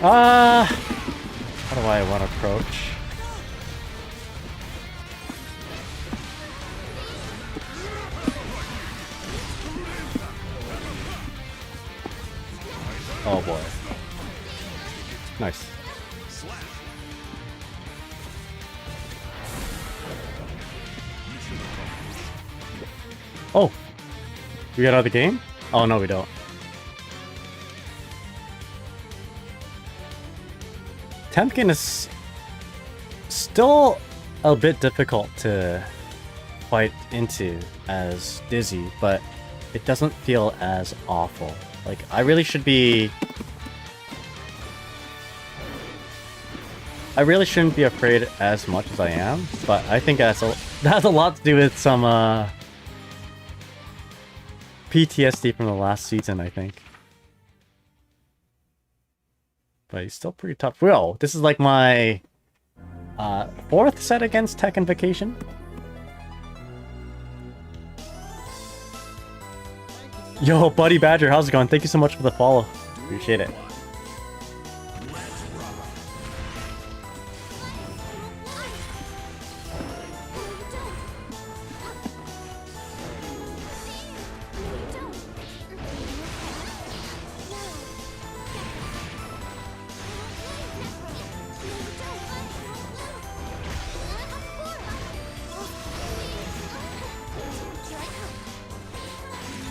How do I want to approach? Oh boy. Nice. Oh! We got out of the game? Oh no, we don't. Temkin is still a bit difficult to fight into as Dizzy, but it doesn't feel as awful. Like, I really shouldn't be afraid as much as I am, but I think that has a lot to do with some PTSD from the last season, I think. But he's still pretty tough. Whoa, this is like my 4th set against Tekken Vacation. Yo, Buddy Badger, how's it going? Thank you so much for the follow. Appreciate it.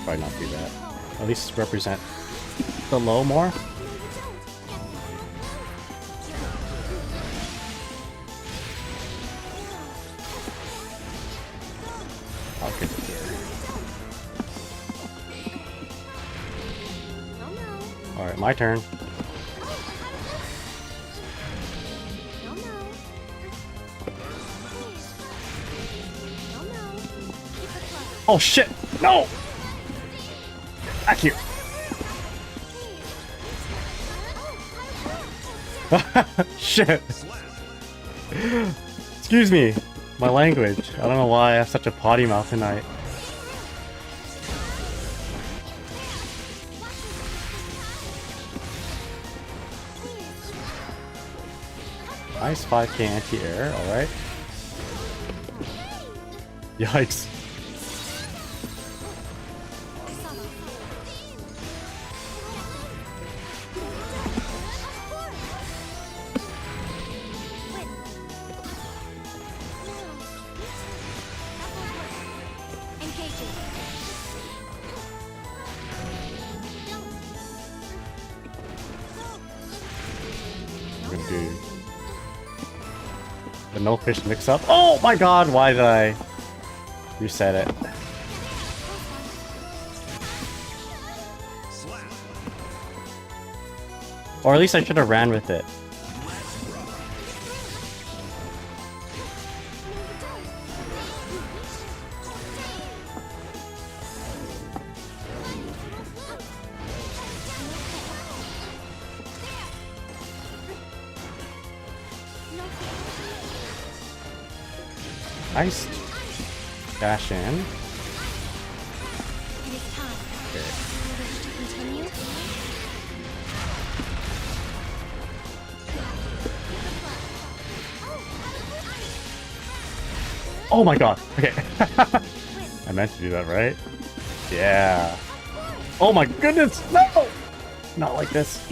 Probably not do that. At least represent the low more. I'll get it here. Alright, my turn. Oh shit! No! Back here. Shit. Excuse me. My language. I don't know why I have such a potty mouth tonight. Nice 5k anti-air, alright. Yikes. The no fish mix up. Oh my god, why did I reset it? Or at least I should have ran with it. Nice dash in. Okay. Oh my god. Okay. I meant to do that, right? Yeah. Oh my goodness. No! Not like this.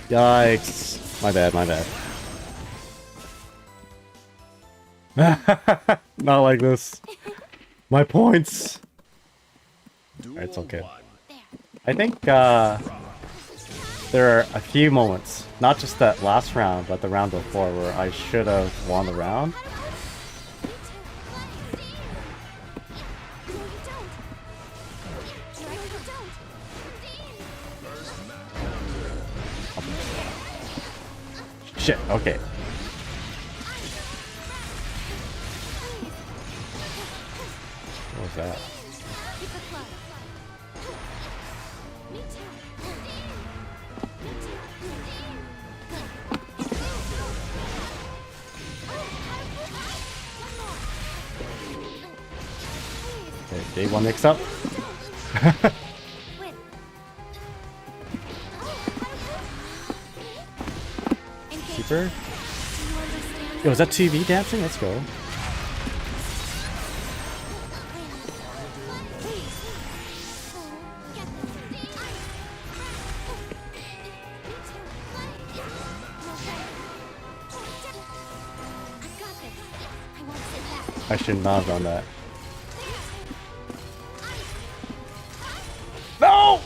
Yikes. My bad, my bad. Not like this. My points. It's okay. I think there are a few moments, not just that last round, but the round before, where I should have won the round. Shit, okay. What was that? Okay, day one mix up. Super. Yo, is that TV dancing? Let's go. I should not have done that. No!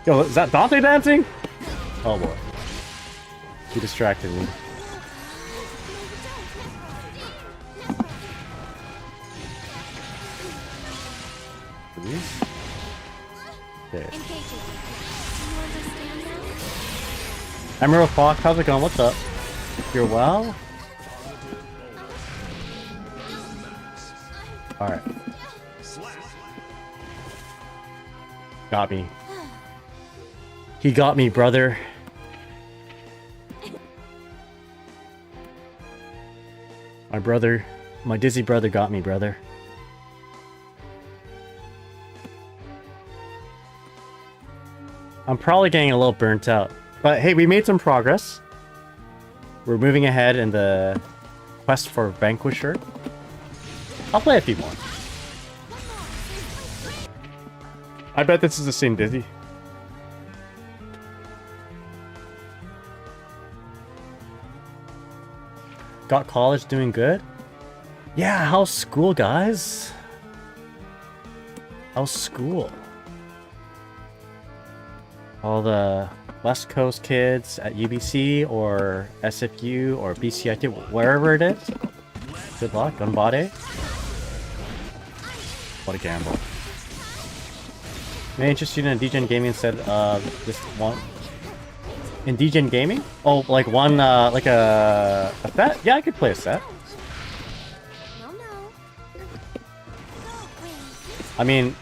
Yo, is that Dante dancing? Oh boy. He distracted me. There. Emerald Fox, how's it going? What's up? You're well? Alright. Got me. He got me, brother. My dizzy brother got me, brother. I'm probably getting a little burnt out. But hey, we made some progress. We're moving ahead in the quest for Vanquisher. I'll play a few more. I bet this is the same Dizzy. Got college doing good? Yeah, how's school, guys? How's school? All the West Coast kids at UBC or SFU or BCIT, wherever it is. Good luck, Gunbade. What a gamble. May interested in DGen Gaming instead of this one. In DGen Gaming? Oh, like one, like a set? Yeah, I could play a set. I mean,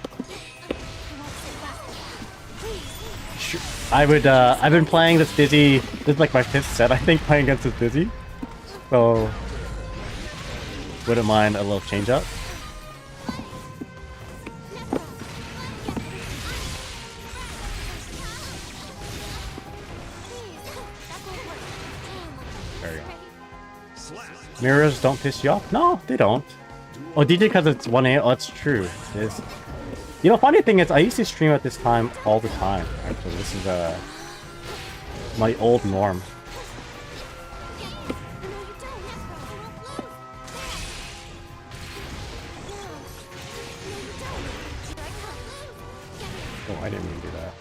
I would, I've been playing this Dizzy, this is like my 5th set, I think, playing against this Dizzy. So, wouldn't mind a little change up. There you go. Mirrors don't piss you off? No, they don't. Oh, DJ because it's 1 a.m. Oh, it's true. It is. You know, funny thing is, I used to stream at this time all the time. Actually, this is my old norm. Oh, I didn't mean to do that.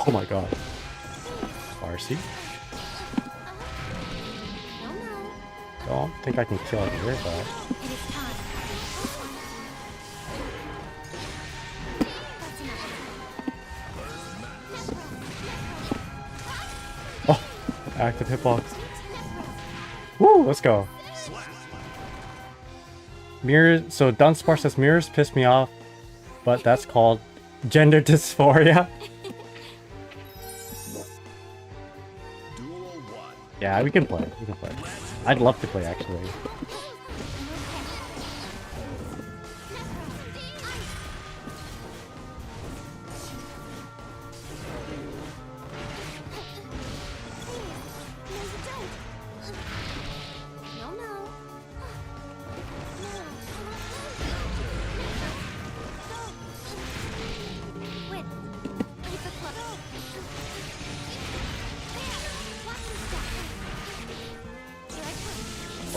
Oh my god. RC? Don't think I can kill it here, but... Oh! Active hitbox. Woo! Let's go. Mirrors... So Dunspark says mirrors piss me off, but that's called gender dysphoria. Yeah, we can play. We can play. I'd love to play, actually.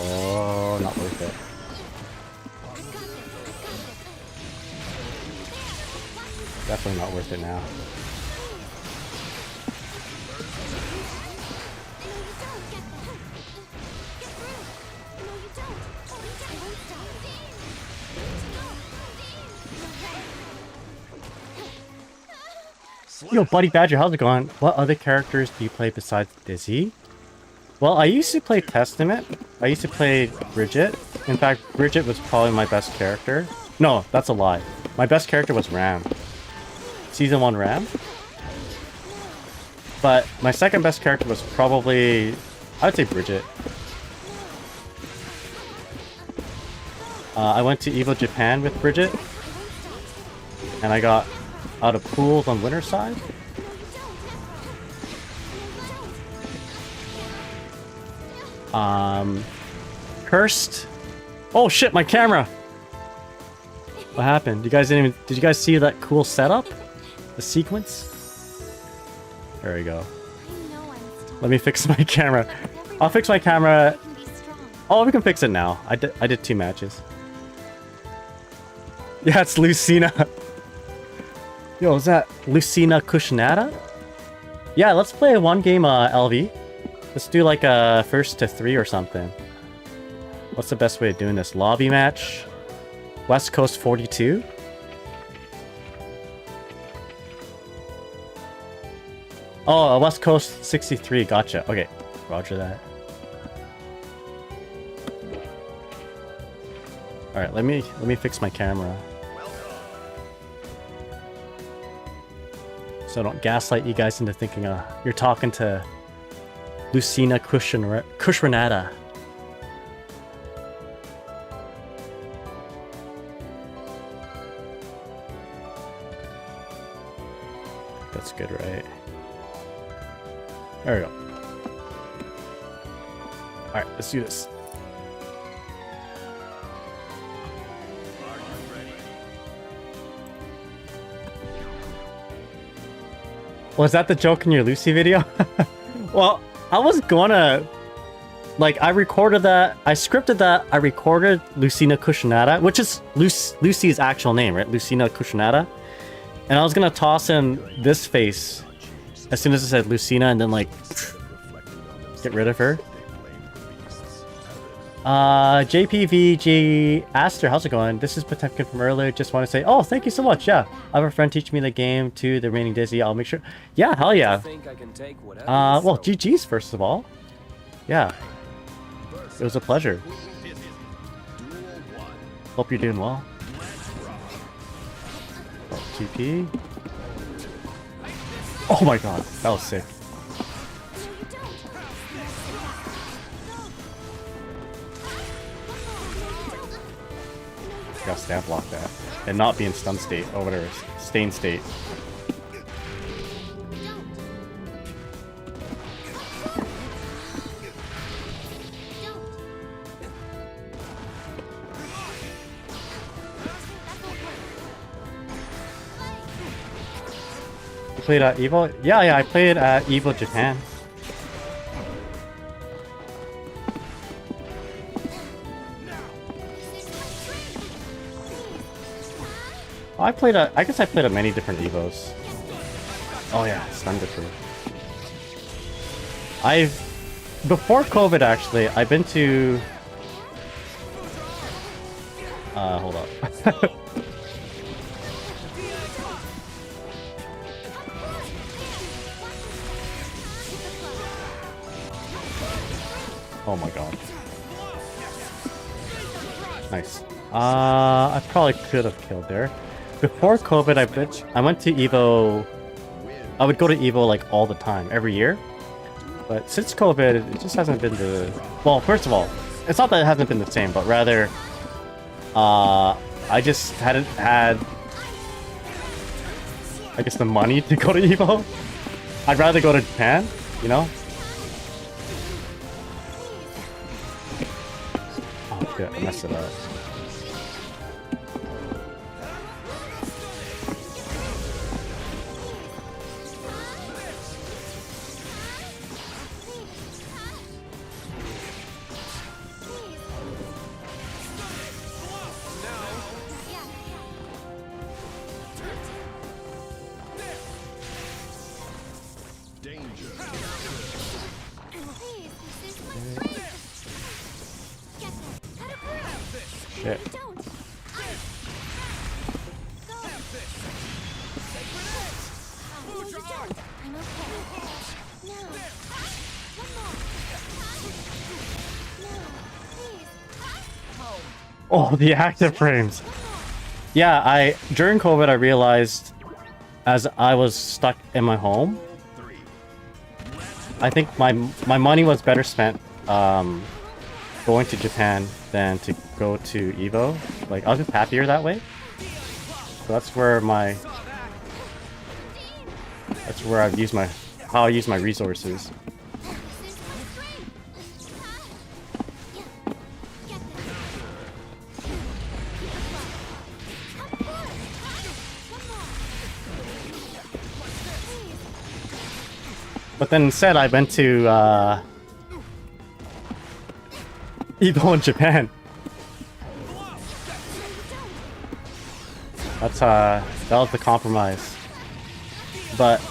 Oh, not worth it. Definitely not worth it now. Yo, Buddy Badger, how's it going? What other characters do you play besides Dizzy? Well, I used to play Testament. I used to play Bridget. In fact, Bridget was probably my best character. No, that's a lie. My best character was Ram. Season 1 Ram. But my second best character was probably... I would say Bridget. I went to Evo Japan with Bridget. And I got out of pools on winter side. Cursed. Oh shit, my camera! What happened? You guys didn't even... Did you guys see that cool setup? The sequence? There we go. Let me fix my camera. I'll fix my camera. Oh, we can fix it now. I did 2 matches. Yeah, it's Lucina. Yo, is that Lucina Kushnada? Yeah, let's play one game LV. Let's do like a first to 3 or something. What's the best way of doing this? Lobby match? West Coast 42? Oh, West Coast 63. Gotcha. Okay, roger that. All right, let me fix my camera. So I don't gaslight you guys into thinking you're talking to Lucina Kushranada. That's good, right? There we go. Alright, let's do this. Was that the joke in your Lucy video? Well, I was gonna... Like, I recorded that, I scripted that, I recorded Lucina Kushnada, which is Lucy's actual name, right? Lucina Kushnada. And I was gonna toss in this face as soon as it said Lucina and then, like, get rid of her. JPVG Aster, how's it going? This is Potemkin from earlier. Just want to say, oh, thank you so much. Yeah, I have a friend teaching me the game too. The remaining Dizzy. I'll make sure. Yeah, hell yeah. Well, GG's first of all. Yeah, it was a pleasure. Hope you're doing well. Oh, TP. Oh my god, that was sick. Gotta stamp block that and not be in stun state or whatever, stain state. You played at Evo? Yeah, I played at Evo Japan. I guess I played at many different Evos. Oh yeah, Thunder Crew. Before COVID actually, I've been to... hold up. Oh my god. Nice. I probably could have killed there. Before COVID, I went to Evo. I would go to Evo like all the time, every year. But since COVID, it just hasn't been the... Well, first of all, it's not that it hasn't been the same, but rather, I just hadn't had, I guess, the money to go to Evo. I'd rather go to Japan, you know? Oh, shit, I messed it up. Shit. Oh, the active frames. Yeah, during COVID I realized as I was stuck in my home, I think my money was better spent going to Japan than to go to Evo. Like I was just happier that way. So that's where I've used how I use my resources. But then instead I went to Evo in Japan. That was the compromise. But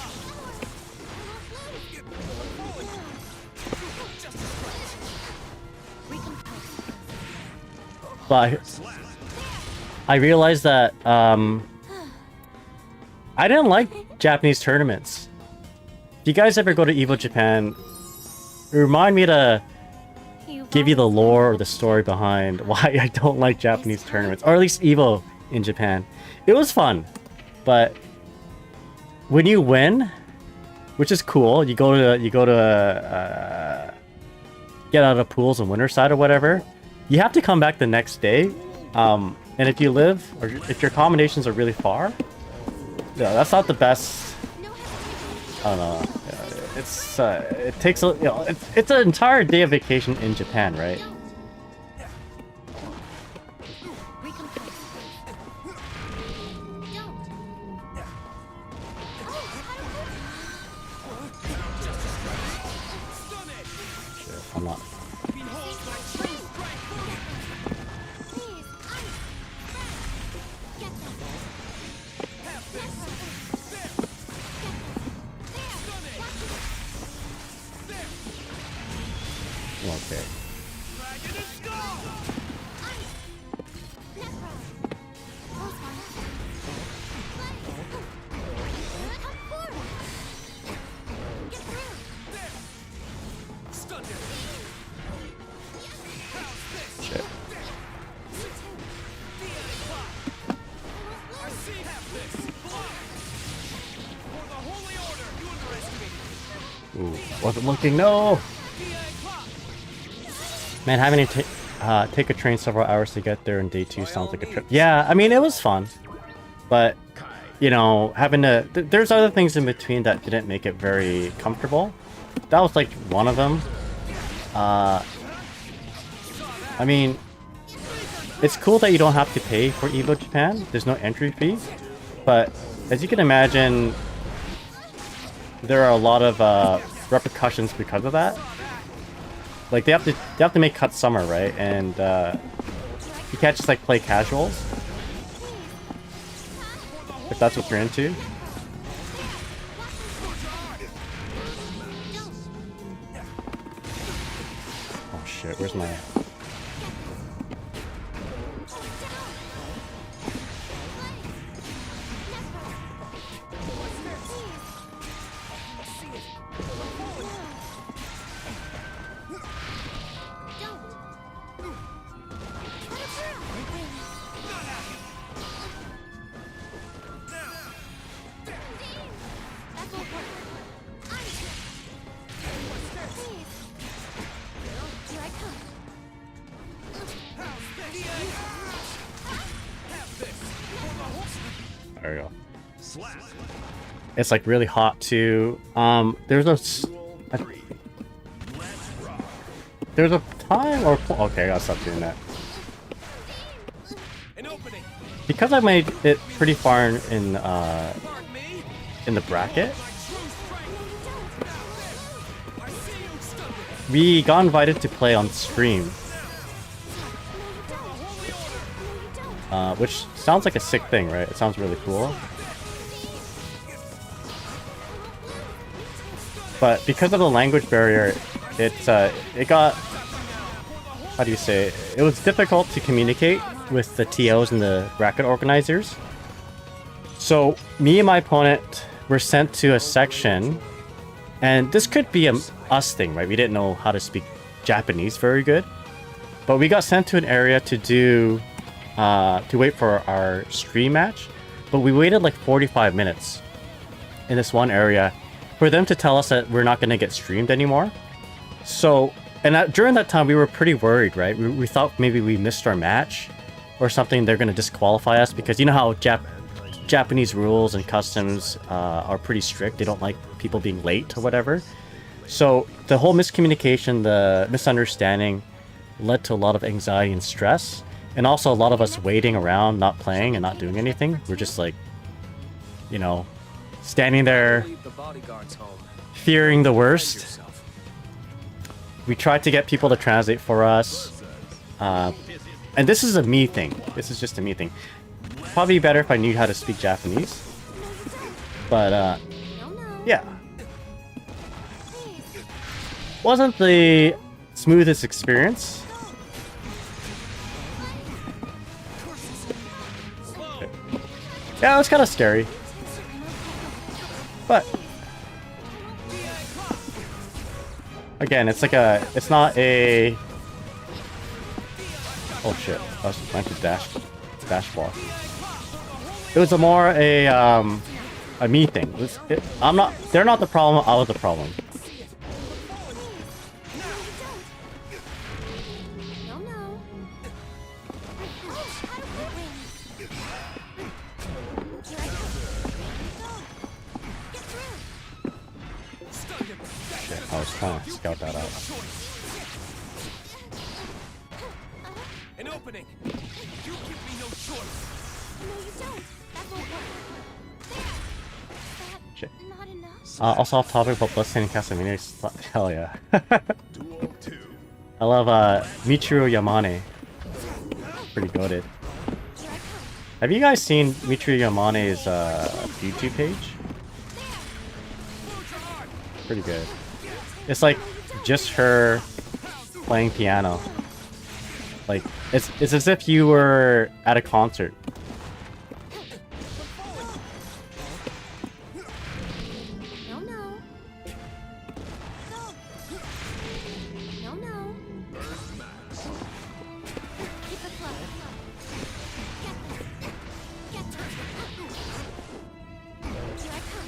I realized that I didn't like Japanese tournaments. If you guys ever go to Evo Japan, remind me to give you the lore or the story behind why I don't like Japanese tournaments, or at least Evo in Japan. It was fun, but when you win, which is cool, you go to get out of pools and winner side or whatever. You have to come back the next day, and if you live or if your accommodations are really far, yeah, that's not the best. I don't know. It takes a it's an entire day of vacation in Japan, right? I'm not. Okay. Shit. Ooh, wasn't looking, no! Man, having to take a train several hours to get there in day 2 sounds like a trip. Yeah, I mean, it was fun. But, you know, having to... there's other things in between that didn't make it very comfortable. That was, like, one of them. I mean, it's cool that you don't have to pay for Evo Japan. There's no entry fee. But, as you can imagine, there are a lot of repercussions because of that. Like they have to make cut summer, right? And you can't just like play casuals if that's what you're into. Oh shit, where's my... There we go. It's like really hot too. There's a time or okay, I gotta stop doing that. Because I made it pretty far in the bracket, we got invited to play on stream, which sounds like a sick thing, right? It sounds really cool. But because of the language barrier, it got, how do you say, it was difficult to communicate with the TOs and the bracket organizers. So me and my opponent were sent to a section, and this could be a us thing, right? We didn't know how to speak Japanese very good. But we got sent to an area to do to wait for our stream match, but we waited like 45 minutes in this one area for them to tell us that we're not going to get streamed anymore. So, and during that time we were pretty worried, right? We thought maybe we missed our match or something. They're going to disqualify us because you know how Japanese rules and customs are pretty strict. They don't like people being late or whatever. So the whole miscommunication, the misunderstanding led to a lot of anxiety and stress. And also a lot of us waiting around, not playing and not doing anything. We're just like, you know, standing there, fearing the worst. We tried to get people to translate for us. And this is a me thing. This is just a me thing. Probably better if I knew how to speak Japanese. But, yeah. Wasn't the smoothest experience. Yeah, it was kind of scary. But again, it's like it's not a... Oh shit, I was trying to dash block. It was more a me thing. They're not the problem, I was the problem. I was trying to scout that out. An opening. You give me no choice. No, you don't. That won't work. There. Shit. Not enough. Also off topic, but Bloodstained and Castlevania. Hell yeah. Duel 2. I love Michiru Yamane. Pretty goated. Have you guys seen Michiru Yamane's YouTube page? Pretty good. It's like just her playing piano. Like it's as if you were at a concert. No, no. Go. No, no. Keep it close. Get this. Here I come.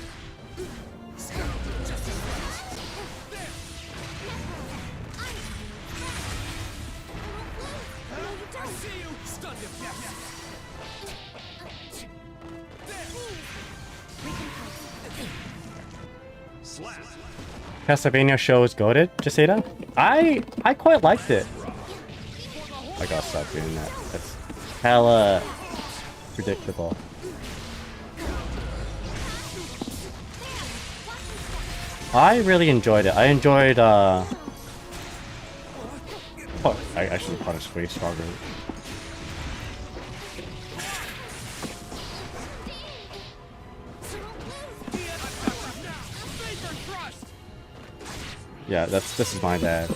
Castlevania show is goated, Jaseda? I quite liked it. I gotta stop doing that. That's hella predictable. I really enjoyed it. I enjoyed oh, I actually punished way stronger. Yeah, this is my bad.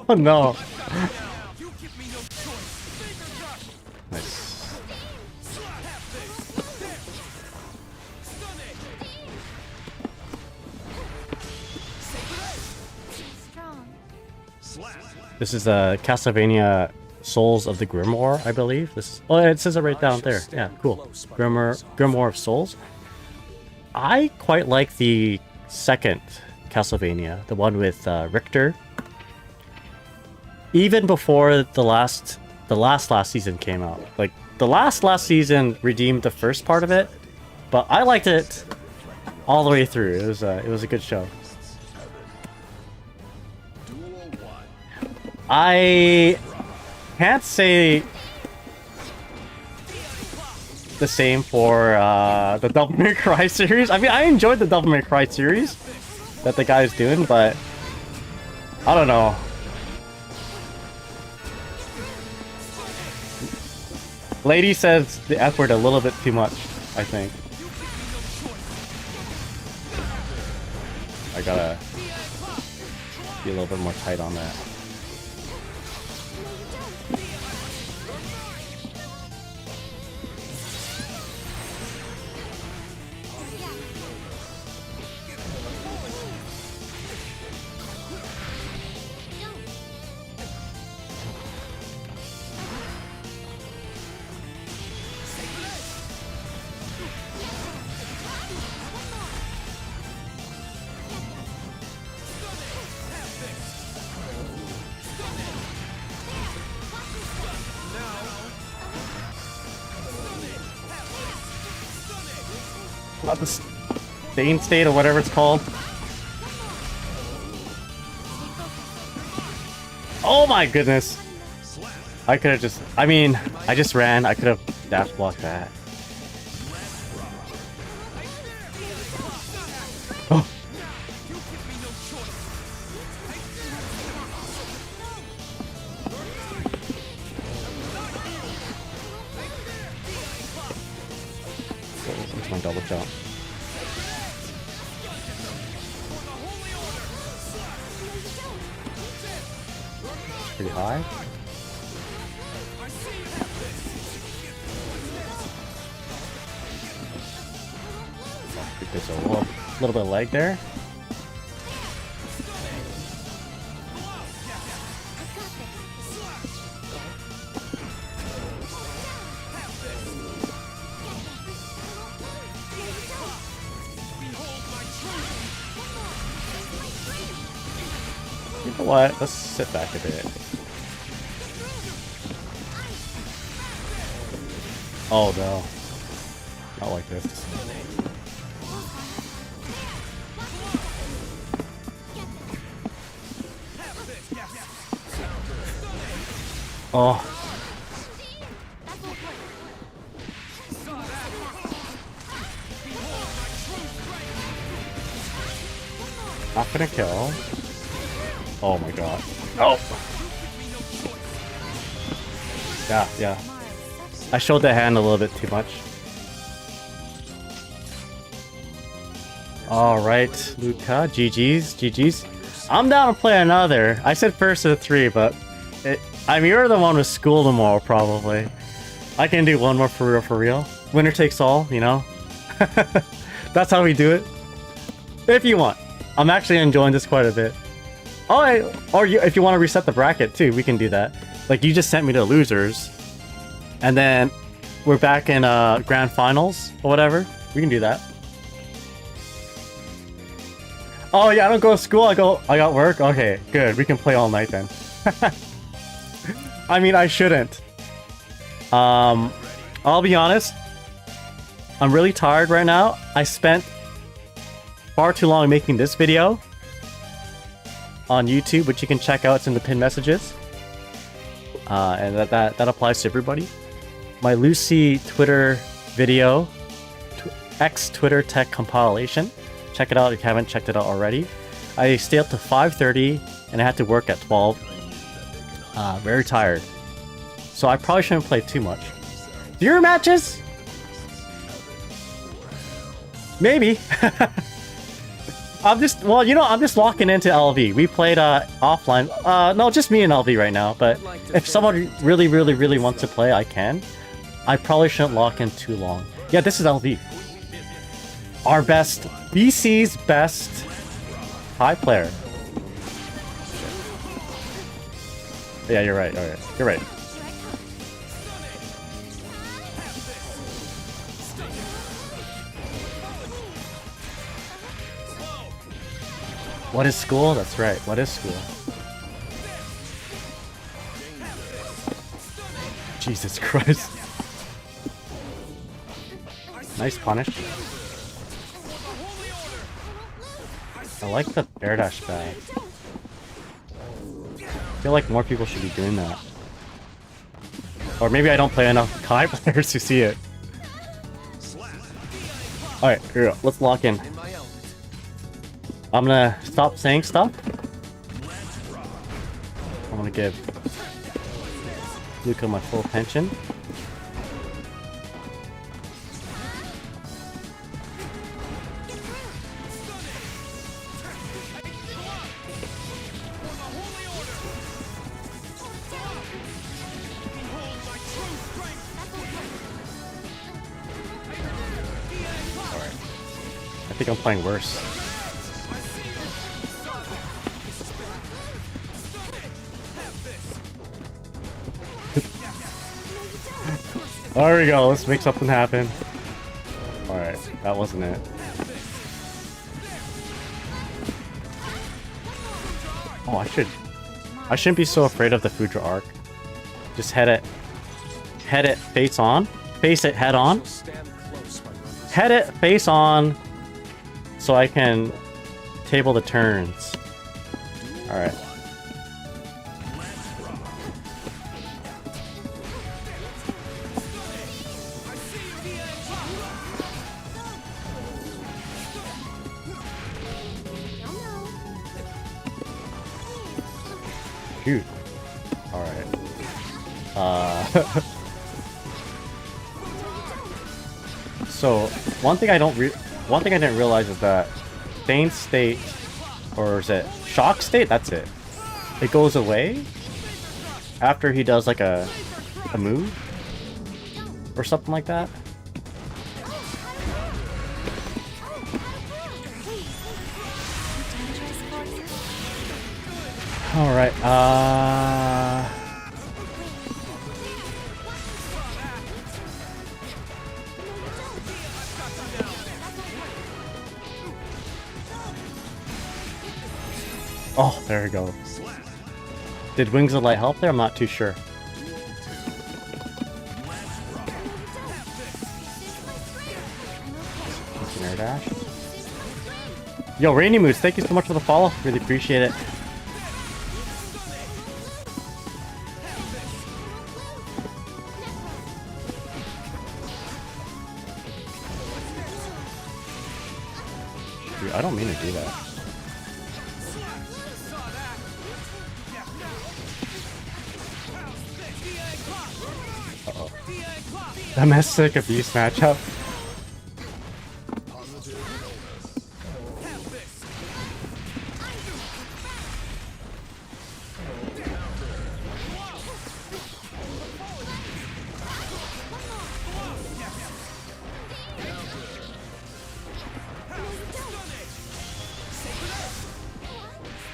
Oh no. Nice. This is Castlevania Souls of the Grimoire, I believe. This is, oh, it says it right down there. Yeah, cool. Grimoire of Souls. I quite like the second Castlevania, the one with Richter. Even before the last season came out, like the last season redeemed the first part of it, but I liked it all the way through. It was a good show. I can't say the same for the Devil May Cry series. I mean, I enjoyed the Devil May Cry series that the guy's doing, but I don't know. Lady says the F word a little bit too much, I think. I gotta be a little bit more tight on that. the stain state or whatever it's called. Oh my goodness. I could have just... I mean, I just ran. I could have dash blocked that. Oh. Where's my double jump? Pretty high. I think there's a little bit of lag there. You know what? Let's sit back a bit. Oh no. Not like this. Oh. Not gonna kill. Oh my god. Oh! Yeah, yeah. I showed the hand a little bit too much. Alright, Luca. GG's. GG's. I'm down to play another. I said first of the 3, but... I mean, you're the one with school tomorrow, probably. I can do one more for real. Winner takes all, you know? That's how we do it. If you want. I'm actually enjoying this quite a bit. Or if you want to reset the bracket too, we can do that. Like, you just sent me to losers. And then we're back in grand finals or whatever. We can do that. Oh yeah, I don't go to school, I got work? Okay, good. We can play all night then. I mean, I shouldn't. I'll be honest. I'm really tired right now. I spent far too long making this video on YouTube, which you can check out. It's in the pinned messages. And that applies to everybody. My Lucy Twitter video, X-Twitter tech compilation. Check it out if you haven't checked it out already. I stayed up to 5:30 and I had to work at 12. Very tired. So I probably shouldn't play too much. Viewer matches? Maybe. I'm just locking into LV. We played offline. No, just me and LV right now. But if someone really wants to play, I can. I probably shouldn't lock in too long. Yeah, this is LV. Our best, BC's best high player. Yeah, you're right. All right, you're right. What is school? That's right. What is school? Jesus Christ. Nice punish. I like the bear dash bag. I feel like more people should be doing that. Or maybe I don't play enough Kai players to see it. Alright, here we go. Let's lock in. I'm gonna stop saying stuff. I'm gonna give Luca my full attention. Alright. I think I'm playing worse. There we go, let's make something happen. Alright, that wasn't it. Oh, I shouldn't be so afraid of the Fudra arc. Just head it face on, face it head on. head it face on so I can table the turns. Alright. Shoot. Alright. So one thing I didn't realize is that faint state, or is it shock state? That's it. It goes away after he does like a move or something like that. All right. Oh, there we go. Did Wings of Light help there? I'm not too sure. Air dash. Yo, Rainy Moose, thank you so much for the follow. Really appreciate it. Dude, I don't mean to do that. Uh-oh. Domestic abuse matchup.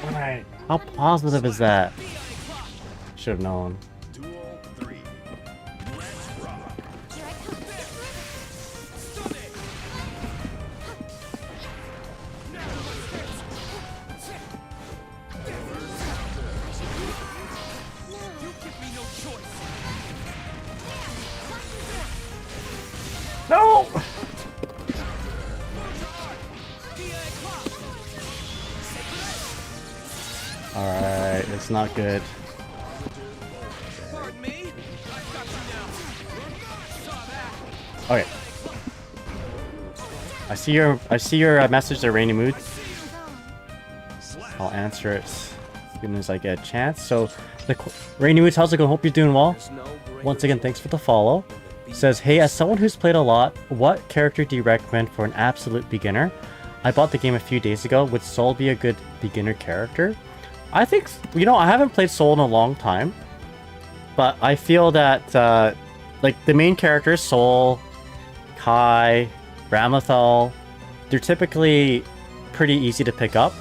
Alright, how positive is that? Should have known. No! Alright, it's not good. Okay. I see your message there, Rainy Mood. I'll answer it as soon as I get a chance. So, Rainy Moods, how's it going? Hope you're doing well. Once again, thanks for the follow. Says, hey, as someone who's played a lot, what character do you recommend for an absolute beginner? I bought the game a few days ago. Would Soul be a good beginner character? I think, you know, I haven't played Soul in a long time, but I feel that, like, the main characters, Soul, Kai, Ramathal, they're typically pretty easy to pick up.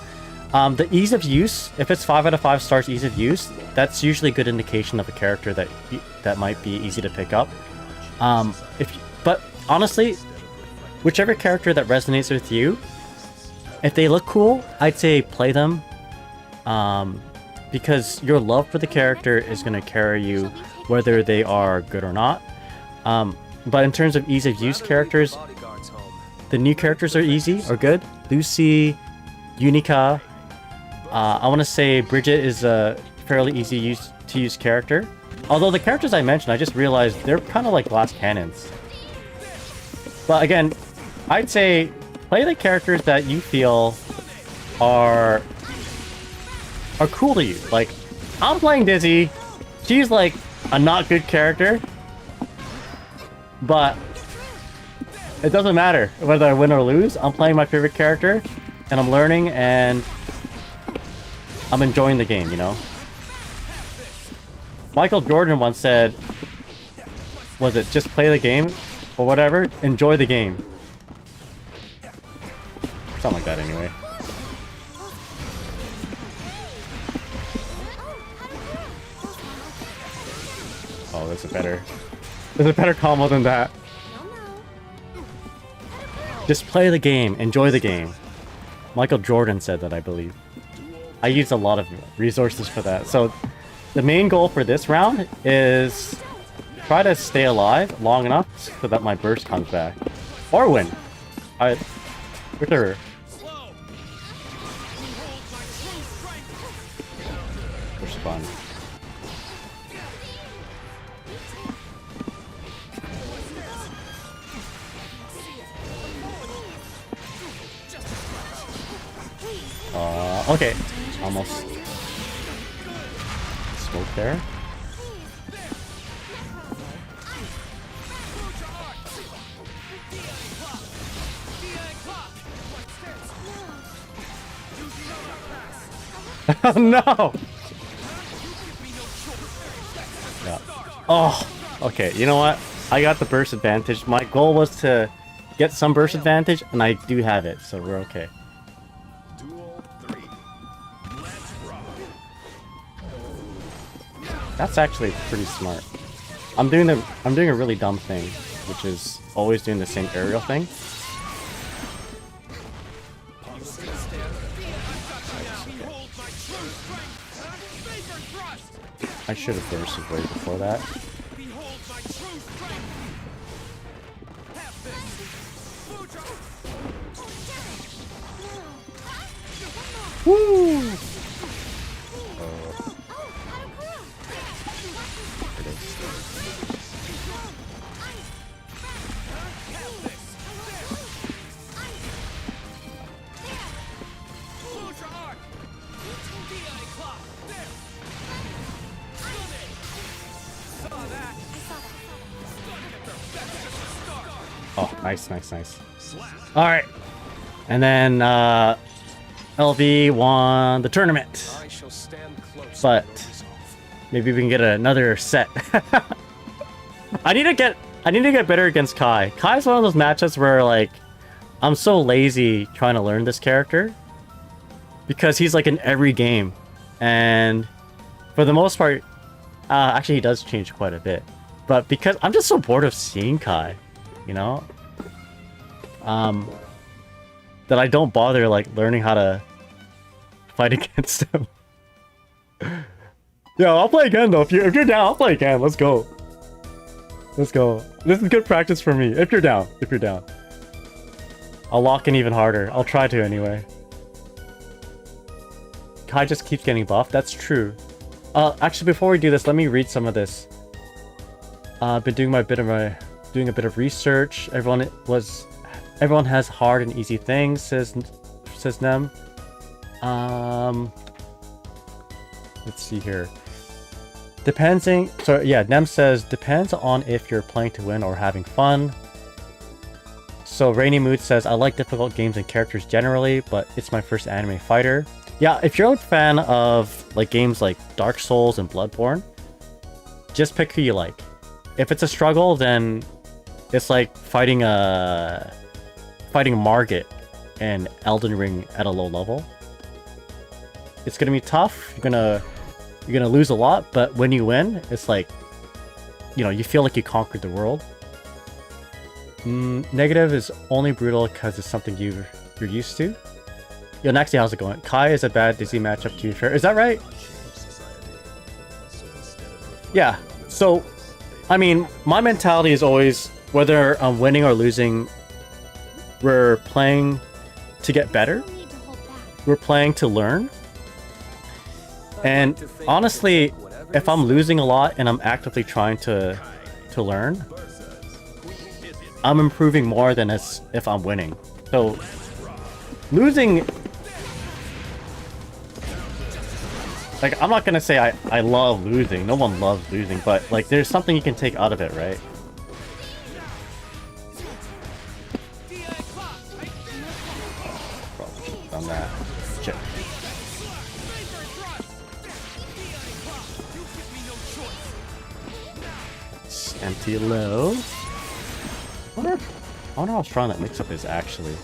The ease of use, if it's 5 out of 5 stars ease of use, that's usually a good indication of a character that might be easy to pick up. But honestly, whichever character that resonates with you, if they look cool, I'd say play them. Because your love for the character is going to carry you whether they are good or not. But in terms of ease of use characters, the new characters are easy or good. Lucy, Unica, I want to say Bridget is a fairly easy to use character. Although the characters I mentioned, I just realized they're kind of like glass cannons. But again, I'd say play the characters that you feel are cool to you. Like, I'm playing Dizzy. She's like a not good character. But it doesn't matter whether I win or lose. I'm playing my favorite character, and I'm learning, and I'm enjoying the game, you know? Michael Jordan once said, was it just play the game or whatever? Enjoy the game. Something like that anyway. Oh, there's a better combo than that. Just play the game, enjoy the game. Michael Jordan said that, I believe. I used a lot of resources for that. So the main goal for this round is try to stay alive long enough so that my burst comes back. Or win. Alright. Whichever. Slow. Behold my true strength. Respond. Okay. Almost. Smoke there. Oh no! Yeah. Oh, okay. You know what? I got the burst advantage. My goal was to get some burst advantage, and I do have it, so we're okay. Duel 3. Let's rock. That's actually pretty smart. I'm doing a really dumb thing, which is always doing the same aerial thing. I should have bursted way before that. Behold my true strength. Have this. Woo! Oh, nice, nice, nice. Alright. And then, LV won the tournament. I shall stand close. But maybe we can get another set. I need to get better against Kai. Kai's one of those matchups where, like, I'm so lazy trying to learn this character. Because he's, like, in every game. And for the most part, actually he does change quite a bit. But because I'm just so bored of seeing Kai, you know? That I don't bother, like, learning how to fight against him. Yo, I'll play again, though. If you're down, I'll play again. Let's go. Let's go. This is good practice for me. If you're down. If you're down. I'll lock in even harder. I'll try to anyway. Kai just keeps getting buffed. That's true. Actually, before we do this, let me read some of this. I've been doing a bit of research. Everyone has hard and easy things, says Nem. Let's see here. Nem says depends on if you're playing to win or having fun. So Rainy Mood says I like difficult games and characters generally, but it's my first anime fighter. Yeah, if you're a fan of like games like Dark Souls and Bloodborne, just pick who you like. If it's a struggle, then it's like fighting Margit and Elden Ring at a low level. It's gonna be tough. You're gonna lose a lot, but when you win, it's like, you know, you feel like you conquered the world. Negative is only brutal because it's something you're used to. Yo, Naxi, how's it going? Kai is a bad Dizzy matchup, to be fair. Is that right? Yeah. So, I mean, my mentality is always, whether I'm winning or losing, we're playing to get better. We're playing to learn. And honestly, if I'm losing a lot and I'm actively trying to learn, I'm improving more than if I'm winning. So, losing... Like, I'm not gonna say I love losing. No one loves losing, but, like, there's something you can take out of it, right? Probably should have done that. Shit. Empty low. I wonder how strong that mix-up is, actually.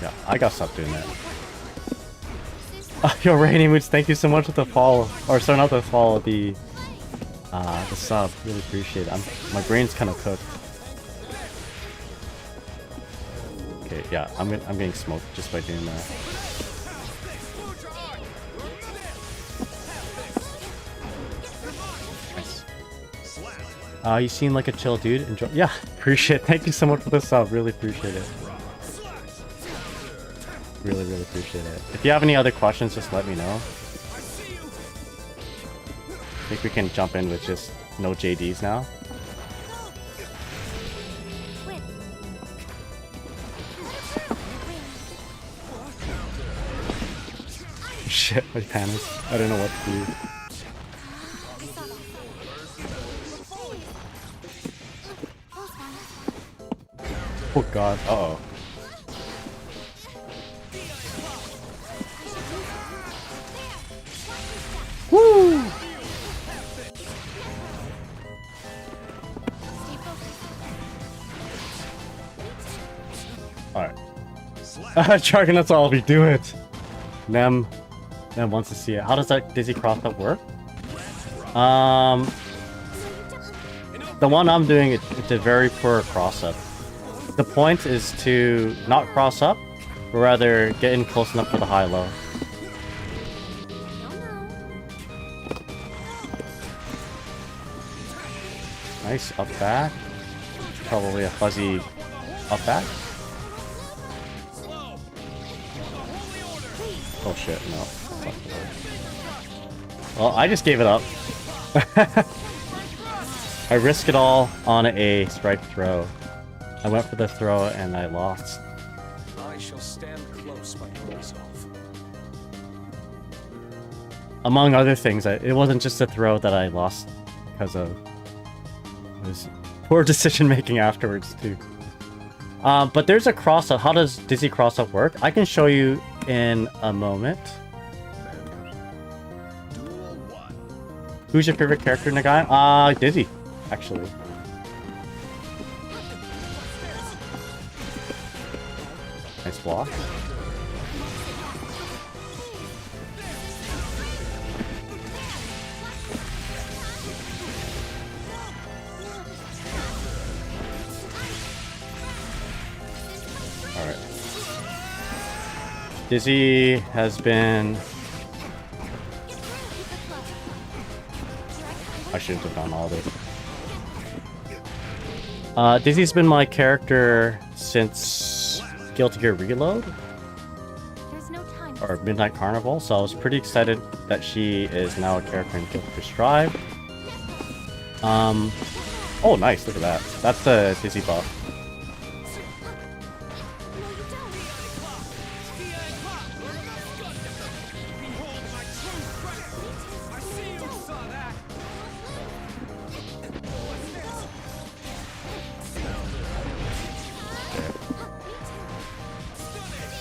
Yeah, I gotta stop doing that. Yo, Rainy Moods, thank you so much for the follow. Or sorry, not the follow, the sub. Really appreciate it. My brain's kind of cooked. Okay, yeah, I'm getting smoked just by doing that. Nice. You seem like a chill dude. Enjoy. Yeah, appreciate it. Thank you so much for the sub. Really appreciate it. Really, really appreciate it. If you have any other questions, just let me know. I think we can jump in with just no JDs now. Shit, my panicked. I don't know what to do. Oh god, uh-oh. Woo! Alright. Jargon, that's all of you. Do it! Nem wants to see it. How does that dizzy cross up work? The one I'm doing, it's a very poor cross up. The point is to not cross up, but rather get in close enough for the high-low. Nice up back. Probably a fuzzy up back. Oh shit, no. Well, I just gave it up. I risk it all on a strike throw. I went for the throw and I lost. I shall stand close by your resolve. Among other things, it wasn't just a throw that I lost because of. It was poor decision making afterwards too. But there's a cross up. How does dizzy cross up work? I can show you in a moment. Who's your favorite character in the guy? Dizzy, actually. Nice block. Alright. Dizzy has been... I shouldn't have done all this. Dizzy's been my character since Guilty Gear Reload? Or Midnight Carnival, so I was pretty excited that she is now a character in Guilty Gear Strive. Oh nice, look at that. That's the Dizzy buff.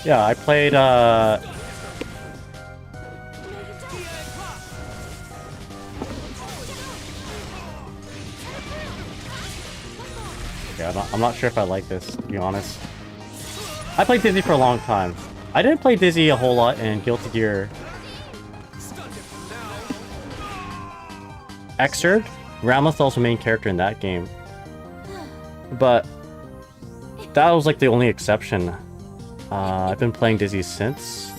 Yeah, I played, okay, I'm not sure if I like this, to be honest. I played Dizzy for a long time. I didn't play Dizzy a whole lot in Guilty Gear Xrd. Ramlethal's the main character in that game. But that was like the only exception. I've been playing Dizzy since.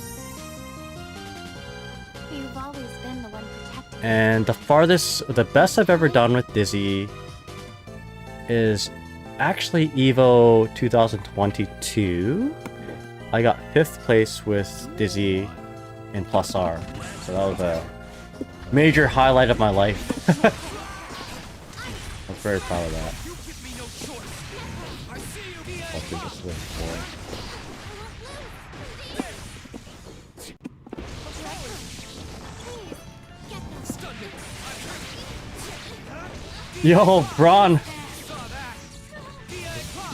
You've always been the one protecting. And the best I've ever done with Dizzy is actually Evo 2022. I got 5th place with Dizzy in Plus R. So that was a major highlight of my life. I'm very proud of that. Yo, Braun!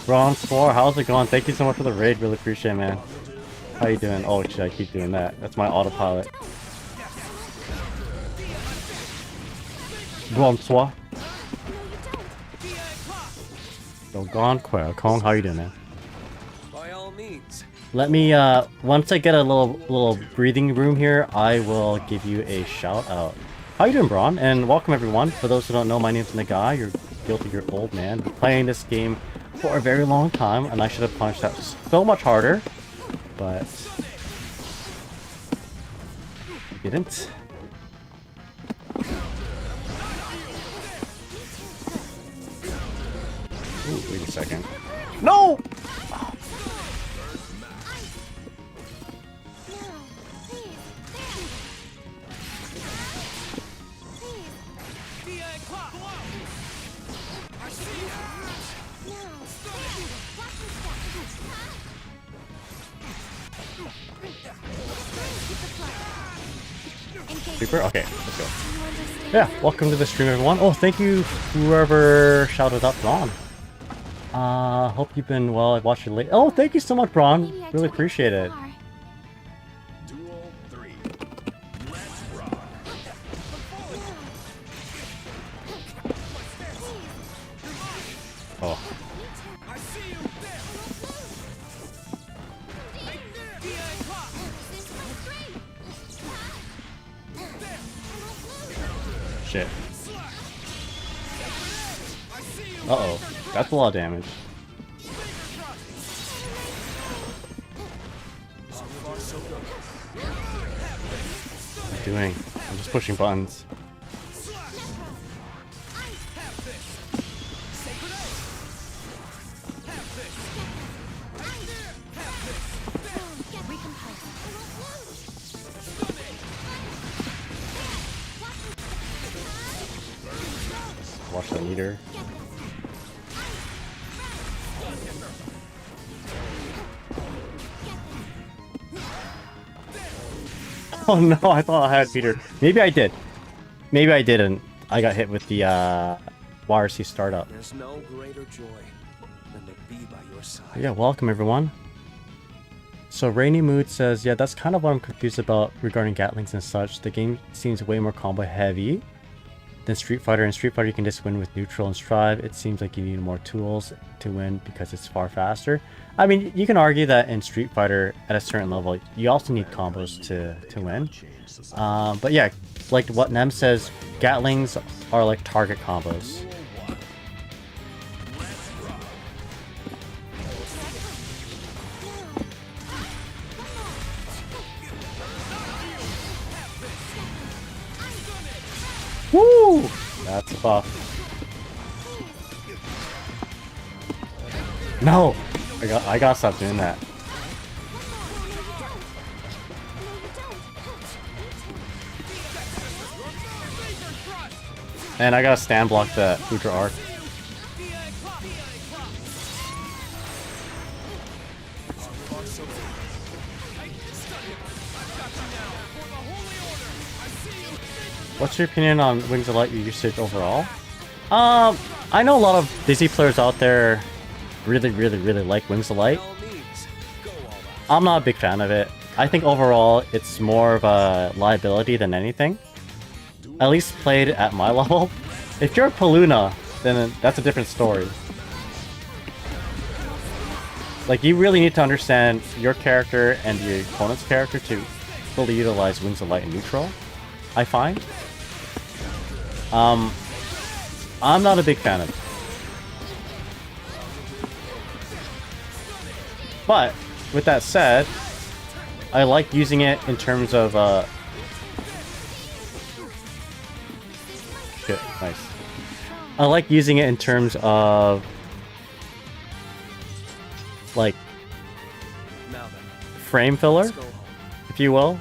Braun 4, how's it going? Thank you so much for the raid, really appreciate it, man. How you doing? Oh, should I keep doing that? That's my autopilot. Braun 4. Yo, Gone Quail. Kong, how you doing, man? By all means. Let me, once I get a little breathing room here, I will give you a shout out. How you doing, Braun? And welcome everyone. For those who don't know, my name's Nagai. You're Guilty Gear old man. Been playing this game for a very long time, and I should have punched out so much harder, but didn't. Wait a second. No! No, please. There. Please. DI clock. I see you. No. Watch your step. Keep the plug. Engage. Creeper? Okay, let's go. You understand? Yeah, welcome to the stream, everyone. Oh, thank you, whoever shouted out Braun. Hope you've been well. I watched you late. Oh, thank you so much, Braun. Maybe I Really took appreciate too it. far. Duel 3. Let's rock. Oh, I see you. There. Right there. DI clock. This is my dream. There. shit. Slash. I see you. Uh-oh. That's a lot of damage. So far, so good. What am I doing? I'm just pushing buttons. Watch that meter. Oh no, I thought I had Peter. Maybe I did. Maybe I didn't. I got hit with the YRC startup. There's no greater joy than to be by your side. Yeah, welcome everyone. So Rainy Mood says, yeah, that's kind of what I'm confused about regarding Gatlings and such. The game seems way more combo heavy than Street Fighter. In Street Fighter you can just win with neutral and strive. It seems like you need more tools to win because it's far faster. I mean, you can argue that in Street Fighter at a certain level you also need combos to win. But yeah, like what Nem says, Gatlings are like target combos. Woo! That's a buff. No! I gotta stop doing that. And I gotta stand block the Ultra Arc. What's your opinion on Wings of Light usage overall? I know a lot of Disney players out there really like Wings of Light. I'm not a big fan of it. I think overall it's more of a liability than anything. At least played at my level. If you're Paluna, then that's a different story. Like, you really need to understand your character and your opponent's character to fully utilize Wings of Light and neutral, I find. I'm not a big fan of it. But, with that said, I like using it in terms of, shit, nice. I like using it in terms of, like, frame filler, if you will.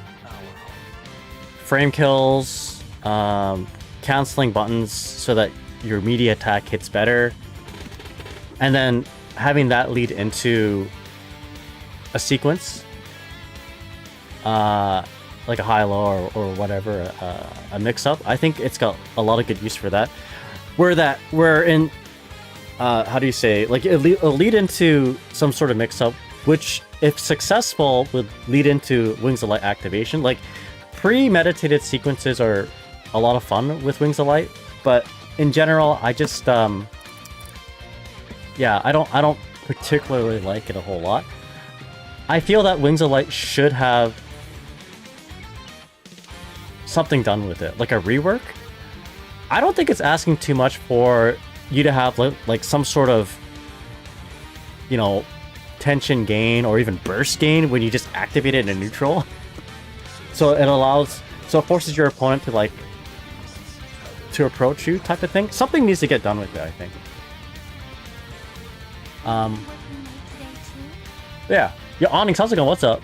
Frame kills, canceling buttons so that your media attack hits better, and then having that lead into a sequence, like a high-low or whatever, a mix-up. I think it's got a lot of good use for that. Where in, how do you say, like, it'll lead into some sort of mix-up, which, if successful, would lead into Wings of Light activation. Like, premeditated sequences are a lot of fun with Wings of Light, but in general, I just, yeah, I don't particularly like it a whole lot. I feel that Wings of Light should have something done with it, like a rework. I don't think it's asking too much for you to have like some sort of, you know, tension gain or even burst gain when you just activate it in neutral. So it forces your opponent to, like, to approach you type of thing. Something needs to get done with it, I think. Yeah. Yo, Onyx, how's it going? What's up?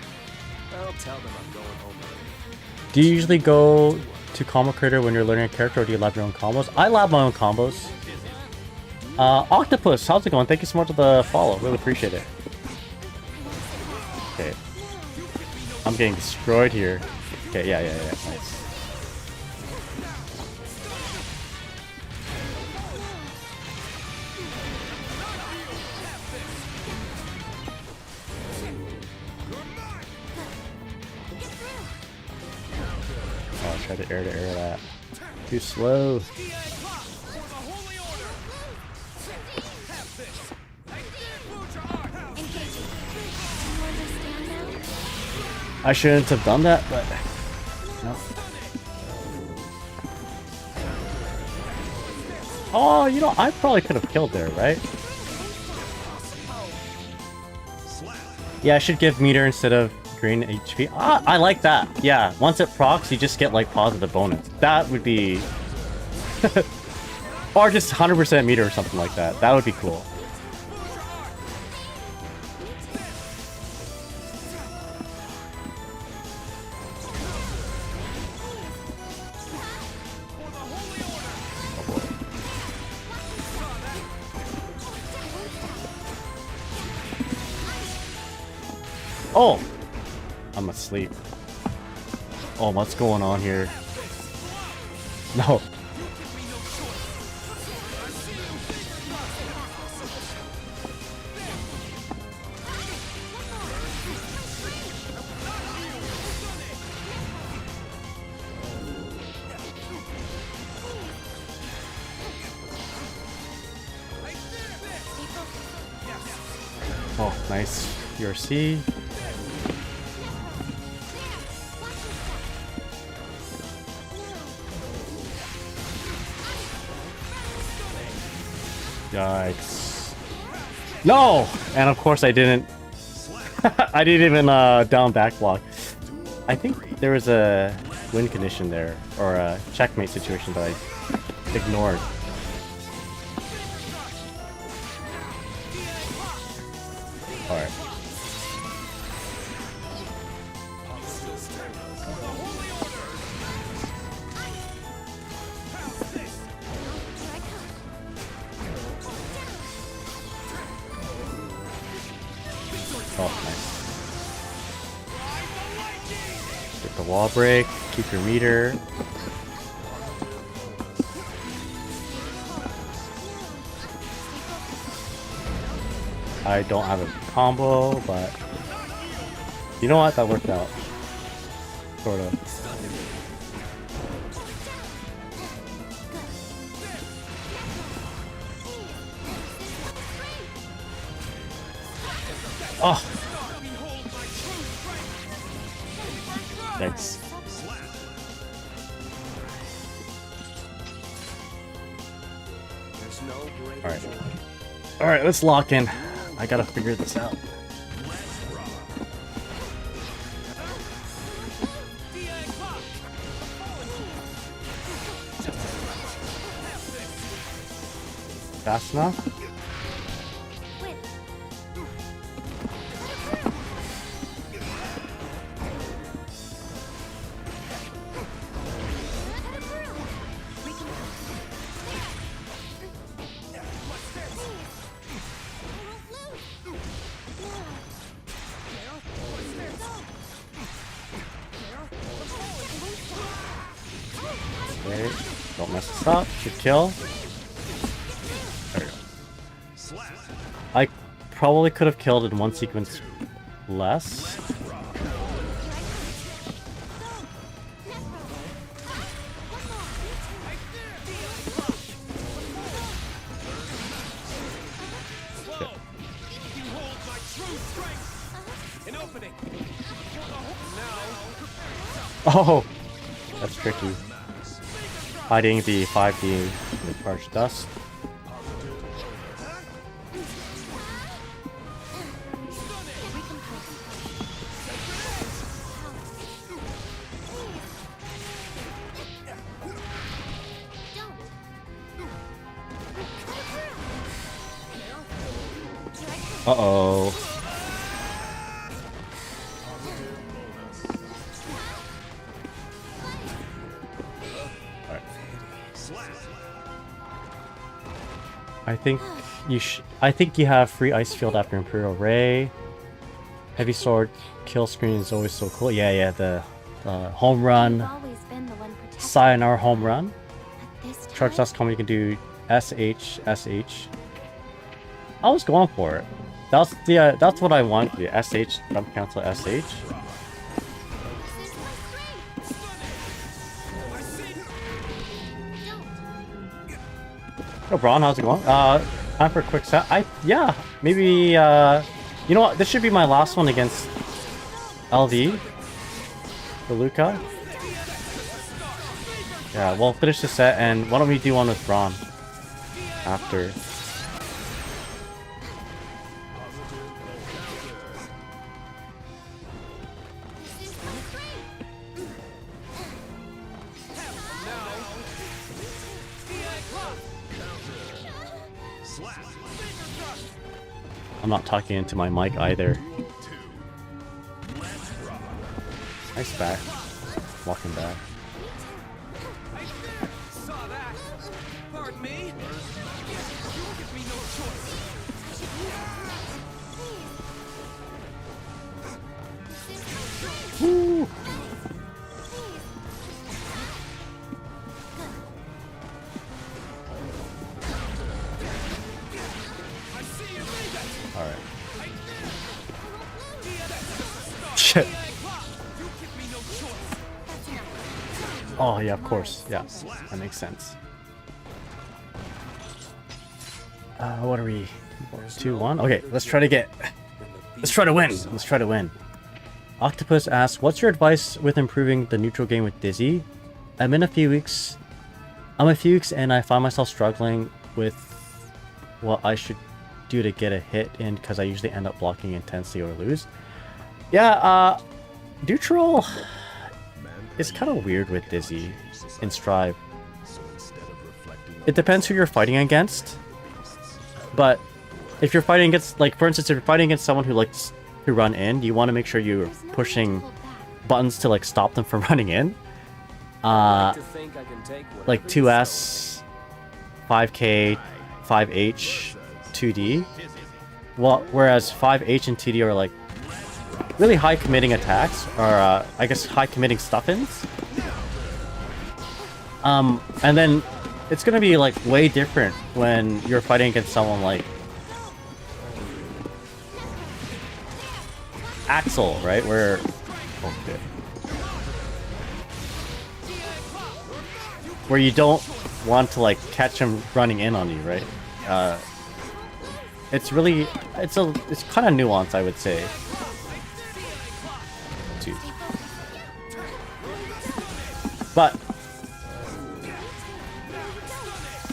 I'll tell them I'm going home early. Do you usually go to Combo Creator when you're learning a character, or do you lab your own combos? I lab my own combos. Octopus, how's it going? Thank you so much for the follow. Really appreciate it. Okay. I'm getting destroyed here. Okay, yeah. Nice. Oh, I tried to air that. Too slow. I shouldn't have done that, but no. Oh, you know, I probably could have killed there, right? Yeah, I should give meter instead of green HP. Ah, I like that. Yeah, once it procs, you just get like positive bonus. That would be... or just 100% meter or something like that. That would be cool. Oh! I'm asleep. Oh, what's going on here? No. Oh, nice. URC. Yikes. No! And of course I didn't... I didn't even down back block. I think there was a win condition there, or a checkmate situation that I ignored. Alright. Oh, nice. Get the wall break, keep your meter. I don't have a combo, but you know what? That worked out. Sort of. Oh! Thanks. Alright. Alright, let's lock in. I gotta figure this out. Fast enough? Okay, don't mess this up. Should kill. There we go. I probably could have killed in one sequence less. Oh, that's tricky. Hiding the 5D in the charged dust. Uh-oh. Alright. I think you have free ice field after Imperial Ray. Heavy sword kill screen is always so cool. Yeah, the home run. You've always been the one protecting Sayonara home run. at this time. Charge dust combo, you can do SH. I was going for it. That's what I want. The SH jump cancel SH. This is my strength. Don't. Oh, Braun, how's it going? Time for a quick set. Yeah, maybe, you know what? This should be my last one against LV. For Luca. Yeah, we'll finish the set, and why don't we do one with Braun after? This is my strength. I'm not talking into my mic either. Nice back. Walking back. Saw that. Pardon me. You give me no choice. Woo! I see you leave it. Alright. Shit. You give me no choice. Oh, yeah, of course. Yeah, that makes sense. What are we? 2-1? Okay, let's try to get... Let's try to win! Let's try to win. Octopus asks, what's your advice with improving the neutral game with Dizzy? I'm a few weeks and I find myself struggling with what I should do to get a hit in because I usually end up blocking intensely or lose. Yeah, neutral is kind of weird with Dizzy in Strive. It depends who you're fighting against, but if you're fighting against, like, for instance, if you're fighting against someone who likes to run in, you want to make sure you're There's no pushing need to hold back. buttons to, like, stop them from running in. To think I can take Like whatever you 2S, 5K, 5H, 2D. Well, whereas 5H and 2D are like really high committing attacks, or I guess high committing stuff-ins. And then it's gonna be like way different when you're fighting against someone like Axel, right? Where okay. Where you don't want to like catch him running in on you, right? It's really it's kind of nuanced, I would say. Dude. But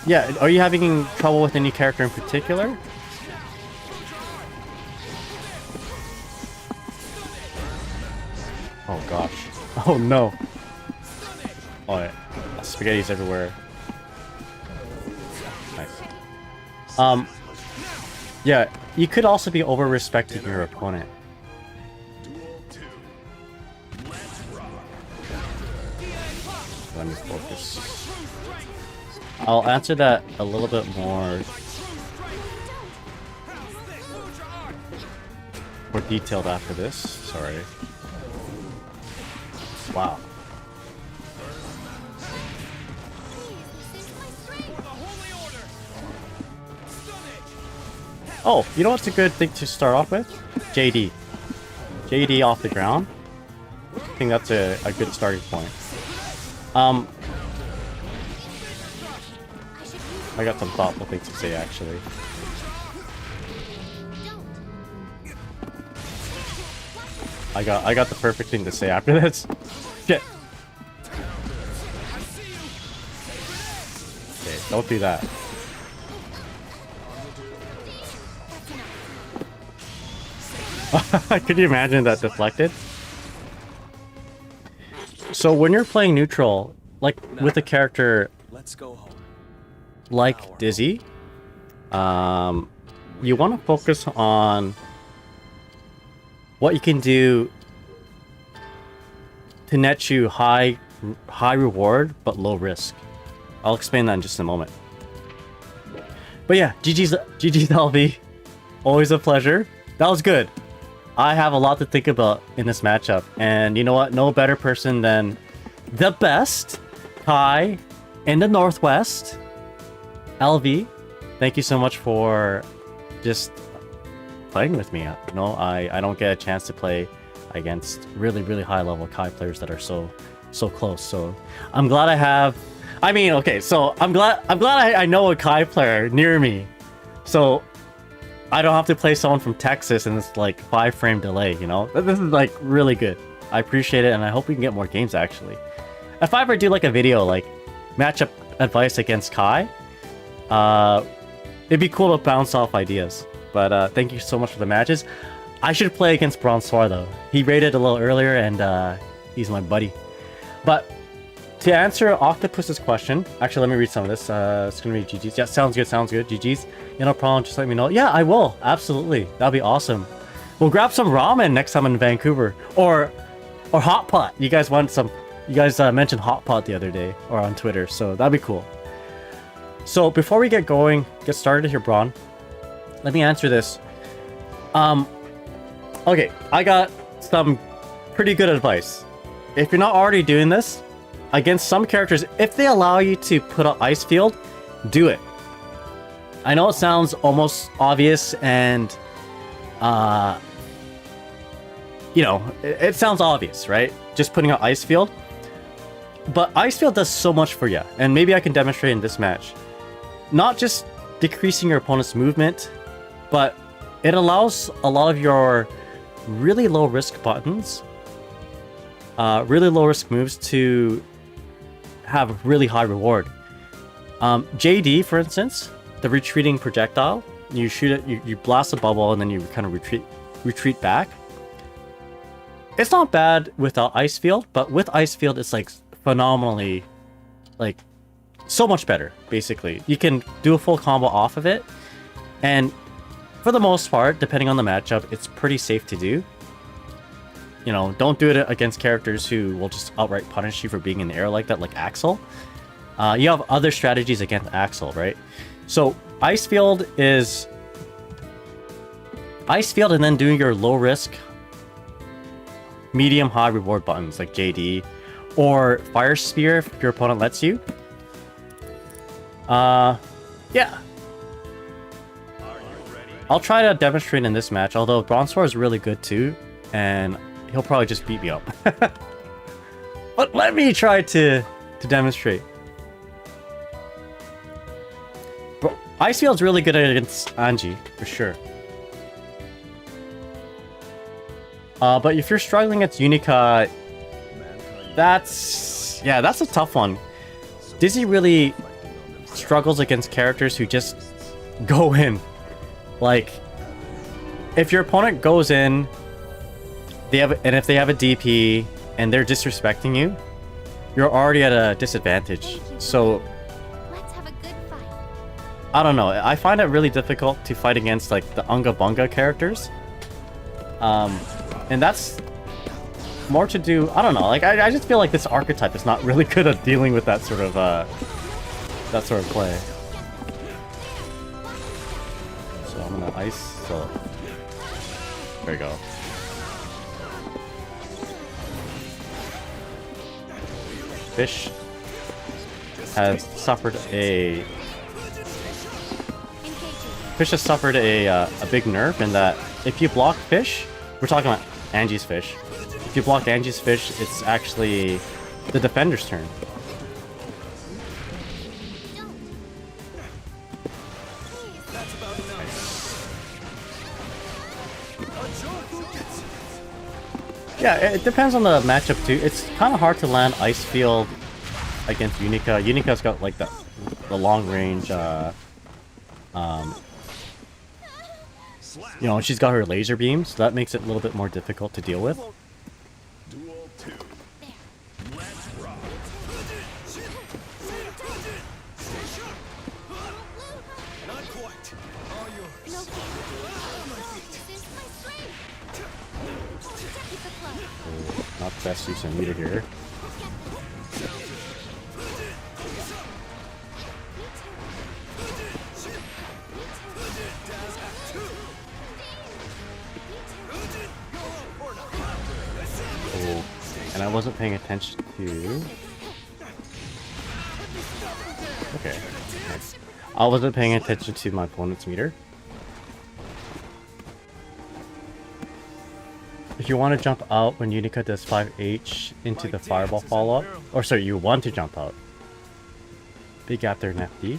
yeah, are you having trouble with any character in particular? Oh gosh. Oh no. Oh yeah. Spaghetti's everywhere. Nice. Yeah, you could also be over-respecting your opponent. Let me focus. I'll answer that a little bit more detailed after this. Sorry. Wow. Oh, you know what's a good thing to start off with? JD. JD off the ground. I think that's a good starting point. I got some thoughtful things to say actually. I got the perfect thing to say after this. Shit. Okay, don't do that. Could you imagine that deflected? So when you're playing neutral, like with a character Let's go home. like Dizzy, you want to focus on what you can do to net you high reward but low risk. I'll explain that in just a moment. But yeah, GG's LV. Always a pleasure. That was good. I have a lot to think about in this matchup, and you know what? No better person than the best Kai in the Northwest, LV. Thank you so much for just playing with me. You know, I don't get a chance to play against really high level Kai players that are so close. So I'm glad I have. I mean, okay, so I'm glad I know a Kai player near me, so I don't have to play someone from Texas in this like 5-frame delay. You know, this is like really good. I appreciate it, and I hope we can get more games actually. If I ever do like a video like matchup advice against Kai, it'd be cool to bounce off ideas. But thank you so much for the matches. I should play against Bronsoir though. He raided a little earlier, and he's my buddy. But to answer Octopus's question, actually, let me read some of this. It's gonna be GG's. Yeah, sounds good. GG's. You know, problem. Just let me know. Yeah, I will. Absolutely. That'll be awesome. We'll grab some ramen next time in Vancouver, or hot pot. You guys want some? You guys mentioned hot pot the other day or on Twitter, so that'd be cool. So before we get started here, Braun, let me answer this. Okay, I got some pretty good advice. If you're not already doing this, against some characters, if they allow you to put an ice field, do it. I know it sounds almost obvious, and you know, it sounds obvious, right? Just putting an ice field. But ice field does so much for you, and maybe I can demonstrate in this match. Not just decreasing your opponent's movement, but it allows a lot of your really low risk buttons, really low risk moves to have really high reward. JD, for instance, the retreating projectile, you shoot it, you blast a bubble, and then you kind of retreat back. It's not bad without ice field, but with ice field, it's like phenomenally, like so much better. Basically, you can do a full combo off of it, and for the most part, depending on the matchup, it's pretty safe to do. You know, don't do it against characters who will just outright punish you for being in the air like that, like Axel. You have other strategies against Axel, right? So ice field is ice field, and then doing your low risk, medium high reward buttons like JD or Fire Spear if your opponent lets you. Yeah. I'll try to demonstrate in this match, although Bronsoir is really good too, and he'll probably just beat me up. But let me try to demonstrate. Icefield's really good against Angie, for sure. But if you're struggling against Unica, that's a tough one. Dizzy really struggles against characters who just go in. Like, if your opponent goes in, if they have a DP and they're disrespecting you, you're already at a disadvantage. So Let's have a good fight. I don't know. I find it really difficult to fight against like the Unga Bunga characters. And that's more to do. I don't know. Like I just feel like this archetype is not really good at dealing with that sort of play. So I'm gonna ice. So there you go. Fish has suffered a big nerf in that if you block fish, we're talking about Angie's fish. If you block Angie's fish, it's actually the defender's turn. Yeah, it depends on the matchup too. It's kind of hard to land Ice Field against Unica. Unica's got like the long range, you know, she's got her laser beam, so that makes it a little bit more difficult to deal with. Duel 2. Let's rock. Not quite. All yours. No fear. best use of meter here. Oh, and I wasn't paying attention to... Okay. Nice. I wasn't paying attention to my opponent's meter. If you want to jump out when Unica does 5H into the fireball follow-up, or sorry, you want to jump out. Big after an FD.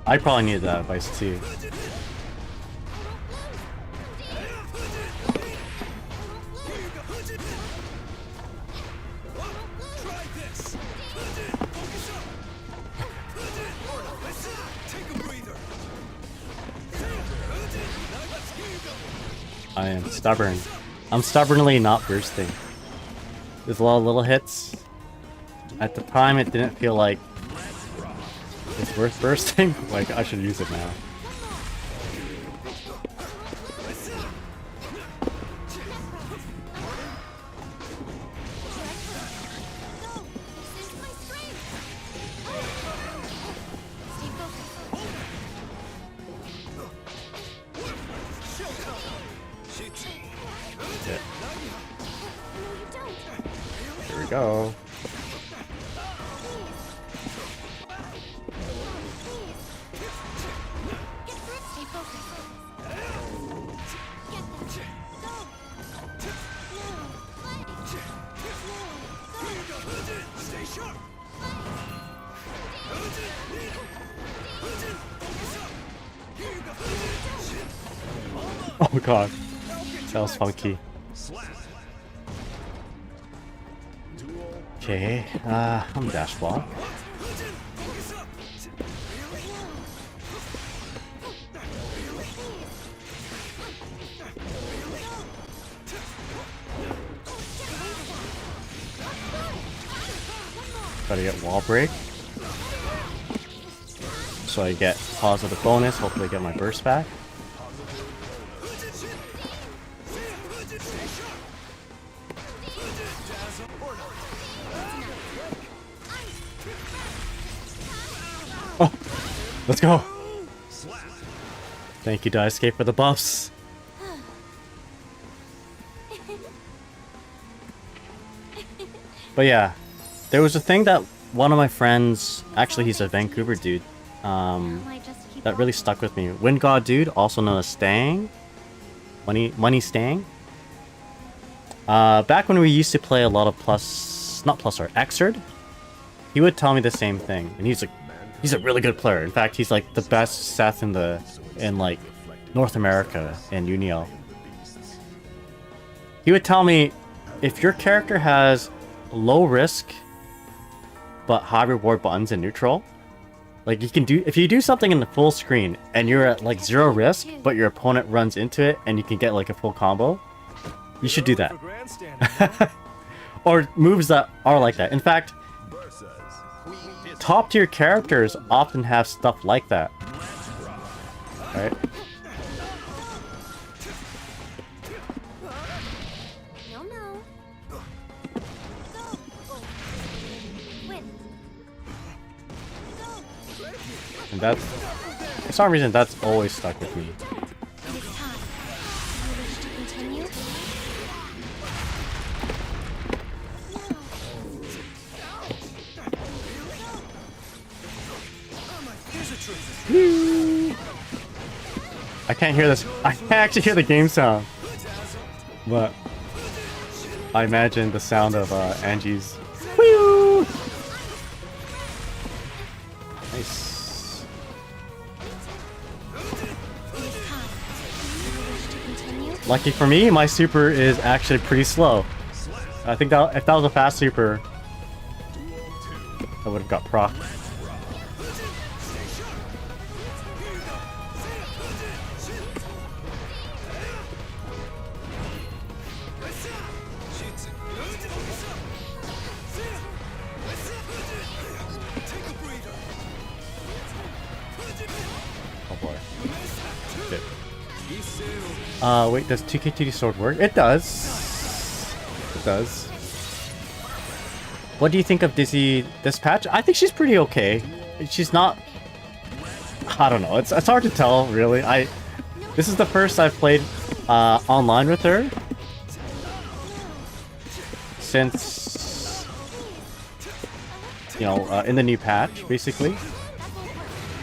I probably needed that advice too. I am stubborn. I'm stubbornly not bursting. There's a lot of little hits. At the time, it didn't feel like it's worth bursting. Like, I should use it now. Here we go. Oh god, that was funky. Okay, I'm dash block. Gotta get wall break. So I get positive bonus, hopefully get my burst back. Oh, let's go. Thank you, Die Escape, for the buffs. But yeah, there was a thing that one of my friends, actually he's a Vancouver dude, that really stuck with me. Wind God Dude, also known as Stang. Money Stang. Back when we used to play a lot of Xrd, he would tell me the same thing, and he's like, he's a really good player. In fact, he's like the best Seth in like North America in Uniel. He would tell me, if your character has low risk but high reward buttons in neutral, like you can do, if you do something in the full screen and you're at like 0 risk but your opponent runs into it and you can get like a full combo, you should do that. Or moves that are like that. In fact, top tier characters often have stuff like that. Right? And that's, for some reason, that's always stuck with me. I can't hear this. I can't actually hear the game sound, but I imagine the sound of Angie's. Whee! Nice. Lucky for me, my super is actually pretty slow. I think that if that was a fast super, I would have got proc. Oh boy. Shit. Wait, does 2K2D sword work? It does. It does. What do you think of Dizzy this patch? I think she's pretty okay. She's not... I don't know. It's hard to tell, really. This is the first I've played online with her since, you know, in the new patch, basically.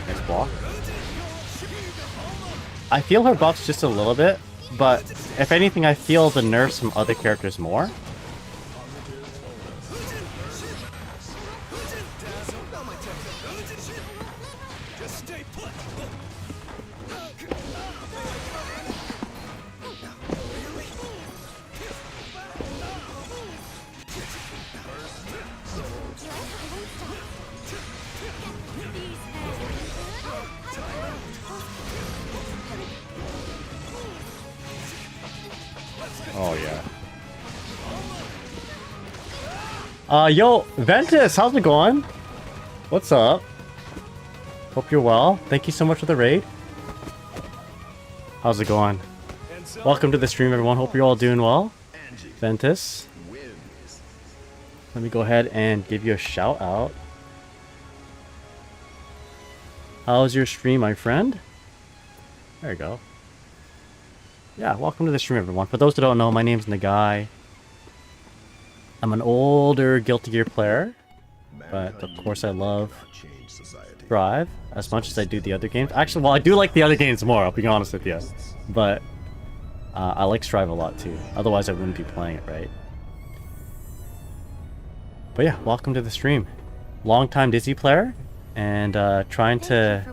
Nice block. I feel her buffs just a little bit, but if anything, I feel the nerfs from other characters more. Oh yeah. Yo, Ventus, how's it going? What's up? Hope you're well. Thank you so much for the raid. How's it going? Welcome to the stream, everyone. Hope you're all doing well. Ventus. Let me go ahead and give you a shout out. How's your stream, my friend? There you go. Yeah, welcome to the stream, everyone. For those that don't know, my name's Nagai. I'm an older Guilty Gear player, but of course I love Thrive as much as I do the other games. Actually, well, I do like the other games more, I'll be honest with you. But I like Strive a lot too. Otherwise, I wouldn't be playing it, right? But yeah, welcome to the stream. Long-time Dizzy player, and trying to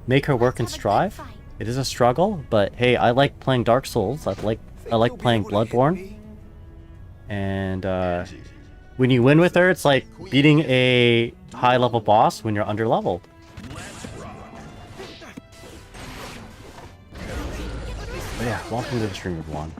make her work in Strive. It is a struggle, but hey, I like playing Dark Souls. I like playing Bloodborne. And when you win with her, it's like beating a high-level boss when you're under-leveled. But yeah, welcome to the stream, everyone.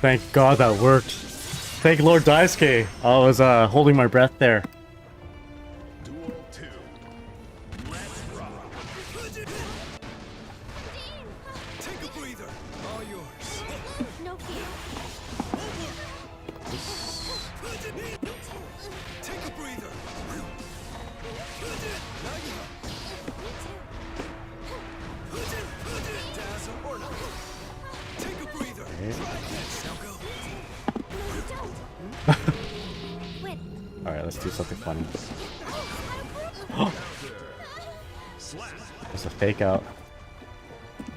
Thank God that worked. Thank Lord Daisuke. I was holding my breath there. Duel 2. Let's rock. Take a breather. All yours. No fear. Take a breather. Dazzle or not. Take a breather. Now go. Alright, let's do something funny. There's a fake out.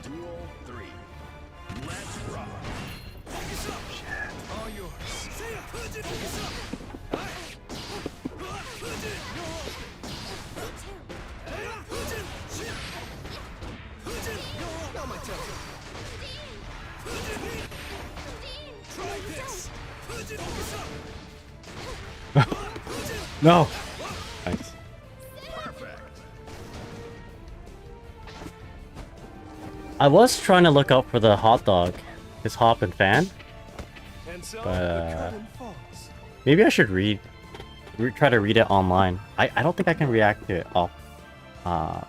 Duel 3. Let's rock. All yours. Now my turn. Try this. No! Thanks. Perfect. I was trying to look up for the hot dog. His hop and fan. And so But, the curtain falls. Maybe I should try to read it online. I don't think I can react to it online.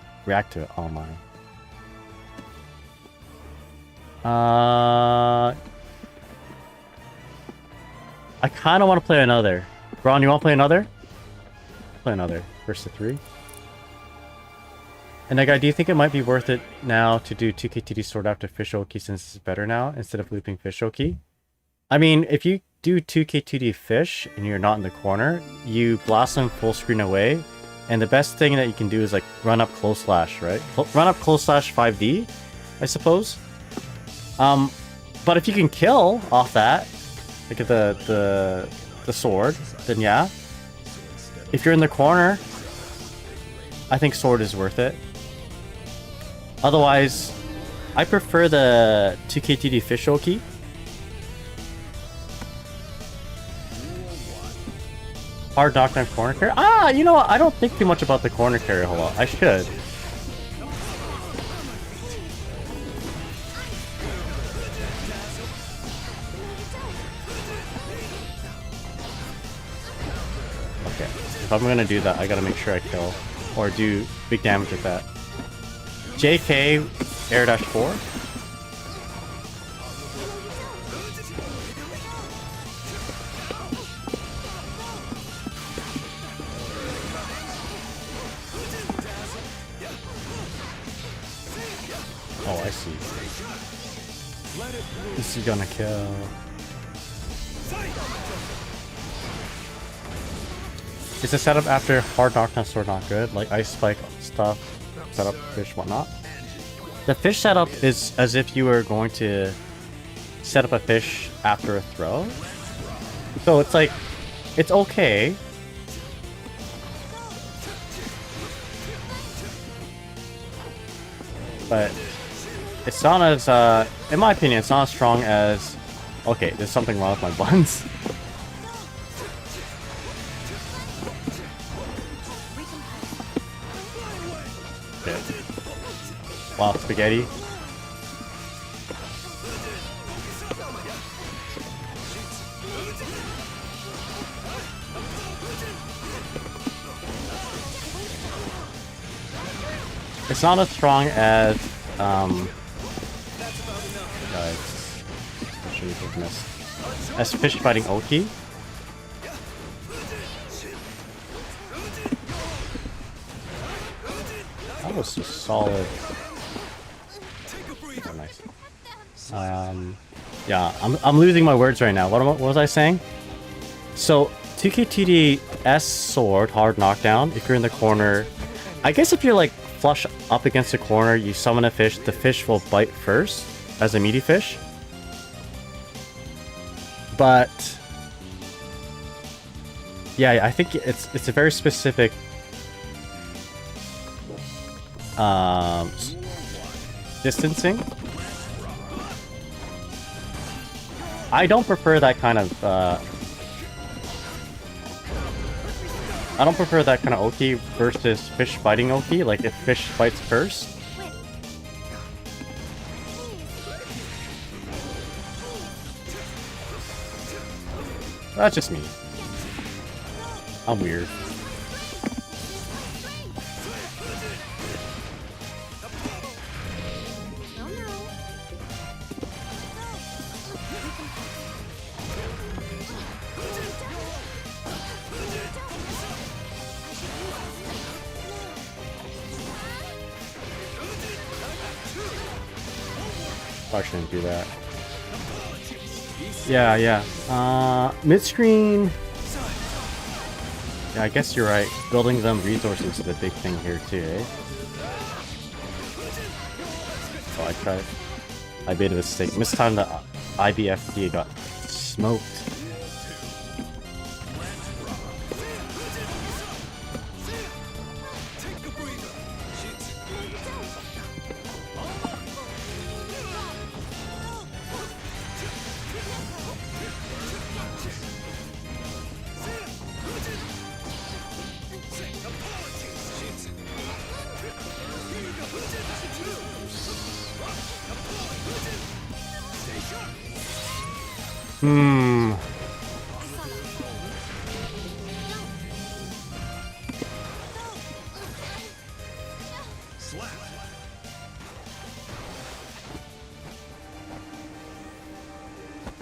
I kind of want to play another. Ron, you want to play another? Play another. Versus 3. And that guy, do you think it might be worth it now to do 2K2D Sword after Fish Oki since it's better now instead of looping Fish Oki? I mean, if you do 2K2D Fish and you're not in the corner, you blast them full screen away. And the best thing that you can do is like run up close slash, right? Run up close slash 5D, I suppose. But if you can kill off that, like the sword, then yeah. If you're in the corner, I think sword is worth it. Otherwise, I prefer the 2K2D Fish Oki. Hard knockdown corner carry? Ah, you know what? I don't think too much about the corner carry a whole lot. I should. Okay, if I'm gonna do that, I gotta make sure I kill or do big damage with that. JK air dash 4. Oh, I see. This is gonna kill. Is the setup after hard knockdown sword not good? Like ice spike stuff, setup, fish, whatnot? The fish setup is as if you were going to set up a fish after a throw. So it's like, it's okay. But it's not as, in my opinion, it's not as strong as... Okay, there's something wrong with my buns. Okay. Wow, spaghetti. It's not as strong as, guys, I should have missed. As fish fighting Oki. That was just solid. Oh, nice. Yeah, I'm losing my words right now. What was I saying? So, 2K2D S sword, hard knockdown, if you're in the corner. I guess if you're like flush up against the corner, you summon a fish, the fish will bite first as a meaty fish. But yeah, I think it's a very specific distancing. I don't prefer that kind of I don't prefer that kind of Oki versus fish fighting Oki, like if fish fights first. That's just me. I'm weird. I shouldn't do that. Yeah. Mid-screen. Yeah, I guess you're right. Building them resources is the big thing here too, eh? So I tried. I made a mistake. Mistimed the IBFD, got smoked.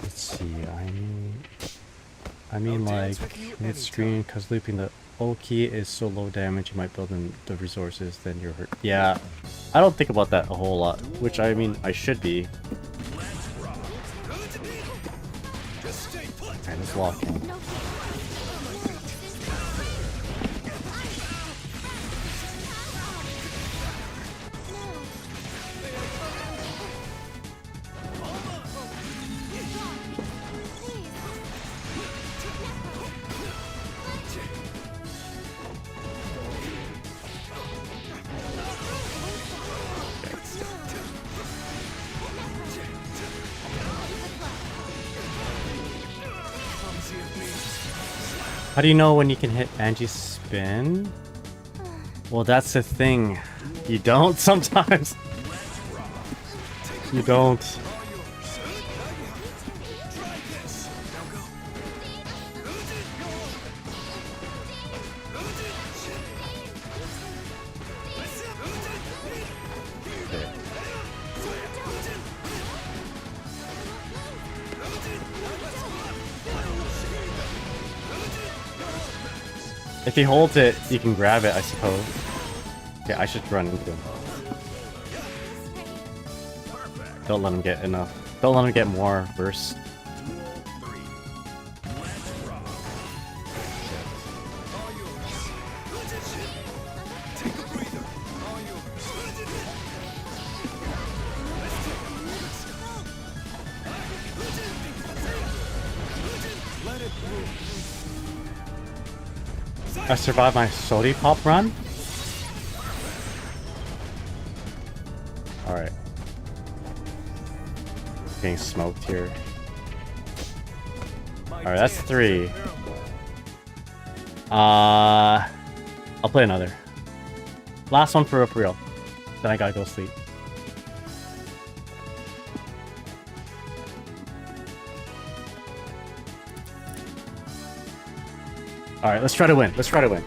Let's see, I mean like mid-screen, because looping the Oki is so low damage, you might build in the resources, then you're hurt. Yeah, I don't think about that a whole lot, which I mean, I should be. Okay, let's lock in. How do you know when you can hit Angie's spin? Well, that's the thing. You don't sometimes. You don't. If he holds it, you can grab it, I suppose. Okay, I should run into him. Don't let him get enough. Don't let him get more burst. I survived my Sody Pop run? Alright. Getting smoked here. Alright, that's 3. I'll play another. Last one for real. Then I gotta go sleep. Alright, let's try to win. Let's try to win.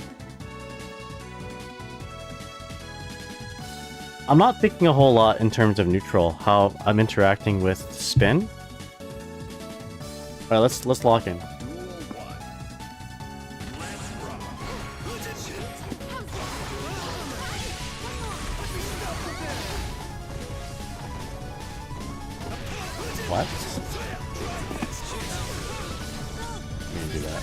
I'm not thinking a whole lot in terms of neutral, how I'm interacting with spin. Alright, let's lock in. What? Let me do that.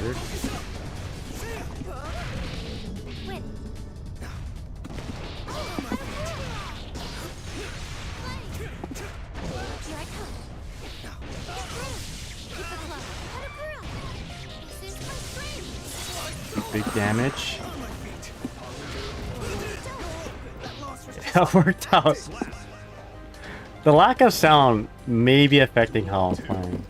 Weird. Win. Here I come. Keep it close. This is my friend. Big damage. That worked out. The lack of sound may be affecting how I'm playing.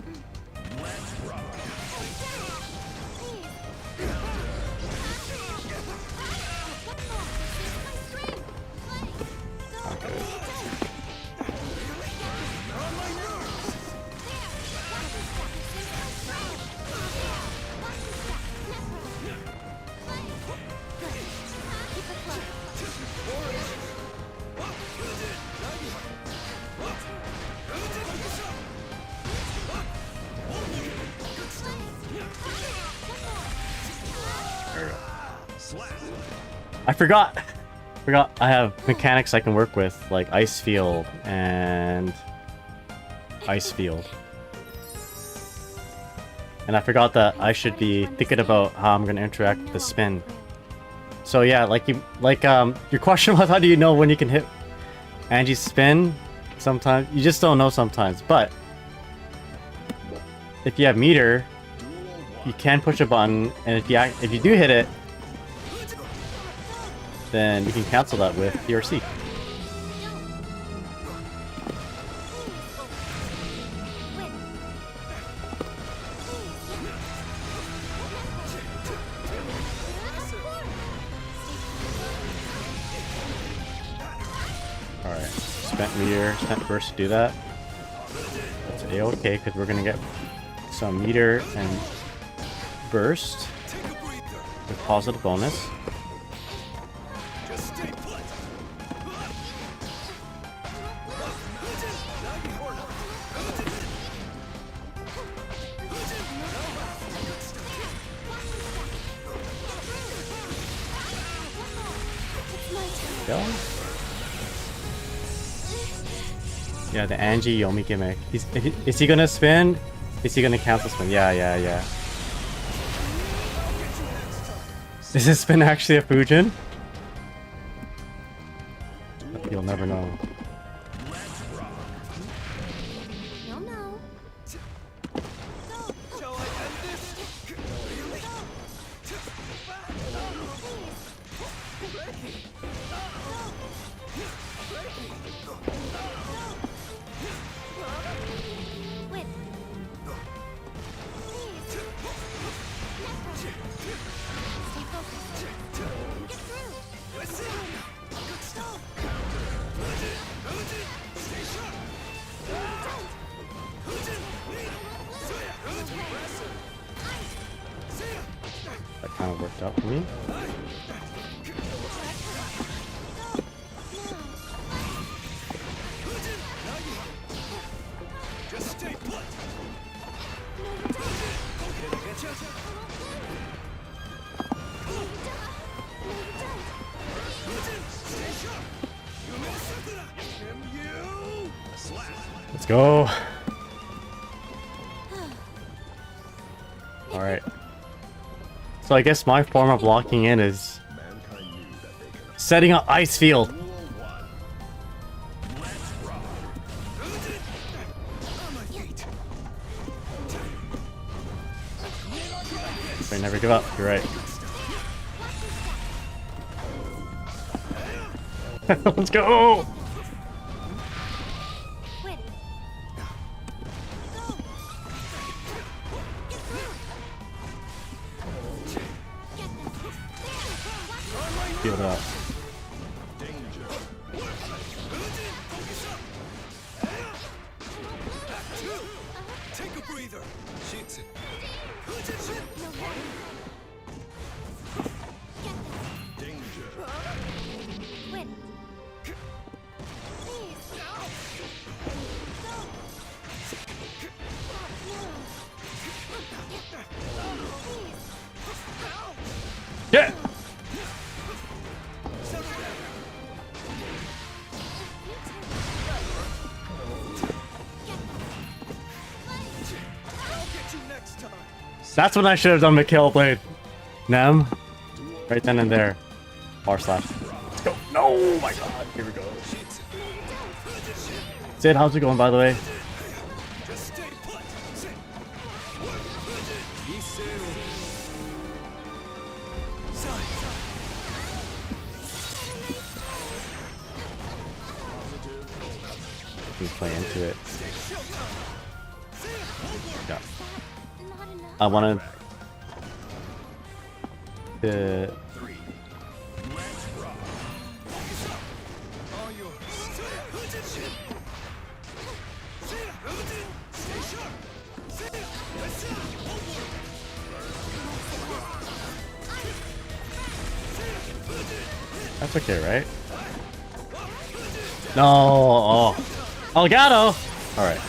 I forgot I have mechanics I can work with, like Ice Field and Ice Field. And I forgot that I should be thinking about how I'm gonna interact with the spin. So yeah, your question was, how do you know when you can hit Angie's spin? Sometimes you just don't know sometimes, but if you have meter, you can push a button, and if you do hit it, then you can cancel that with PRC. Alright, spent meter, spent burst to do that. That's A-okay, because we're gonna get some meter and burst with positive bonus. Yeah, the Angie Yomi gimmick. Is he gonna spin? Is he gonna cancel spin? Yeah. Is this spin actually a Fujin? You'll never know. You'll know. Shall I end this? kind of worked out for me. Just stay put. Let's go. All right. So I guess my form of locking in is Mankind knew that they could setting up ice field. Duel 1. Let's rock. On my feet. I never give up. You're right. Let's go. Win. Feel it out. Danger. Take a breather. Shit. Danger. Win. Please. Yeah. I'll get you next time. That's what I should have done, Mikhail Blade. Nem. Right then and there. R slash. Let's go. No, my god. Here we go. Sid, how's it going, by the way? Just stay put. Sit. Be still. We play into it. Yeah. Not enough. I wanted to 3. Let's rock. All yours. Stay sharp. That's okay, right? No. Oh. Elgato. All right.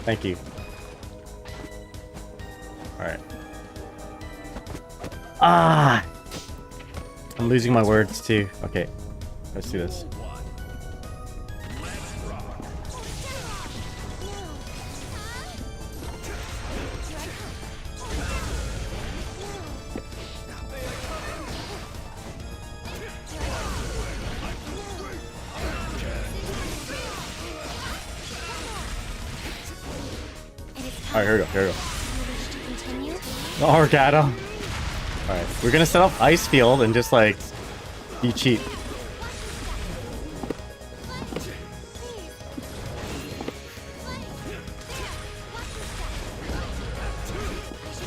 Thank you. All right. Ah. I'm losing my words too. Okay. Let's do this. Duel 1. Let's rock. All right, here we go. Here we go. Wish to continue? Oh, Elgato. All right. We're gonna set up ice field and just like be cheap.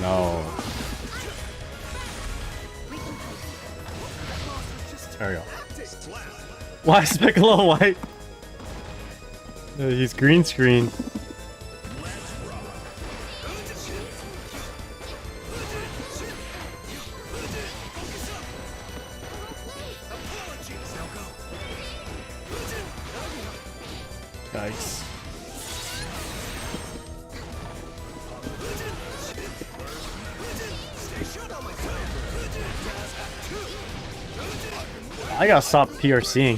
No. There we go. Why is Piccolo white? He's green screen. Yikes. I gotta stop PRCing.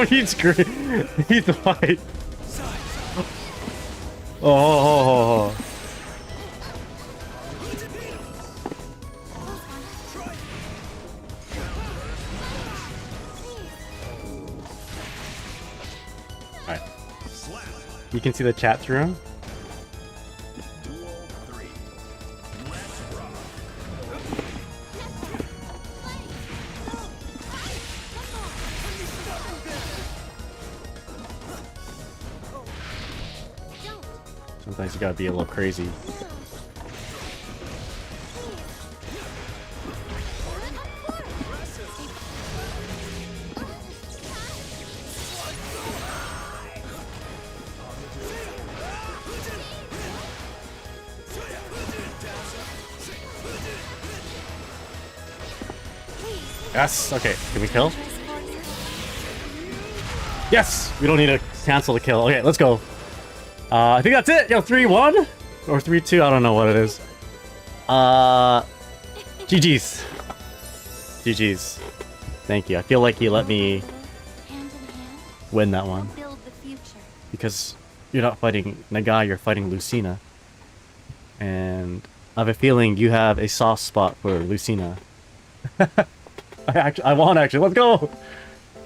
He's green. He's white. Oh. Alright. You can see the chat through him. Duel 3. Let's rock. Sometimes you gotta be a little crazy. Yes. Okay. Can we kill? Yes. We don't need to cancel the kill. Okay. Let's go. I think that's it. Yo, 3-1 or 3-2. I don't know what it is. GG's. GG's. Thank you. I feel like you let me Hand in hand, win that one. we'll build the future. Because you're not fighting Nagai, you're fighting Lucina. And I have a feeling you have a soft spot for Lucina. I won actually. Let's go!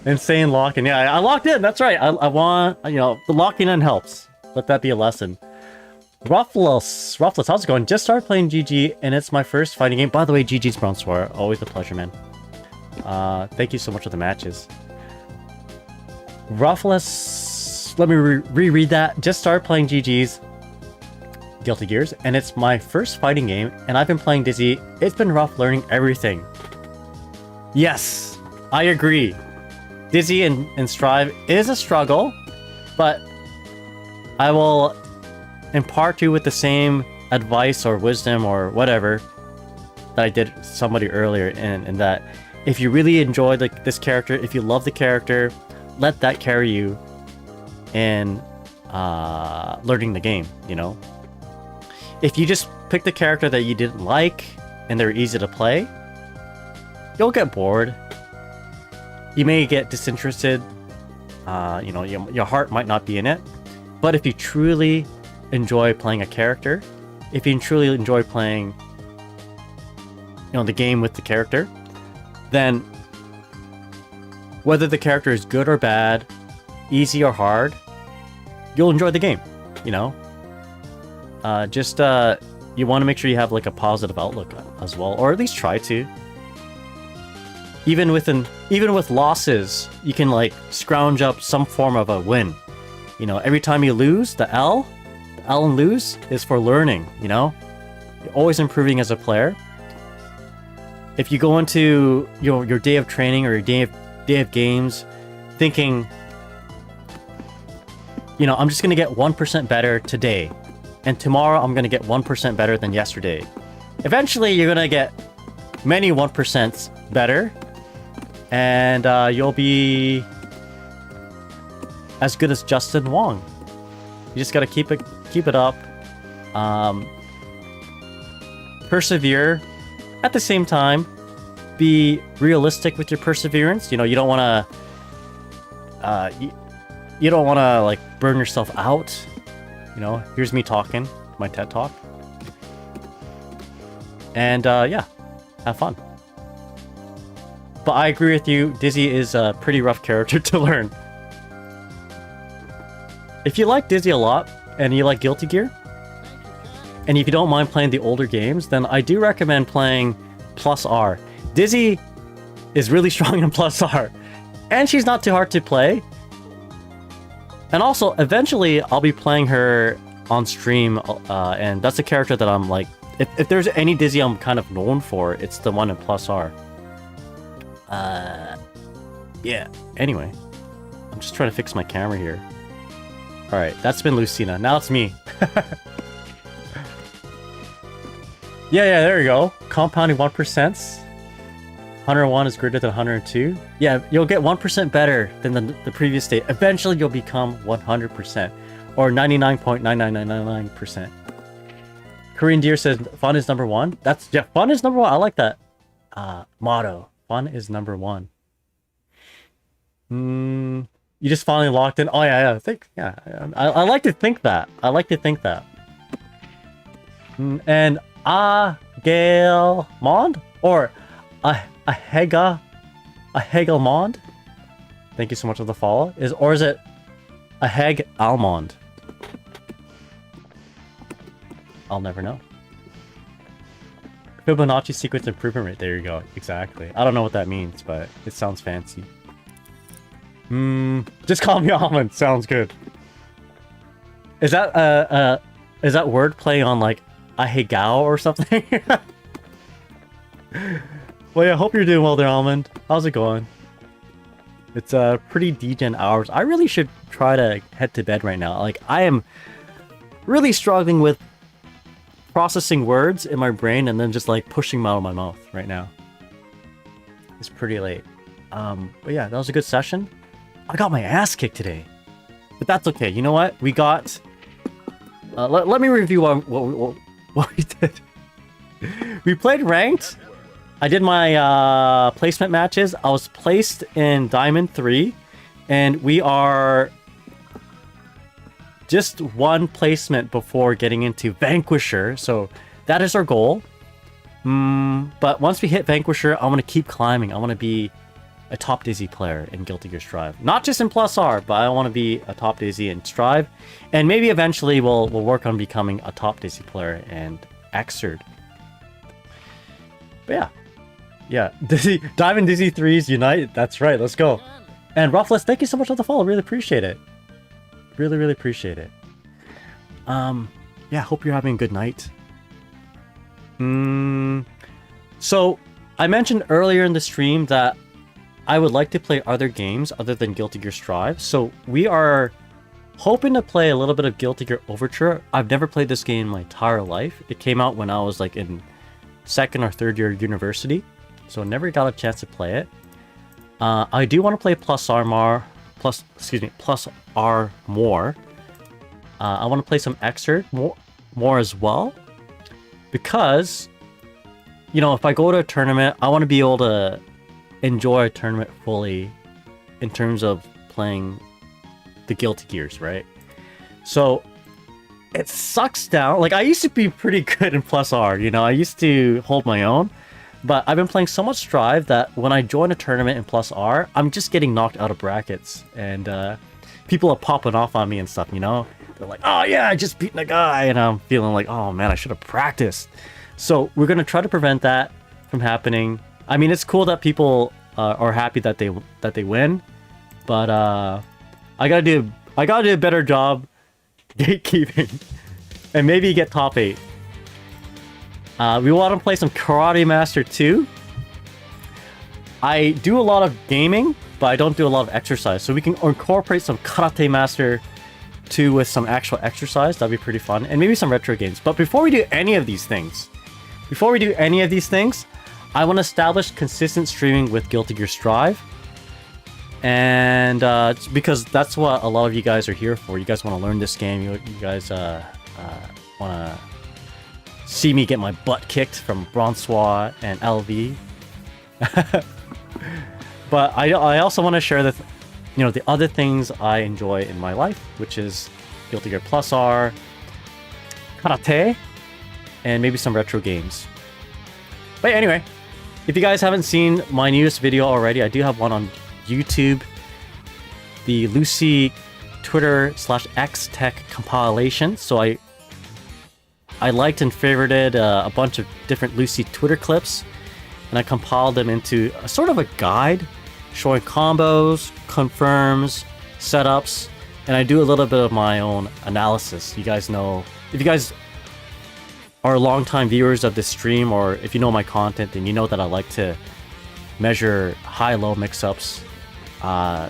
Insane locking. Yeah, I locked in. That's right. I want, you know, the locking in helps. Let that be a lesson. Ruffles, how's it going? Just started playing GG, and it's my first fighting game. By the way, GG's Bronzewar. Always a pleasure, man. Thank you so much for the matches. Ruffles, let me reread that. Just started playing GG's Guilty Gears, and it's my first fighting game, and I've been playing Dizzy. It's been rough learning everything. Yes, I agree. Dizzy and Strive is a struggle, but I will impart you with the same advice or wisdom or whatever that I did somebody earlier, in that if you really enjoy this character, if you love the character, let that carry you in learning the game, you know? If you just pick the character that you didn't like and they're easy to play, you'll get bored. You may get disinterested. You know, your heart might not be in it. But if you truly enjoy playing a character, if you truly enjoy playing, you know, the game with the character, then whether the character is good or bad, easy or hard, you'll enjoy the game, you know? You want to make sure you have like a positive outlook as well, or at least try to. Even with losses, you can like scrounge up some form of a win. You know, every time you lose, the L and lose is for learning, you know? You're always improving as a player. If you go into your day of training or your day of games thinking, you know, I'm just going to get 1% better today, and tomorrow I'm going to get 1% better than yesterday. Eventually, you're going to get many 1% better, and you'll be as good as Justin Wong. You just got to keep it up. Persevere. At the same time, be realistic with your perseverance. You know, you don't want to you don't want to like burn yourself out. You know, here's me talking, my TED talk. And yeah, have fun. But I agree with you, Dizzy is a pretty rough character to learn. If you like Dizzy a lot, and you like Guilty Gear, and if you don't mind playing the older games, then I do recommend playing Plus R. Dizzy is really strong in Plus R, and she's not too hard to play. And also, eventually, I'll be playing her on stream, and that's a character that I'm like... If there's any Dizzy I'm kind of known for, it's the one in Plus R. Yeah. Anyway, I'm just trying to fix my camera here. Alright, that's been Lucina. Now it's me. Yeah, there you go. Compounding 1%. 101 is greater than 102. Yeah, you'll get 1% better than the previous state. Eventually, you'll become 100%. Or 99.99999%. Korean Deer says, fun is number one. That's, yeah, fun is number one. I like that motto. Fun is number one. You just finally locked in. Oh, yeah. I like to think that. I like to think that. And Gail Mond? Or a Hegelmond? Thank you so much for the follow. Or is it a Heg Almond? I'll never know. Fibonacci sequence improvement rate. There you go. Exactly. I don't know what that means, but it sounds fancy. Just call me Almond. Sounds good. Is that wordplay on like a Hegao or something? Well, yeah, I hope you're doing well there, Almond. How's it going? It's pretty degen hours. I really should try to head to bed right now. Like, I am really struggling with processing words in my brain and then just like pushing them out of my mouth right now. It's pretty late. But yeah, that was a good session. I got my ass kicked today. But that's okay. You know what? We got... let me review what we did. We played ranked. I did my placement matches. I was placed in Diamond 3. And we are just one placement before getting into Vanquisher. So that is our goal. But once we hit Vanquisher, I want to keep climbing. I want to be a top Dizzy player in Guilty Gear Strive. Not just in Plus R, but I want to be a top Dizzy in Strive. And maybe eventually we'll work on becoming a top Dizzy player in Xrd. But yeah. Yeah. Dizzy, Diamond Dizzy 3s unite. That's right. Let's go. And Ruffless, thank you so much for the follow. Really appreciate it. Really, really appreciate it. Yeah, hope you're having a good night. So, I mentioned earlier in the stream that I would like to play other games other than Guilty Gear Strive. So, we are hoping to play a little bit of Guilty Gear Overture. I've never played this game in my entire life. It came out when I was like in second or third year university. So, I never got a chance to play it. I do want to play Plus R more. I want to play some Xrd more as well. Because, you know, if I go to a tournament, I want to be able to enjoy a tournament fully in terms of playing the Guilty Gears, right? So, it sucks down. Like, I used to be pretty good in Plus R, you know? I used to hold my own. But I've been playing so much Strive that when I join a tournament in Plus R, I'm just getting knocked out of brackets. And people are popping off on me and stuff, you know? They're like, oh yeah, I just beat a guy. And I'm feeling like, oh man, I should have practiced. So we're going to try to prevent that from happening. I mean, it's cool that people are happy that they win. But I gotta do a better job gatekeeping. And maybe get top 8. We want to play some Karate Master 2. I do a lot of gaming, but I don't do a lot of exercise. So we can incorporate some Karate Master 2 with some actual exercise. That'd be pretty fun. And maybe some retro games. But before we do any of these things, I want to establish consistent streaming with Guilty Gear Strive. And because that's what a lot of you guys are here for. You guys want to learn this game. You guys want to see me get my butt kicked from Bronsois and LV. But I also want to share the other things I enjoy in my life, which is Guilty Gear Plus R, Karate, and maybe some retro games. But anyway, if you guys haven't seen my newest video already, I do have one on YouTube. The Lucy Twitter/X Tech compilation. So I liked and favorited a bunch of different Lucy Twitter clips, and I compiled them into a sort of a guide showing combos, confirms, setups, and I do a little bit of my own analysis. You guys know, if you guys are longtime viewers of this stream, or if you know my content, then you know that I like to measure high-low mix-ups,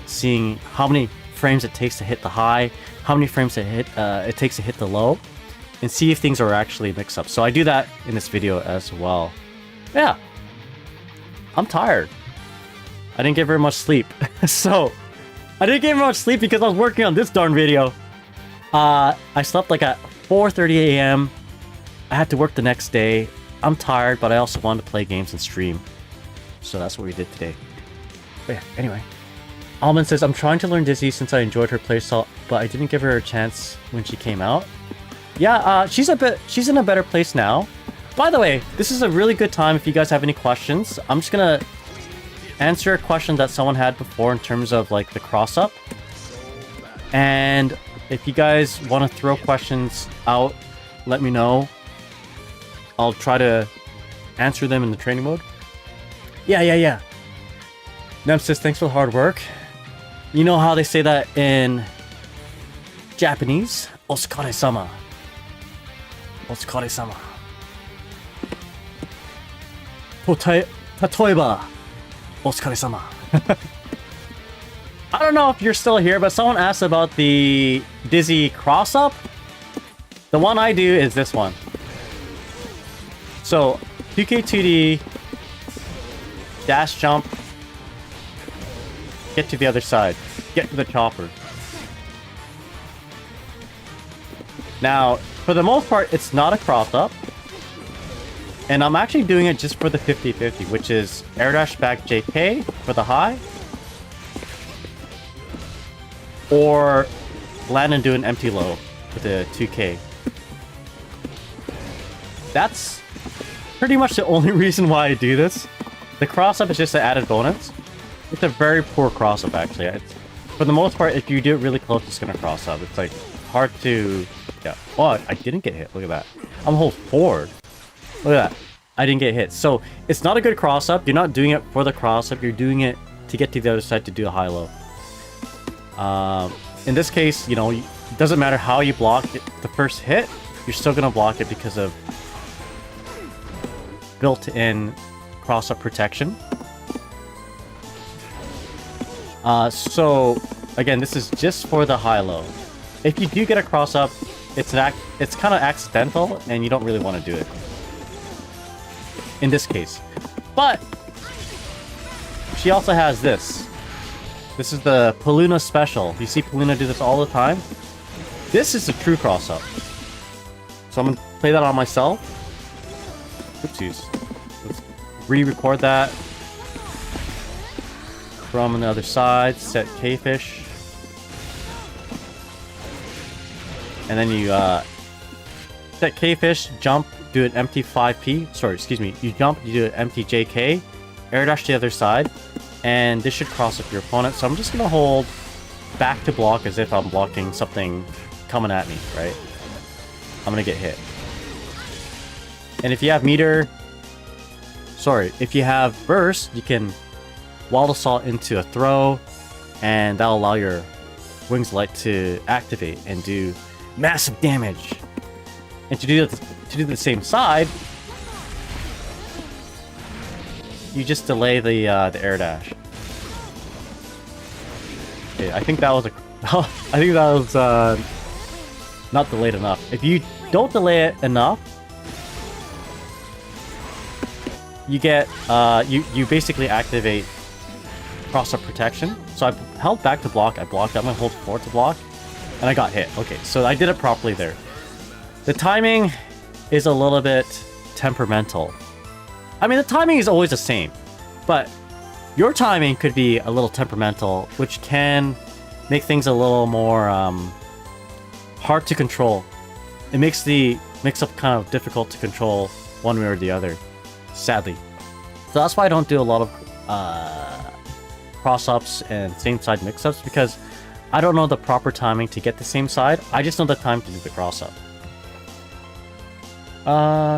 seeing how many frames it takes to hit the high, how many frames it takes to hit the low, and see if things are actually mix-ups. So I do that in this video as well. Yeah. I'm tired. I didn't get very much sleep. So, I didn't get very much sleep because I was working on this darn video. I slept like at 4:30 a.m. I had to work the next day. I'm tired, but I also wanted to play games and stream. So that's what we did today. But yeah, anyway. Almond says, I'm trying to learn Dizzy since I enjoyed her playstyle, but I didn't give her a chance when she came out. Yeah, she's in a better place now. By the way, this is a really good time if you guys have any questions. I'm just gonna answer a question that someone had before in terms of like the cross-up. And if you guys want to throw questions out, let me know. I'll try to answer them in the training mode. Yeah. Nemesis, thanks for the hard work. You know how they say that in Japanese? Otsukare-sama. Otsukare-sama. 例えば Otsukare-sama. I don't know if you're still here, but someone asked about the Dizzy cross-up. The one I do is this one. So, 2K2D, dash jump, Get to the other side. Get to the chopper. Now, for the most part, it's not a cross-up. And I'm actually doing it just for the 50-50, which is air dash back JK for the high. Or land and do an empty low with a 2K. That's pretty much the only reason why I do this. The cross-up is just an added bonus. It's a very poor cross-up, actually. For the most part, if you do it really close, it's going to cross-up. It's like hard to... Yeah. Oh, I didn't get hit. Look at that. I'm hold forward. Look at that. I didn't get hit. So, it's not a good cross-up. You're not doing it for the cross-up. You're doing it to get to the other side to do a high-low. In this case, you know, it doesn't matter how you block it, the first hit. You're still going to block it because of built-in cross-up protection. So, again, this is just for the high-low. If you do get a cross-up, it's kind of accidental, and you don't really want to do it. In this case. But, she also has this. This is the Paluna special. You see Paluna do this all the time. This is a true cross-up. So I'm going to play that on myself. Oopsies. Let's re-record that. From on the other side, set K-Fish. And then you set K-Fish, jump, do an empty 5P. Sorry, excuse me. You jump, you do an empty JK, air dash to the other side, and this should cross up your opponent. So I'm just going to hold back to block as if I'm blocking something coming at me, right? I'm going to get hit. And if you have meter... Sorry, if you have burst, you can wild assault into a throw, and that'll allow your wings light to activate and do massive damage. And to do the same side, you just delay the air dash. Okay, I think that was I think that was not delayed enough. If you don't delay it enough, you get you basically activate cross-up protection. So I held back to block, I blocked, I'm gonna hold forward to block, and I got hit. Okay, so I did it properly there. The timing is a little bit temperamental. I mean, the timing is always the same, but your timing could be a little temperamental, which can make things a little more hard to control. It makes the mix-up kind of difficult to control one way or the other, sadly. So that's why I don't do a lot of cross-ups and same-side mix-ups, because I don't know the proper timing to get the same side. I just know the time to do the cross-up.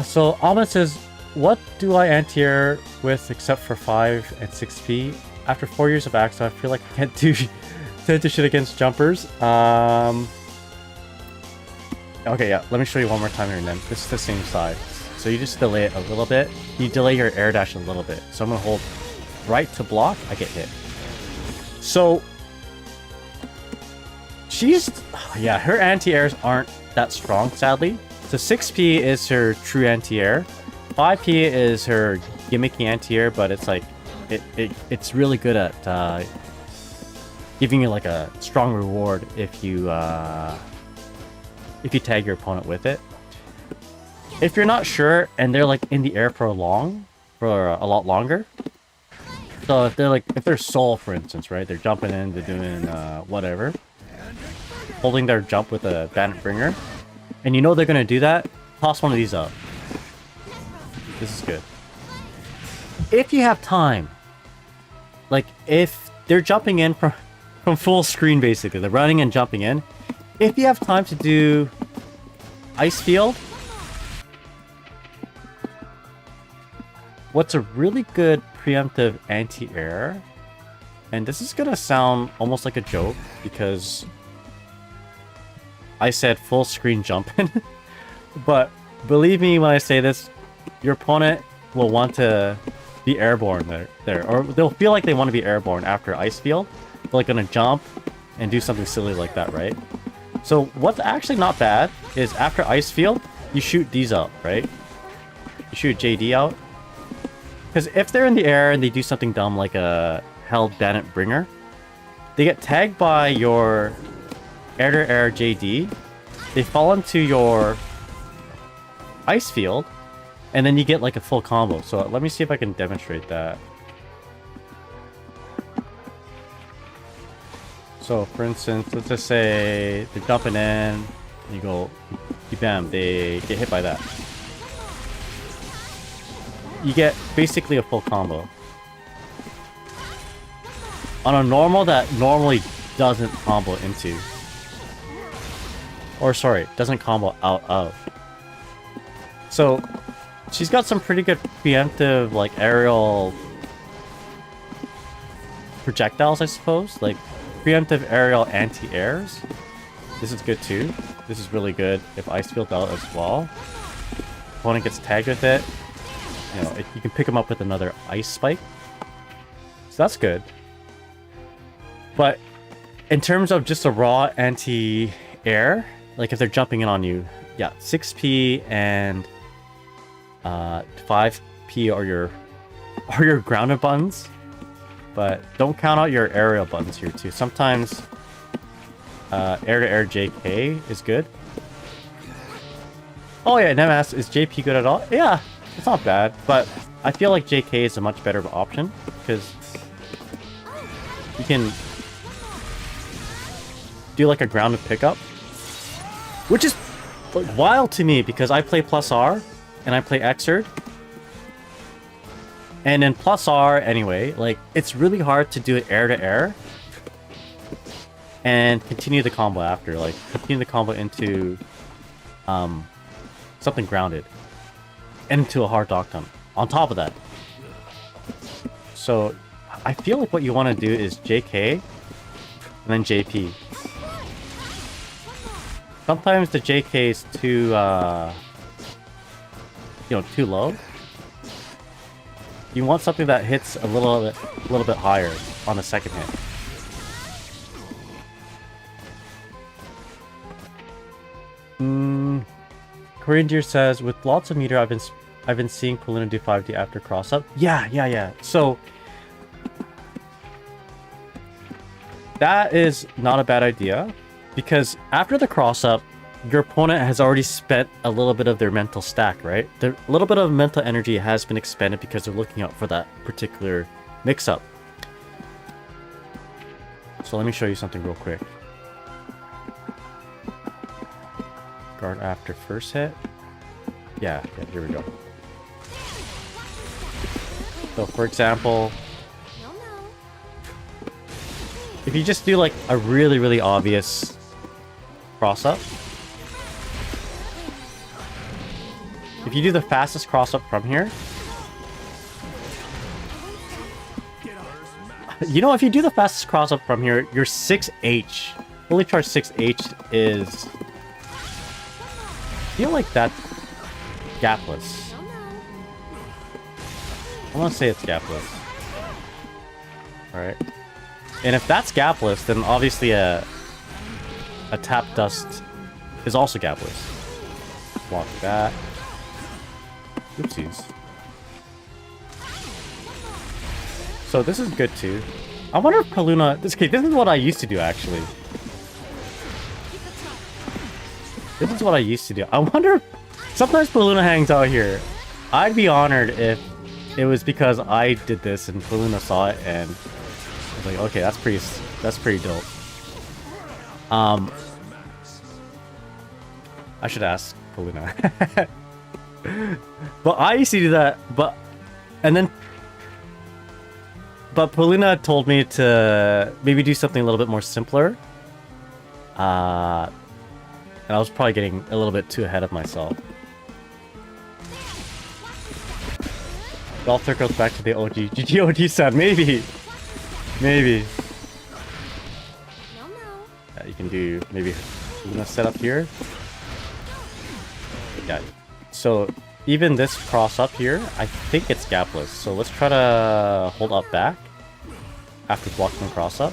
So Ahmed says, what do I anti-air with except for 5 and 6P? After 4 years of Axo, I feel like I can't do shit against jumpers. Okay, yeah, let me show you one more time here and then. This is the same side. So you just delay it a little bit. You delay your air dash a little bit. So I'm gonna hold right to block, I get hit. So she's, yeah, her anti-airs aren't that strong, sadly. So 6P is her true anti-air. 5P is her gimmicky anti-air, but it's like it's really good at giving you like a strong reward if you tag your opponent with it. If you're not sure and they're like in the air for a lot longer. So if they're Soul, for instance, right? They're jumping in, they're doing whatever, holding their jump with a Bandit Bringer, and you know they're gonna do that, toss one of these up. This is good. If you have time, like if they're jumping in from full screen, basically, they're running and jumping in. If you have time to do Ice Field, what's a really good preemptive anti-air, and this is gonna sound almost like a joke because I said full screen jumping, but believe me when I say this, your opponent will want to be airborne there, or they'll feel like they want to be airborne after Ice Field. They're like gonna jump and do something silly like that, right? So what's actually not bad is after Ice Field, you shoot these out, right? You shoot JD out. Because if they're in the air and they do something dumb like a held Bandit Bringer, they get tagged by your air-to-air JD. They fall into your ice field, and then you get like a full combo. So let me see if I can demonstrate that. So for instance, let's just say they're dumping in, you go, bam, they get hit by that. You get basically a full combo. On a normal that normally doesn't combo into. Or sorry, doesn't combo out of. So she's got some pretty good preemptive like aerial projectiles, I suppose. Like preemptive aerial anti-airs. This is good too. This is really good if ice field out as well. Opponent gets tagged with it. You know, you can pick them up with another ice spike. So that's good. But in terms of just a raw anti-air, like if they're jumping in on you, yeah, 6p and 5p are your grounded buttons. But don't count out your aerial buttons here too. Sometimes air-to-air JK is good. Oh yeah, Nem asks, is JP good at all? Yeah, it's not bad, but I feel like JK is a much better option because you can do like a grounded pickup, which is wild to me because I play plus R and I play Xrd. And in plus R anyway, like it's really hard to do it air to air and continue the combo after, like continue the combo into something grounded and into a hard dog tunnel on top of that. So I feel like what you want to do is JK and then JP. Sometimes the JK is too too low. You want something that hits a little bit higher on the second hit. Korean Deer says, with lots of meter, I've been seeing Poluna do 5D after cross up. Yeah. So that is not a bad idea because after the cross up, your opponent has already spent a little bit of their mental stack, right? A little bit of mental energy has been expended because they're looking out for that particular mix-up. So let me show you something real quick. Guard after first hit. Yeah, here we go. So for example, if you just do like a really obvious cross-up, if you do the fastest cross-up from here, you know, if you do the fastest cross-up from here, your 6H, fully charged 6H is, I feel like that's gapless. I want to say it's gapless. Alright. And if that's gapless, then obviously a tap dust is also gapless. Block that. Oopsies. So this is good too. I wonder if Poluna... This is what I used to do actually. This is what I used to do. I wonder if... Sometimes Poluna hangs out here. I'd be honored if it was because I did this and Poluna saw it and was like, okay, that's pretty dope. I should ask Poluna. But I used to do that, but Poluna told me to maybe do something a little bit more simpler. And I was probably getting a little bit too ahead of myself. It all circles back to the OG. GG OG said, maybe. Yeah, you can do maybe Poluna set up here. Yeah. So even this cross up here, I think it's gapless. So let's try to hold up back after blocking the cross up.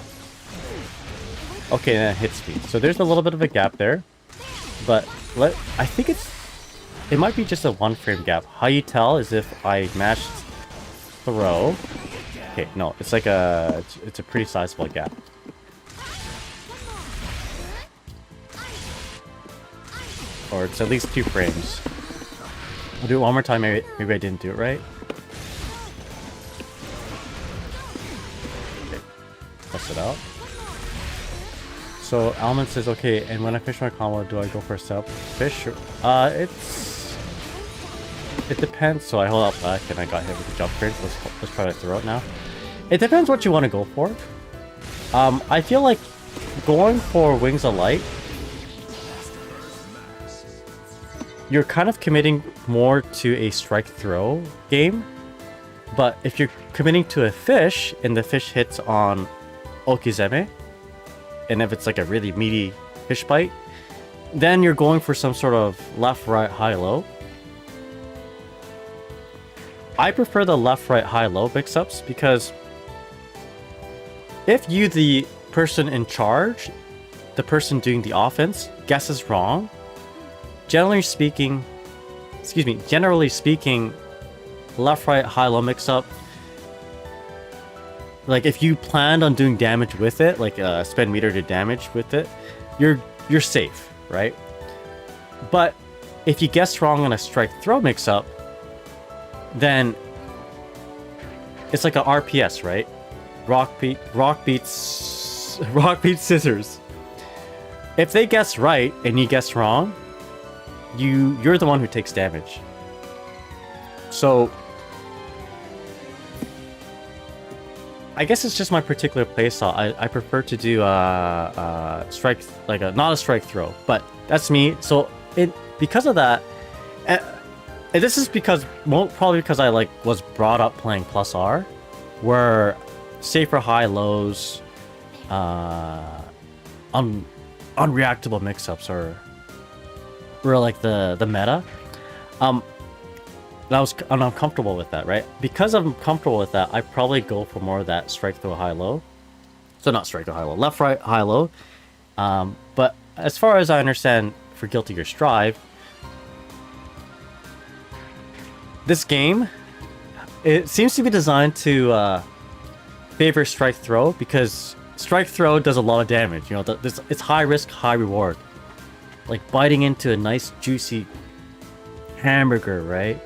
Okay, then it hits me. So there's a little bit of a gap there, but I think it might be just a 1 frame gap. How you tell is if I mashed throw. Okay, no, it's like it's a pretty sizable gap. or it's at least 2 frames. I'll do it one more time. Maybe I didn't do it right. Okay. Test it out. So Almond says, okay, and when I finish my combo, do I go for a setup fish? It depends. So I hold out back and I got hit with the jump crate. Let's try to throw it now. It depends what you want to go for. I feel like going for Wings of Light, you're kind of committing more to a strike throw game. But if you're committing to a fish and the fish hits on Okizeme, and if it's like a really meaty fish bite, then you're going for some sort of left, right, high, low. I prefer the left, right, high, low mix-ups because if you, the person in charge, the person doing the offense, guesses wrong, generally speaking, left, right, high, low mix-up, like if you planned on doing damage with it, like spend meter to damage with it, you're safe, right? But if you guess wrong on a strike throw mix-up, then it's like a RPS, right? Rock beats scissors. If they guess right and you guess wrong, you're the one who takes damage. So I guess it's just my particular playstyle. I prefer to do strike, like not a strike throw, but that's me. So because of that, and this is probably because I was brought up playing plus R, where safer high lows, unreactable mix-ups were like the meta. And I'm comfortable with that, right? Because I'm comfortable with that, I probably go for more of that strike throw high low. So not strike throw high low, left right high low. But as far as I understand, for Guilty Gear Strive, this game, it seems to be designed to favor strike throw because strike throw does a lot of damage. You know, it's high risk, high reward. Like biting into a nice juicy hamburger, right?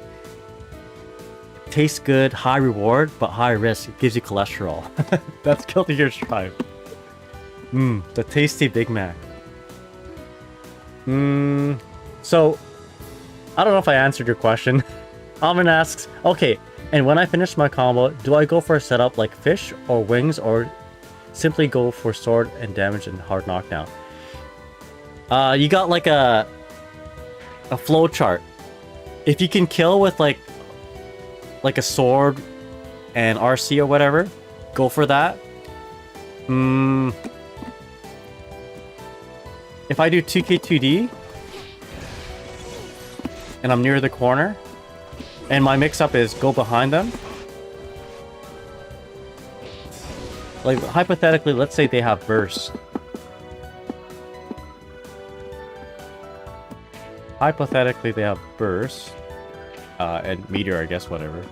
Tastes good, high reward, but high risk. It gives you cholesterol. That's Guilty Gear Strive. The tasty Big Mac. So, I don't know if I answered your question. Alvin asks, okay, and when I finish my combo, do I go for a setup like fish or wings, or simply go for sword and damage and hard knockdown? You got like a flow chart. If you can kill with like a sword and RC or whatever, go for that. If I do 2K2D and I'm near the corner and my mix-up is go behind them, like hypothetically, let's say they have burst. Hypothetically, they have burst. And meteor, I guess, whatever.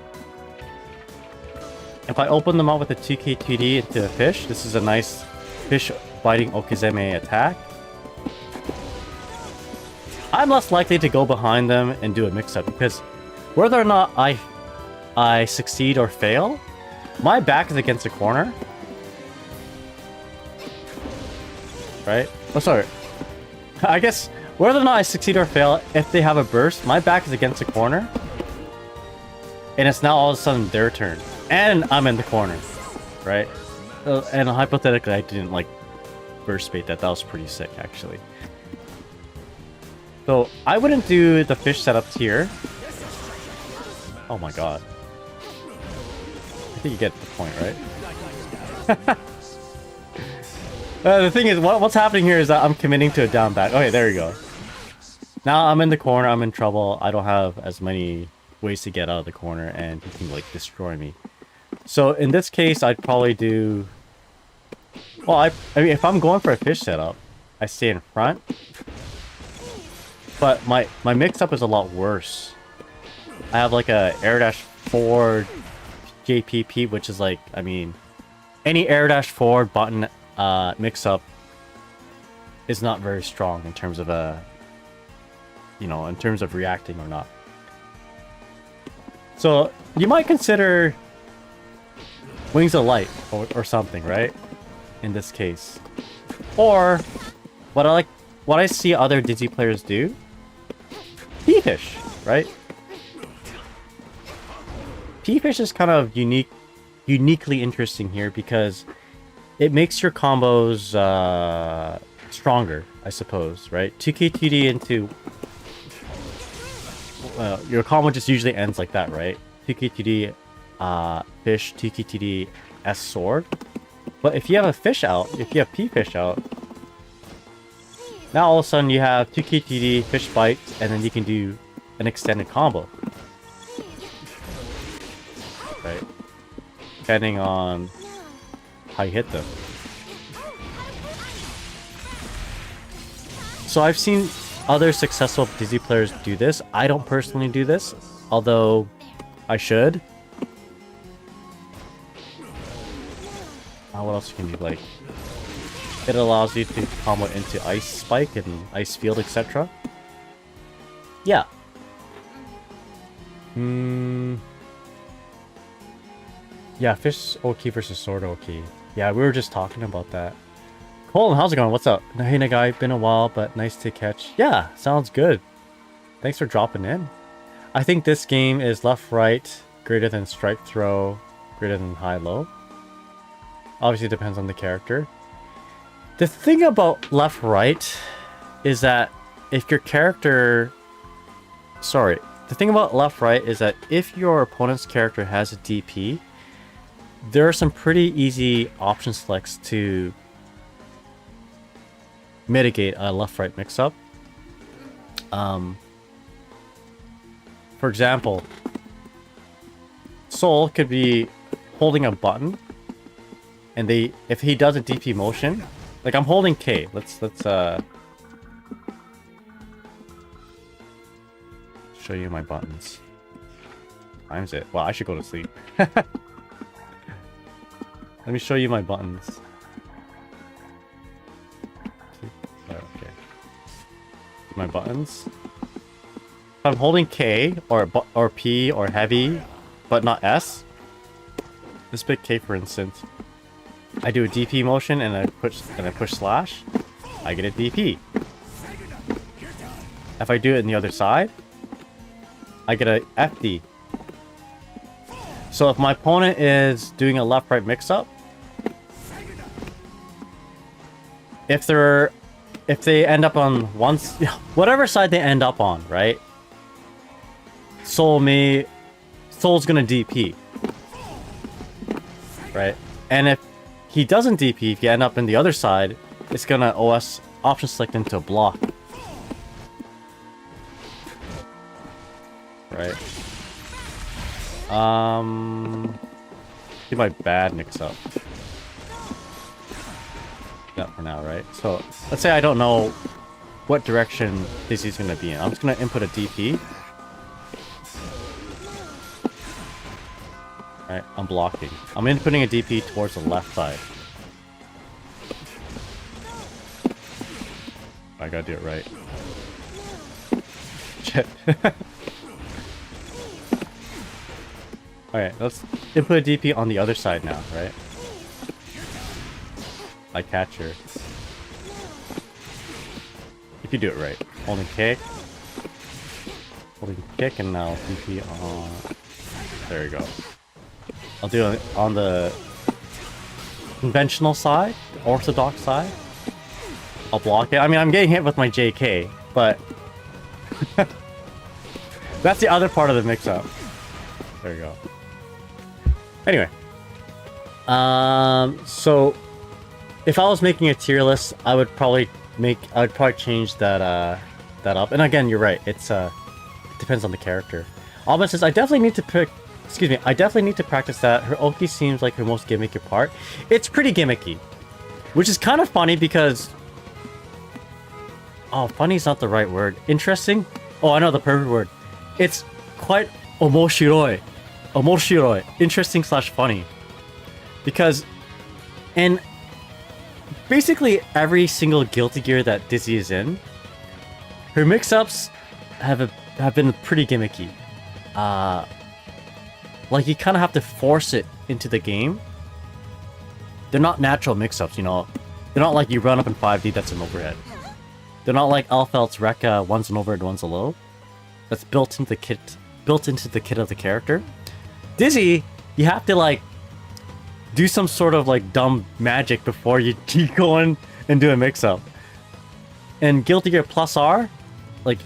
If I open them up with a 2K2D into a fish, this is a nice fish biting Okizeme attack. I'm less likely to go behind them and do a mix-up because whether or not I succeed or fail, my back is against the corner. Right? Oh, sorry. I guess whether or not I succeed or fail, if they have a burst, my back is against the corner. And it's now all of a sudden their turn. And I'm in the corner. Right? And hypothetically, I didn't burst bait that. That was pretty sick, actually. So, I wouldn't do the fish setups here. Oh my god. I think you get the point, right? The thing is, what's happening here is that I'm committing to a down back. Okay, there you go. Now I'm in the corner, I'm in trouble. I don't have as many ways to get out of the corner, and he can destroy me. So in this case, I'd probably do... Well, I mean, if I'm going for a fish setup, I stay in front. But my mix-up is a lot worse. I have a air dash 4 JPP, which is I mean, any air dash 4 button mix-up is not very strong in terms of you know, in terms of reacting or not. So you might consider Wings of Light or something, right? In this case. Or what I see other Dizzy players do, P-Fish, right? P-Fish is kind of uniquely interesting here because it makes your combos stronger, I suppose, right? 2k2d into... your combo just usually ends like that, right? 2k2d fish, 2k2d S sword. But if you have a fish out, if you have P-Fish out, now all of a sudden you have 2k2d fish bite, and then you can do an extended combo. Right? Depending on how you hit them. So I've seen other successful Dizzy players do this. I don't personally do this, although I should. What else can you like? It allows you to combo into Ice Spike and Ice Field, etc. Yeah. Yeah, Fish Oki versus Sword Oki. Yeah, we were just talking about that. Colin, how's it going? What's up? Hey, Nagai, been a while, but nice to catch. Yeah, sounds good. Thanks for dropping in. I think this game is left-right, greater than strike-throw, greater than high-low. Obviously, it depends on the character. The thing about left-right is that if your character... Sorry. The thing about left-right is that if your opponent's character has a DP, there are some pretty easy option selects to mitigate a left-right mix-up. For example, Soul could be holding a button, and if he does a DP motion, like I'm holding K. Let's show you my buttons. Time's it. Well, I should go to sleep. Let me show you my buttons. Okay. My buttons. If I'm holding K or P or heavy, but not S. This big K, for instance. I do a DP motion and I push slash. I get a DP. If I do it in the other side, I get a FD. So if my opponent is doing a left-right mix-up, if they end up on whatever side they end up on, right? Soul's gonna DP, right? And if he doesn't DP, if you end up in the other side, it's gonna OS option select into a block, right? Do my bad mix up. That for now, right? So let's say I don't know what direction Dizzy's gonna be in. I'm just gonna input a DP. Alright, I'm blocking. I'm inputting a DP towards the left side. I gotta do it right. Shit. Alright, let's input a DP on the other side now, right? I catch her. If you do it right. Holding kick. Holding kick and now DP on... There we go. I'll do it on the conventional side, the orthodox side. I'll block it. I mean, I'm getting hit with my JK, but that's the other part of the mix-up. There we go. Anyway, so if I was making a tier list, I would probably change that up. And again, you're right. It depends on the character. Alban says, I definitely need to practice that. Her Oki seems like her most gimmicky part. It's pretty gimmicky, which is kind of funny because... Oh, funny is not the right word. Interesting? Oh, I know the perfect word. It's quite omoshiroi. Omoshiroi. Interesting / funny. Because in basically every single Guilty Gear that Dizzy is in, her mix-ups have been pretty gimmicky. Like you kind of have to force it into the game. They're not natural mix-ups, you know. They're not like you run up in 5D, that's an overhead. They're not like Alfeld's Rekka, one's an overhead, one's a low. That's built into the kit of the character. Dizzy, you have to like do some sort of like dumb magic before you keep going and do a mix-up. And Guilty Gear Plus R, like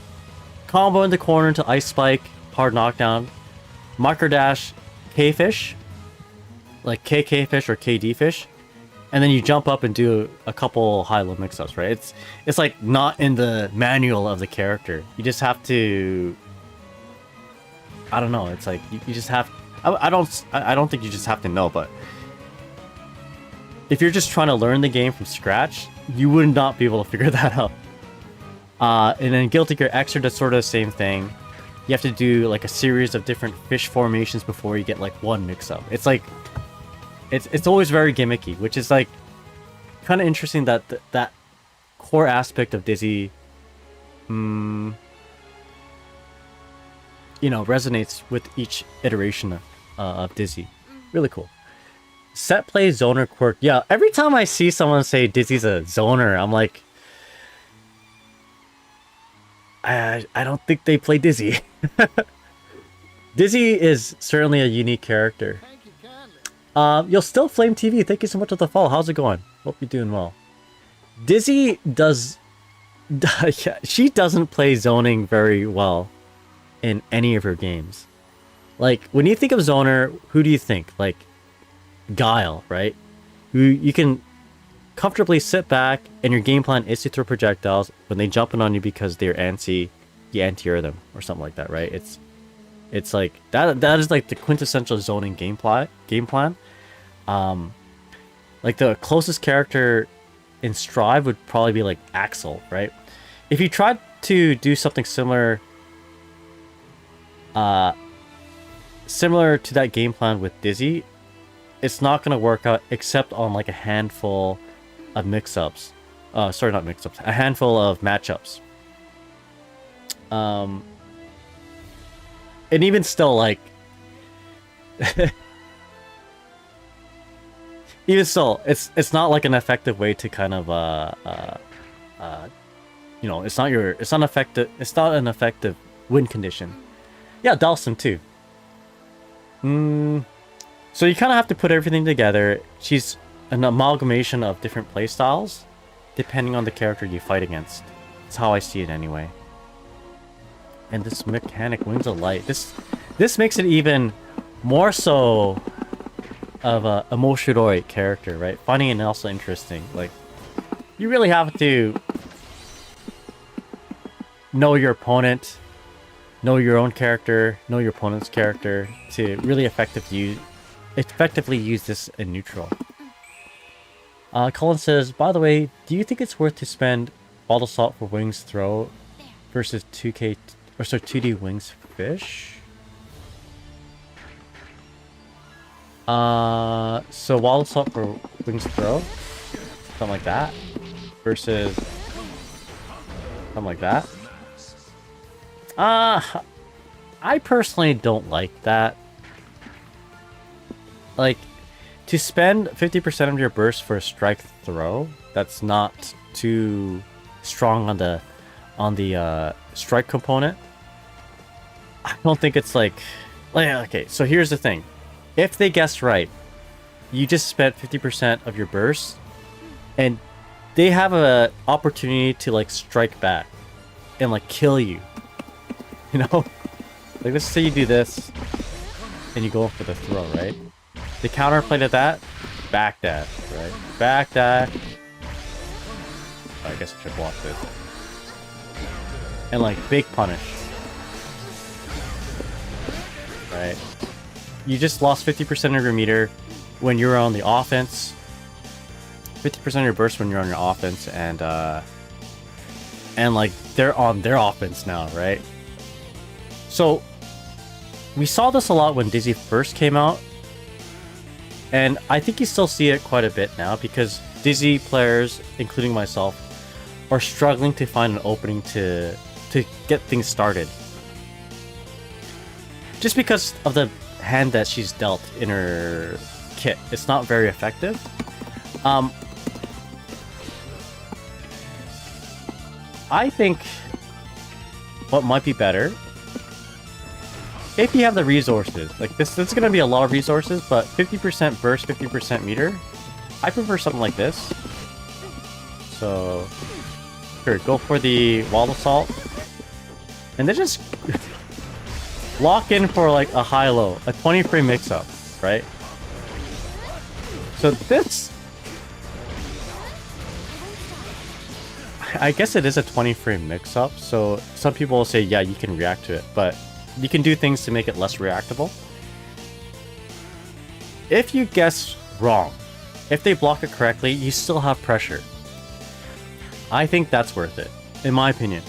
combo in the corner into Ice Spike, hard knockdown, micro dash, K fish, like KK fish or KD fish, and then you jump up and do a couple high-low mix-ups, right? It's like not in the manual of the character. You just have to. I don't know. It's like you just have. I don't think you just have to know, but if you're just trying to learn the game from scratch, you would not be able to figure that out. And then Guilty Gear Xrd does sort of the same thing. You have to do like a series of different fish formations before you get like one mix-up. It's like it's always very gimmicky, which is like kind of interesting that that core aspect of Dizzy, you know, resonates with each iteration of Dizzy. Really cool. Set play zoner quirk. Yeah, every time I see someone say Dizzy's a zoner, I'm like, I don't think they play Dizzy. Dizzy is certainly a unique character. You'll still Flame TV. Thank you so much for the follow. How's it going? Hope you're doing well. Dizzy does... she doesn't play zoning very well in any of her games. Like, when you think of zoner, who do you think? Like, Guile, right? You can comfortably sit back and your game plan is to throw projectiles. When they jump in on you because they're antsy, you anti-air them or something like that, right? It's like that is like the quintessential zoning game plan. Like the closest character in Strive would probably be like Axel, right? If you tried to do something similar to that game plan with Dizzy, it's not going to work out except on like a handful of mix-ups. Sorry, not mix-ups. A handful of matchups. And even still, like... even still, it's not like an effective way to kind of, you know, it's not an effective win condition. Yeah, Dalston too. So you kind of have to put everything together. She's an amalgamation of different playstyles, depending on the character you fight against. That's how I see it anyway. And this mechanic, Wings of Light, this makes it even more so of a Emoshiroi character, right? Funny and also interesting. Like, you really have to know your opponent, know your own character, know your opponent's character to really effectively use this in neutral. Colin says, by the way, do you think it's worth to spend Bottle Salt for Wings Throw versus 2D Wings Fish? So Bottle Salt for Wings Throw, something like that, versus something like that. I personally don't like that. Like, to spend 50% of your burst for a strike throw, that's not too strong on the strike component. I don't think it's like okay, so here's the thing. If they guessed right, you just spent 50% of your burst, and they have a opportunity to like strike back and like kill you. You know? Like, let's say you do this and you go for the throw, right? The counterplay to that, backdash, right? Backdash. I guess I should block this. And like big punish. Right? You just lost 50% of your meter when you're on the offense. 50% of your burst when you're on your offense, and like they're on their offense now, right? So we saw this a lot when Dizzy first came out. And I think you still see it quite a bit now because Dizzy players, including myself, are struggling to find an opening to to get things started. Just because of the hand that she's dealt in her kit, it's not very effective. I think what might be better, if you have the resources, like this is going to be a lot of resources, but 50% burst, 50% meter. I prefer something like this. So, sure, go for the wall assault, and then just lock in for like a high-low, a 20 frame mix-up, right? So this, I guess it is a 20 frame mix-up, so some people will say, yeah, you can react to it, but you can do things to make it less reactable. If you guess wrong, if they block it correctly, you still have pressure. I think that's worth it, in my opinion.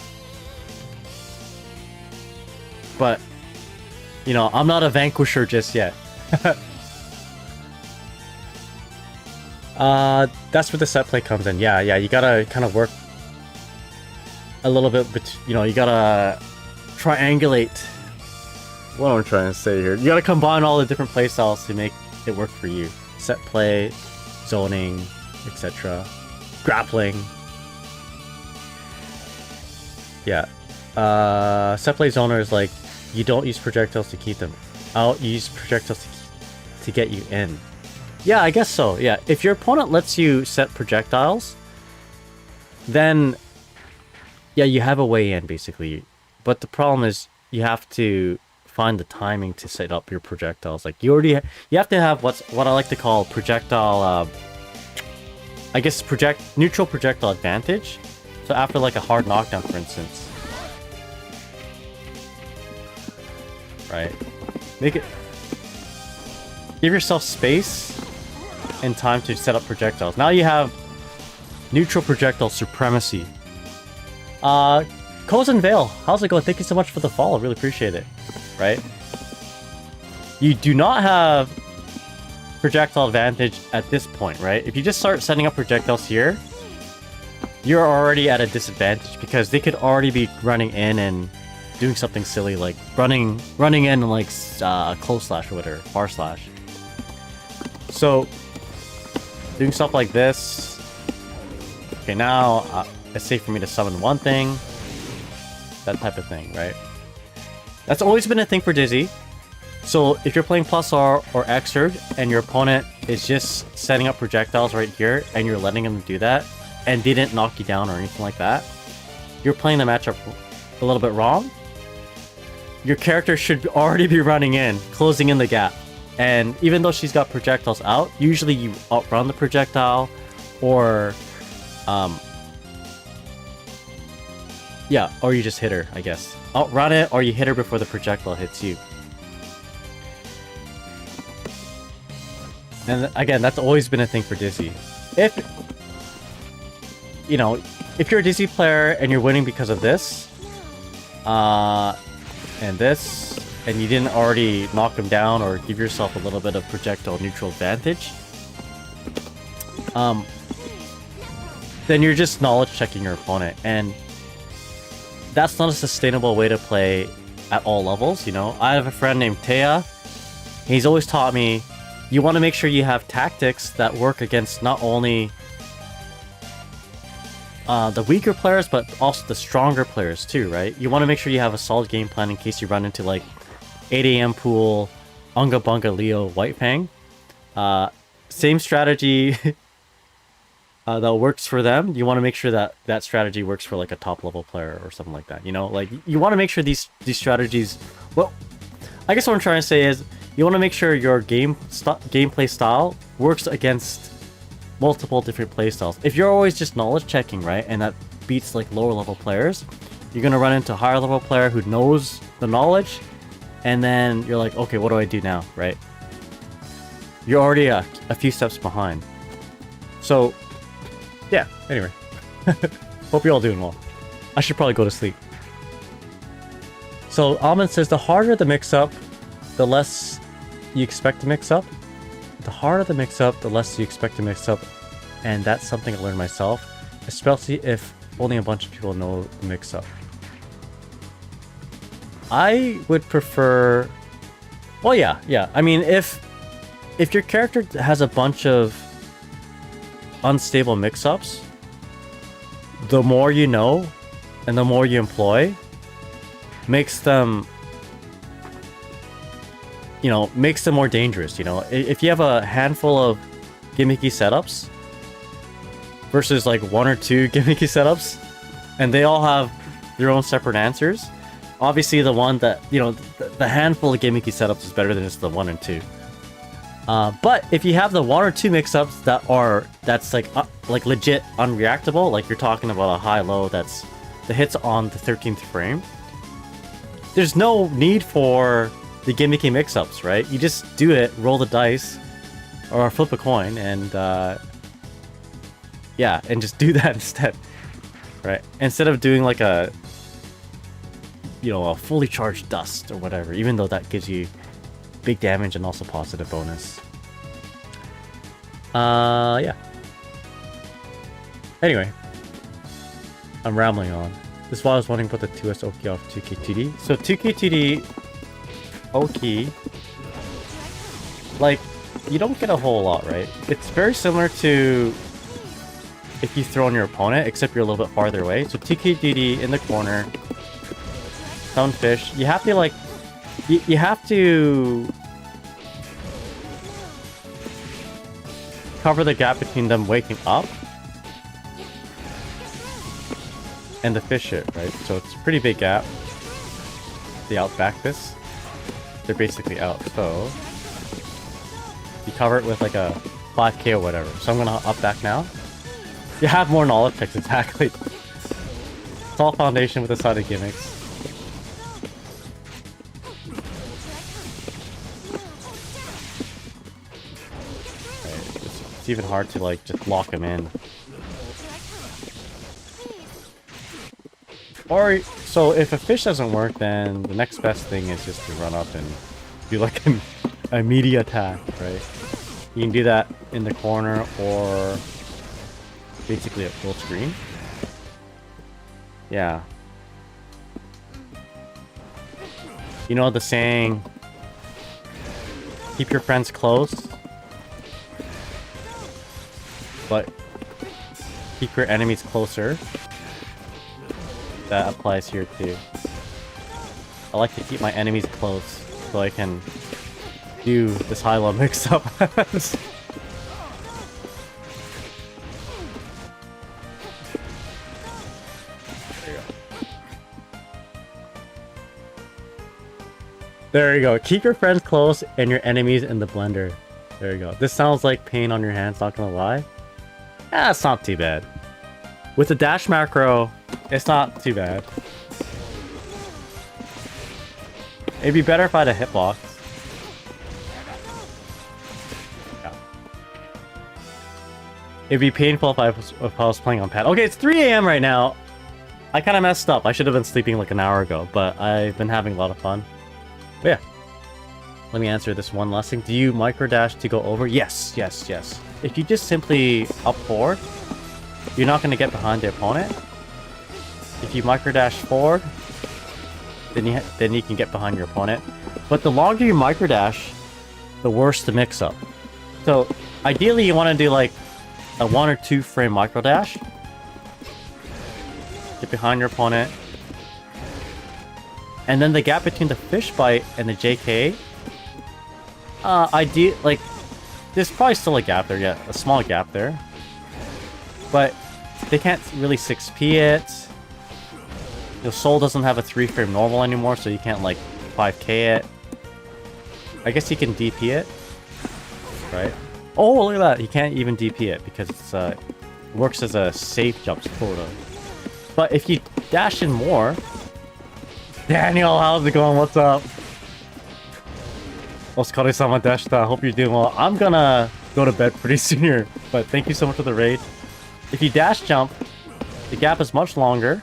But, you know, I'm not a vanquisher just yet. That's where the set play comes in. Yeah, you gotta kind of work a little bit, but you know, you gotta triangulate. What am I trying to say here? You gotta combine all the different playstyles to make it work for you. Set play, zoning, etc. Grappling. Yeah. Set play zoner is like, you don't use projectiles to keep them out, you use projectiles to get you in. Yeah, I guess so. Yeah, if your opponent lets you set projectiles, then yeah, you have a way in basically. But the problem is you have to find the timing to set up your projectiles. Like you have to have what I like to call projectile. I guess neutral projectile advantage. So after like a hard knockdown, for instance, right? Give yourself space and time to set up projectiles. Now you have neutral projectile supremacy. Cozen Vale, how's it going? Thank you so much for the follow. Really appreciate it. Right? You do not have projectile advantage at this point, right? If you just start setting up projectiles here, you're already at a disadvantage because they could already be running in and doing something silly like running in like close slash or whatever, far slash. So doing stuff like this. Okay, now it's safe for me to summon one thing. That type of thing, right? That's always been a thing for Dizzy. So if you're playing plus R or Xrd and your opponent is just setting up projectiles right here and you're letting them do that and didn't knock you down or anything like that, you're playing the matchup a little bit wrong. Your character should already be running in, closing in the gap. And even though she's got projectiles out, usually you outrun the projectile or yeah, or you just hit her, I guess. Outrun it, or you hit her before the projectile hits you. And again, that's always been a thing for Dizzy. If, you know, if you're a Dizzy player and you're winning because of this, and this, and you didn't already knock him down or give yourself a little bit of projectile neutral advantage, then you're just knowledge checking your opponent, and that's not a sustainable way to play at all levels, you know? I have a friend named Taya. He's always taught me, you want to make sure you have tactics that work against not only the weaker players, but also the stronger players too, right? You want to make sure you have a solid game plan in case you run into like 8 AM pool, Unga Bunga Leo, White Fang. Same strategy that works for them. You want to make sure that that strategy works for like a top level player or something like that, you know? Like you want to make sure these strategies, well, I guess what I'm trying to say is you want to make sure your gameplay style works against multiple different playstyles. If you're always just knowledge checking, right, and that beats like lower level players, you're gonna run into a higher level player who knows the knowledge, and then you're like, okay, what do I do now, right? You're already a few steps behind. So yeah, anyway. Hope you're all doing well. I should probably go to sleep. So Almond says the harder the mix-up, the less you expect to mix up. The harder the mix-up, the less you expect to mix up. And that's something I learned myself, especially if only a bunch of people know the mix-up. I would prefer... Well, yeah. I mean, if your character has a bunch of unstable mix-ups, the more you know and the more you employ makes them, you know, makes them more dangerous, you know? If you have a handful of gimmicky setups versus like 1 or 2 gimmicky setups, and they all have their own separate answers, obviously the one that, you know, the handful of gimmicky setups is better than just the 1 and 2. But if you have the 1 or 2 mix-ups that's like legit unreactable, like you're talking about a high-low that's the hits on the 13th frame, there's no need for the gimmicky mix-ups, right? You just do it, roll the dice, or flip a coin, and yeah, and just do that instead, right? Instead of doing like a, you know, a fully charged dust or whatever, even though that gives you big damage and also positive bonus. Yeah. Anyway, I'm rambling on. This is why I was wondering about the 2S Oki off 2K2D. So 2K2D Oki, like, you don't get a whole lot, right? It's very similar to if you throw on your opponent, except you're a little bit farther away. So 2K2D in the corner, Stonefish. You have to like, you have to cover the gap between them waking up and the fish hit, right? So it's a pretty big gap. They outback this. They're basically out. So you cover it with like a 5k or whatever. So I'm gonna up back now. You have more knowledge checks, exactly. It's all foundation with the side of gimmicks. It's even hard to like just lock him in. Or so if a fish doesn't work, then the next best thing is just to run up and do like an immediate attack, right? You can do that in the corner or basically at full screen. Yeah. You know the saying, keep your friends close, but keep your enemies closer. That applies here too. I like to keep my enemies close so I can do this high-low mix-up. There you go. Keep your friends close and your enemies in the blender. There you go. This sounds like pain on your hands, not gonna lie. Ah, it's not too bad. With the dash macro, it's not too bad. It'd be better if I had a hitbox. Yeah. It'd be painful if I was playing on pad. Okay, it's 3 AM right now. I kind of messed up. I should have been sleeping like an hour ago, but I've been having a lot of fun. But yeah. Let me answer this one last thing. Do you microdash to go over? Yes. If you just simply up forward, you're not going to get behind the opponent. If you microdash forward, then you can get behind your opponent. But the longer you microdash, the worse the mix-up. So ideally you want to do like a 1 or 2 frame microdash. Get behind your opponent. And then the gap between the fish bite and the JK, like, there's probably still a gap there, yeah, a small gap there. But they can't really 6p it. Your soul doesn't have a 3 frame normal anymore, so you can't like 5k it. I guess you can DP it, right? Oh, look at that! You can't even DP it because it's works as a safe jump quota. But if you dash in more, Daniel, how's it going? What's up? Oskare-sama deshita. Hope you're doing well. I'm gonna go to bed pretty soon here, but thank you so much for the raid. If you dash jump, the gap is much longer,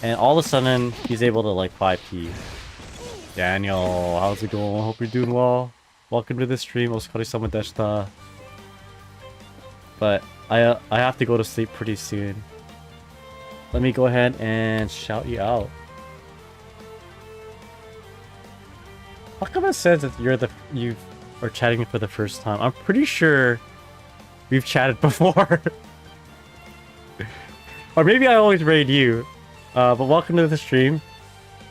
and all of a sudden he's able to like 5p. Daniel, how's it going? Hope you're doing well. Welcome to the stream, Oskare-sama deshita. But I have to go to sleep pretty soon. Let me go ahead and shout you out. How come it says that you are chatting for the first time? I'm pretty sure we've chatted before. Or maybe I always raid you. But welcome to the stream.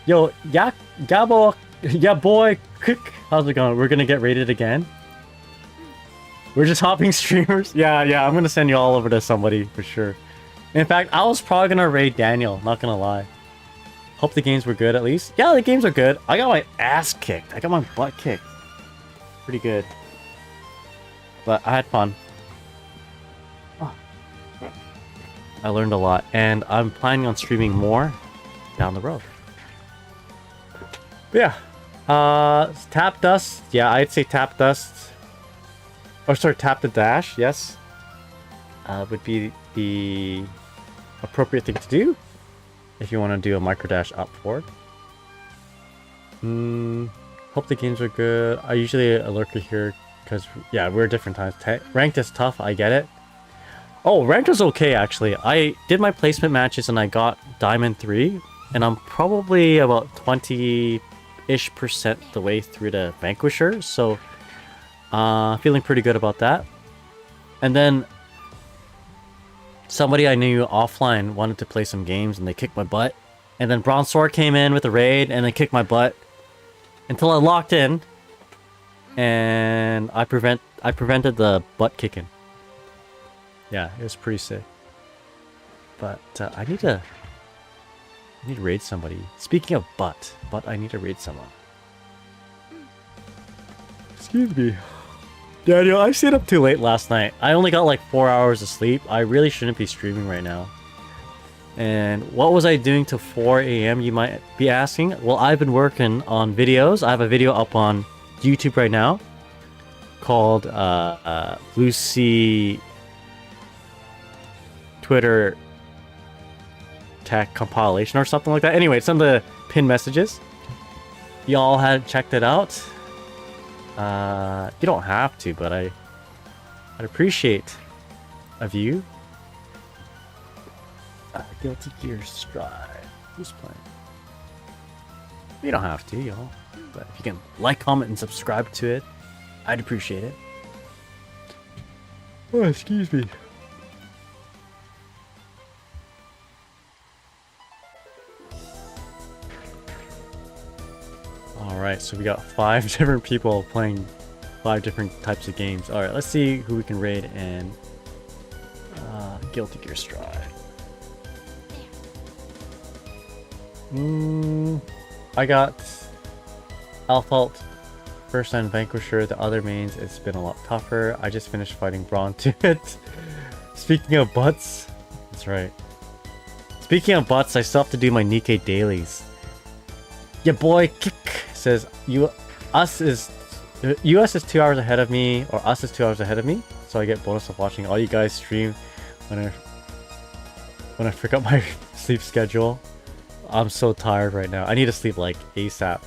Yo, Gabo, yeah boy, quick. How's it going? We're gonna get raided again. We're just hopping streamers. Yeah, I'm gonna send you all over to somebody for sure. In fact, I was probably gonna raid Daniel, not gonna lie. Hope the games were good at least. Yeah, the games are good. I got my ass kicked. I got my butt kicked. Pretty good. But I had fun. Oh. I learned a lot. And I'm planning on streaming more down the road. But yeah. Tap dust. Yeah, I'd say tap dust. Or sorry, tap the dash, yes. Would be the appropriate thing to do if you want to do a micro dash up forward. Hope the games are good. I usually a lurker here because yeah, we're different times. Ranked is tough, I get it. Oh, ranked was okay actually. I did my placement matches and I got Diamond 3, and I'm probably about 20-ish% the way through the Vanquisher, so feeling pretty good about that. And then somebody I knew offline wanted to play some games and they kicked my butt. And then Bronze Sword came in with a raid and they kicked my butt until I locked in, and I prevented the butt kicking. Yeah, it was pretty sick. But I need to raid somebody. Speaking of butt, I need to raid someone. Excuse me. Daniel, I stayed up too late last night. I only got like 4 hours of sleep. I really shouldn't be streaming right now. And what was I doing till 4 a.m. you might be asking? Well, I've been working on videos. I have a video up on YouTube right now called Lucy Twitter Tech Compilation or something like that. Anyway, it's on the pinned messages. Y'all had checked it out. You don't have to, but I'd appreciate a view. Guilty Gear Strive. Who's playing? You don't have to, y'all. But if you can like, comment, and subscribe to it, I'd appreciate it. Oh, excuse me. Alright, so we got 5 different people playing 5 different types of games. Alright, let's see who we can raid and Guilty Gear Strive. I got Alphalt, first time Vanquisher. The other mains, it's been a lot tougher. I just finished fighting Braun to it. Speaking of butts, that's right. Speaking of butts, I still have to do my Nikkei dailies. Yeah, boy, kick says US is 2 hours ahead of me, or us is 2 hours ahead of me, so I get bonus of watching all you guys stream when I forgot my sleep schedule. I'm so tired right now. I need to sleep like ASAP.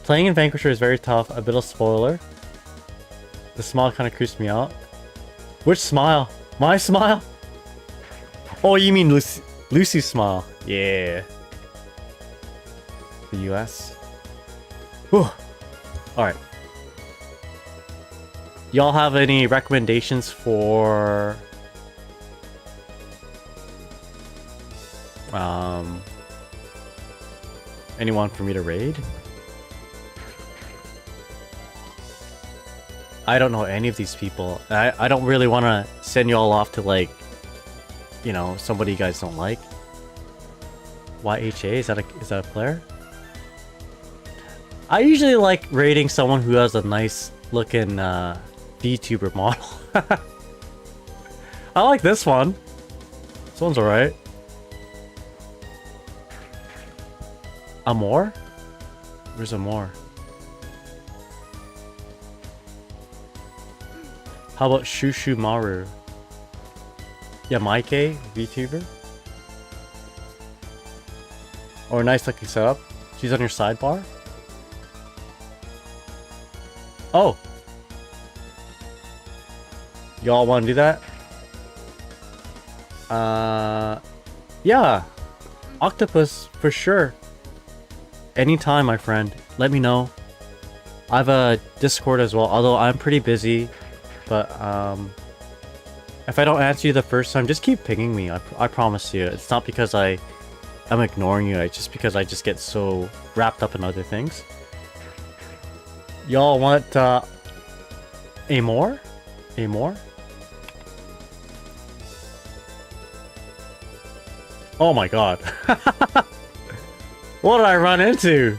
Playing in Vanquisher is very tough. A bit of spoiler. The smile kind of creeps me out. Which smile? My smile? Oh, you mean Lucy's smile? Yeah. The US. Whew. Alright. Y'all have any recommendations for anyone for me to raid? I don't know any of these people. I don't really want to send you all off to, like, you know, somebody you guys don't like. YHA, is that a player? I usually like raiding someone who has a nice looking VTuber model. I like this one. This one's alright. Amor? Where's Amor? How about Shushu Maru? Yeah, Maike, VTuber. Or a nice looking setup. She's on your sidebar. Oh. Y'all want to do that? Yeah. Octopus, for sure. Anytime, my friend. Let me know. I have a Discord as well, although I'm pretty busy. But if I don't answer you the first time, just keep pinging me. I promise you. It's not because I'm ignoring you. It's just because I just get so wrapped up in other things. Y'all want a more? A more? Oh my god. What did I run into?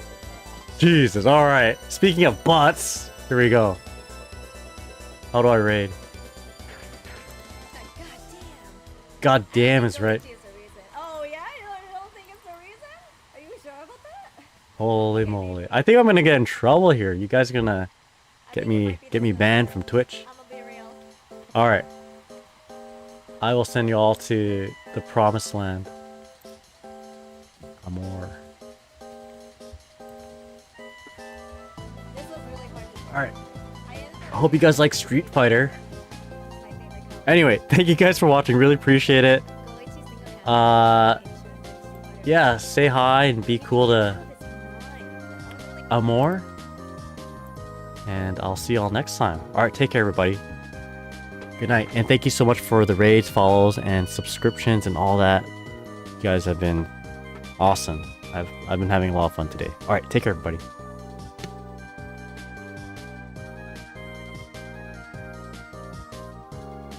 Jesus, alright. Speaking of butts, here we go. How do I raid? God damn is right. Oh yeah? You don't think it's the reason? Are you sure about that? Holy moly. I think I'm gonna get in trouble here. You guys are gonna get me banned from Twitch. I'm gonna be real. Alright. I will send you all to the promised land. Amor. This was really hard to Alright. I ended I hope you guys like Street Fighter. up my favorite color. Anyway, thank you guys for watching. Really appreciate it. Yeah, say hi and be cool to Amor. And I'll see y'all next time. Alright, take care everybody. Good night. And thank you so much for the raids, follows, and subscriptions and all that. You guys have been awesome. I've been having a lot of fun today. Alright, take care everybody.